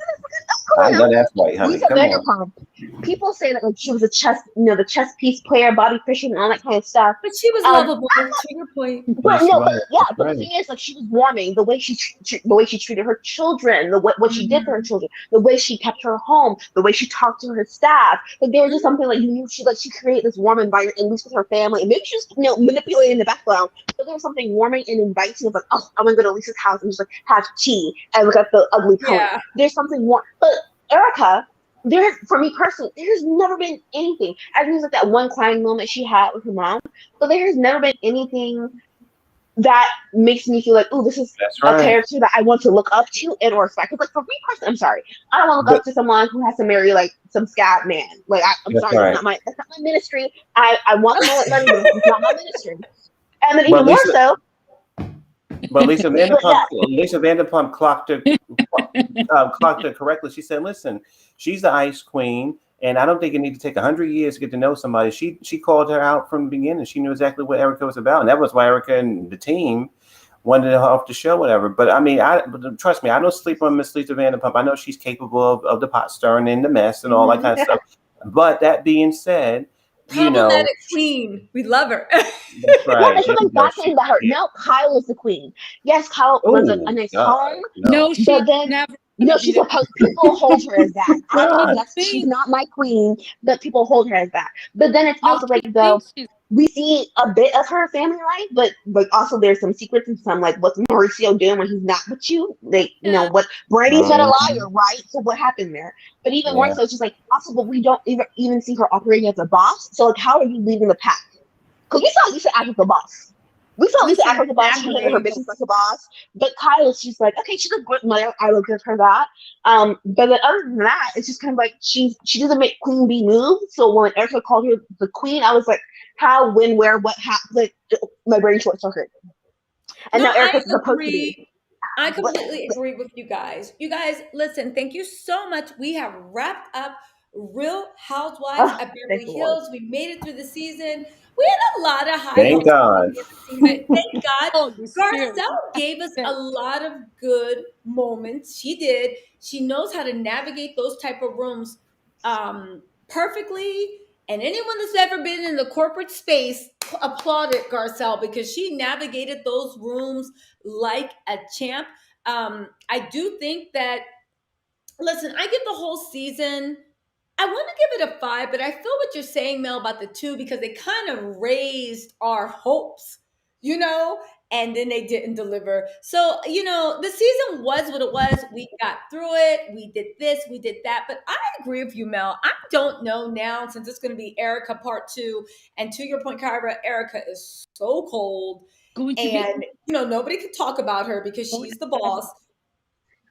I know that's right, honey. Lisa Come on. Vanderpump. People say that like she was a the chess piece player, Bobby Fischer, and all that kind of stuff. But she was lovable, to your point. But Yes, no, right. but yeah, That's but right. the thing is, like, she was warming. The way she treated her children, what she did for her children, the way she kept her home, the way she talked to her staff. Like, there was just something like you knew she created this warm environment, at least with her family. And maybe she was manipulating in the background, but there was something warming and inviting of like, oh, I'm gonna go to Lisa's house and just like have tea and look at the ugly pony. Yeah. There's something warm, but Erika. For me personally, there's never been anything. I think it was like that one crying moment she had with her mom, but there has never been anything that makes me feel like, oh, this is That's a right. character that I want to look up to and or respect. Because like for me personally, I'm sorry, I don't want to look up to someone who has to marry like some scab man. Like I'm That's sorry, right. that's not my ministry. I want money, but it's not my ministry. And then But even more Lisa- so, But Lisa Vanderpump, yeah. Lisa Vanderpump clocked her correctly. She said, "Listen, she's the ice queen, and I don't think it need to take 100 years to get to know somebody." She called her out from the beginning. She knew exactly what Erika was about, and that was why Erika and the team wanted her off the show, whatever. But I mean, but trust me, I don't sleep on Miss Lisa Vanderpump. I know she's capable of the pot stirring and the mess and all that kind of stuff. But that being said, Problematic queen. We love her. that's right. Yeah, there's something fascinating about her. No, Kyle is the queen. Yes, Kyle runs a nice home, No, she but then never. no, she's supposed. People hold her as that. God. She's not my queen, but people hold her as that. But then it's No, also like she though thinks she's. we see a bit of her family life, but like also there's some secrets and some like what's Mauricio doing when he's not with you. Like what Brady's not a liar, right? So what happened there? But even more so, it's just like also, but we don't even see her operating as a boss. So like, how are you leading the pack? Because we saw Lisa act like a boss. We saw Lisa act like a boss. She handled her business like a boss. But Kyle, she's like, okay, she's a good mother. I will give her that. But then other than that, it's just kind of like she doesn't make Queen Bee move. So when Erika called her the queen, I was like, how, when, where, what happened? Like, my brain short circuit. And now Erika's supposed to be. I completely agree with you guys. You guys, listen, thank you so much. We have wrapped up Real Housewives of Beverly Hills. We made it through the season. We had a lot of high Thank hopes. God. Thank God. Holy Spirit. Garcelle gave us a lot of good moments. She did. She knows how to navigate those type of rooms perfectly. And anyone that's ever been in the corporate space applauded Garcelle because she navigated those rooms like a champ. I do think that, listen, I give the whole season, I want to give it a 5, but I feel what you're saying, Mel, about the 2 because they kind of raised our hopes, and then they didn't deliver. So, the season was what it was. We got through it. We did this, we did that. But I agree with you, Mel. I don't know now, since it's going to be Erika part 2. And to your point, Kyra, Erika is so cold. And, nobody could talk about her because she's the boss.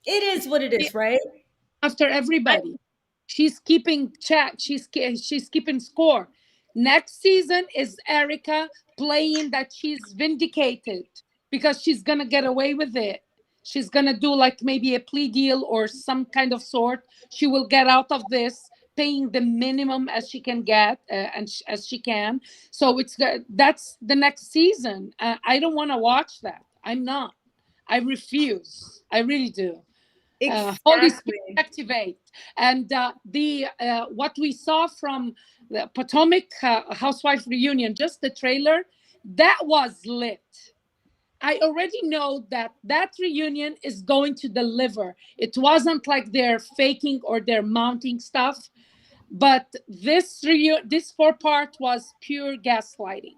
It is what it is, right? After everybody. She's keeping check. She's keeping score. Next season is Erika playing that she's vindicated because she's gonna get away with it. She's gonna do like maybe a plea deal or some kind of sort. She will get out of this paying the minimum as she can get as she can. So that's the next season. I don't want to watch that. I'm not. I refuse. I really do. Holy Spirit Exactly. activate. And the what we saw from the Potomac housewife reunion, just the trailer, that was lit. I already know that that reunion is going to deliver. It wasn't like they're faking or they're mounting stuff, but this 4-part was pure gaslighting.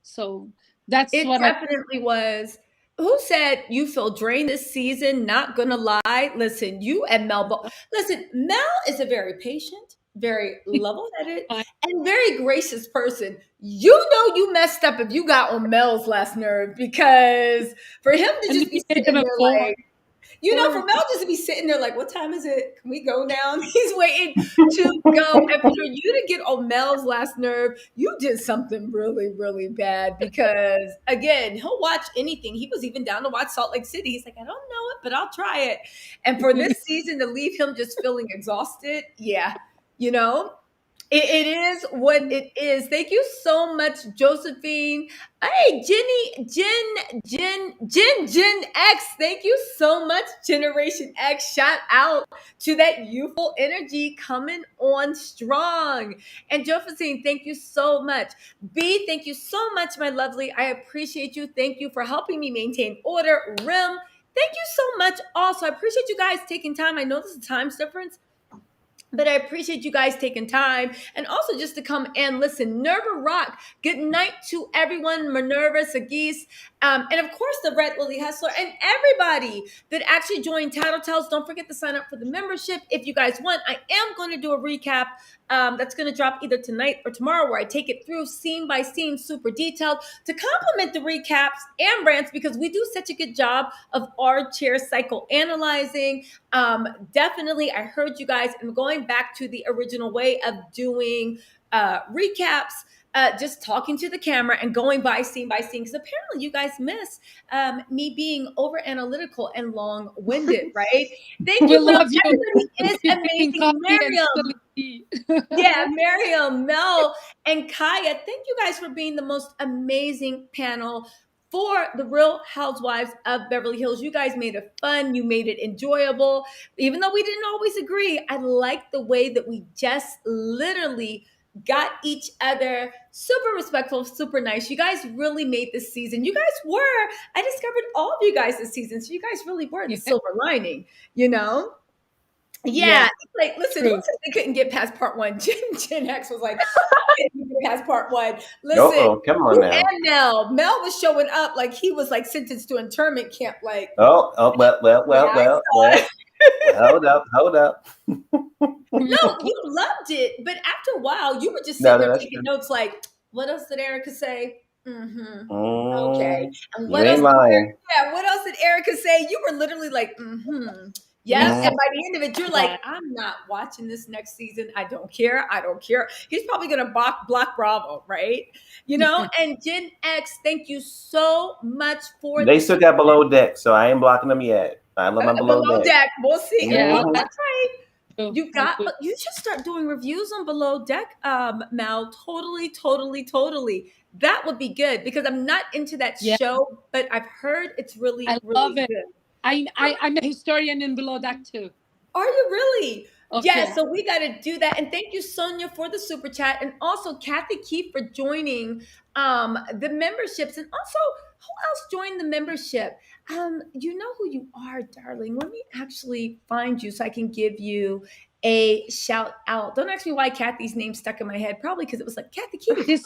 So that's It what I. definitely was. Who said you feel drained this season? Not gonna lie. Listen, you and Mel. Listen, Mel is a very patient, very level-headed, and very gracious person. You know you messed up if you got on Mel's last nerve because for him to And just be we made sitting them a there four. like, for Mel just to be sitting there like, what time is it? Can we go now? He's waiting to go. And for you to get on Mel's last nerve, you did something really, really bad because, again, he'll watch anything. He was even down to watch Salt Lake City. He's like, I don't know it, but I'll try it. And for this season to leave him just feeling exhausted, yeah, you know? It is what it is. Thank you so much, Josephine. Hey, Gen X. Thank you so much, Generation X. Shout out to that youthful energy coming on strong. And Josephine, thank you so much. B, thank you so much, my lovely. I appreciate you. Thank you for helping me maintain order. Rim, thank you so much. Also, I appreciate you guys taking time. I know there's a time difference, but I appreciate you guys taking time and also just to come and listen. Nerva Rock, good night to everyone. Minerva, Sagis, and of course the Red Lily Hustler and everybody that actually joined Tattle Tells. Don't forget to sign up for the membership if you guys want. I am going to do a recap that's going to drop either tonight or tomorrow where I take it through scene by scene, super detailed to complement the recaps and rants because we do such a good job of our chair cycle analyzing. Definitely, I heard you guys. I'm going back to the original way of doing recaps, just talking to the camera and going by scene, because apparently you guys miss me being over analytical and long winded, right? Thank We you, Mel. love you. Everybody is Drinking amazing. coffee and Miriam, spilling tea. yeah, Miriam, Mel, and Kaya, thank you guys for being the most amazing panel for the Real Housewives of Beverly Hills. You guys made it fun. You made it enjoyable. Even though we didn't always agree, I like the way that we just literally got each other super respectful, super nice. You guys really made this season. I discovered all of you guys this season. So you guys really were the silver lining, you know? Yeah, like listen, who said they couldn't get past part one? Gen X was like, couldn't get past part one. Listen, come on now. and Mel was showing up like he was like sentenced to internment camp. Like, well, hold up. No, you loved it, but after a while, you were just sitting there taking notes. Like, what else did Erika say? Mm-hmm. Okay, and what else? What else did Erika say? You were literally like, mm-hmm. Yeah, and by the end of it, you're like, I'm not watching this next season. I don't care. He's probably gonna block Bravo, right? You know. And Gen X, thank you so much for. They still got Below Deck, so I ain't blocking them yet. I love my Below Deck. We'll see. Yeah, That's right. You should start doing reviews on Below Deck, Mal. Totally. That would be good because I'm not into that show, but I've heard it's really, love it. good. I'm a historian in Below Deck too. Are you really? Okay. Yeah, so we got to do that. And thank you, Sonia, for the super chat. And also Kathy Keefe for joining the memberships. And also, who else joined the membership? You know who you are, darling. Let me actually find you so I can give you a shout out. Don't ask me why Kathy's name stuck in my head. Probably because it was like Kathy Keefe.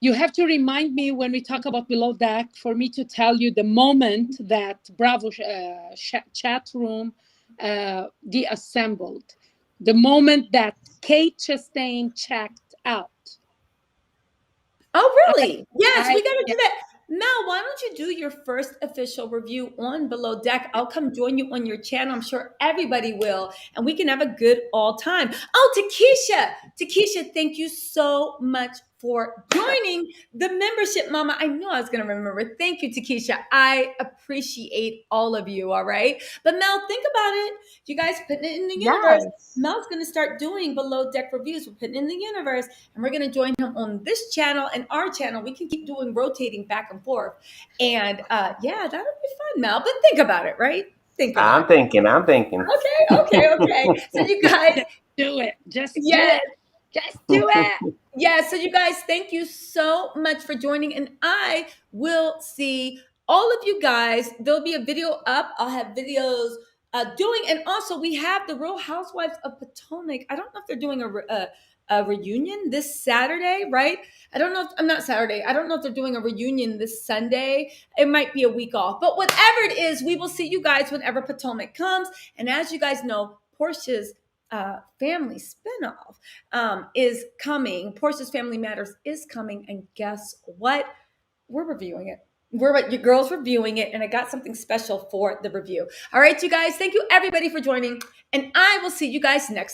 You have to remind me when we talk about Below Deck for me to tell you the moment that Bravo chat room deassembled. The moment that Kate Chastain checked out. Oh, really? Yes, we got to do that. Mel, why don't you do your first official review on Below Deck? I'll come join you on your channel. I'm sure everybody will. And we can have a good all time. Oh, Takesha, thank you so much for joining the membership, Mama. I knew I was going to remember. Thank you, Takesha. I appreciate all of you, all right? But Mel, think about it. You guys putting it in the universe. Yes. Mel's going to start doing below deck reviews. We're putting it in the universe, and we're going to join him on this channel and our channel. We can keep doing rotating back and forth. And yeah, that'll be fun, Mel. But think about it, right? Think about I'm thinking. Okay. So you guys, Do it. Just do yes. it. Just do it. Yeah, so you guys, thank you so much for joining, and I will see all of you guys. There'll be a video up. I'll have videos doing, and also we have the Real Housewives of Potomac. I don't know if they're doing a reunion this Saturday, right? I don't know if I'm not Saturday. I don't know if they're doing a reunion this Sunday. It might be a week off, but whatever it is, we will see you guys whenever Potomac comes. And as you guys know, Portia's family spinoff is coming. Portia's Family Matters is coming, and guess what? We're reviewing it. Your girls reviewing it, and I got something special for the review. All right, you guys. Thank you everybody for joining, and I will see you guys next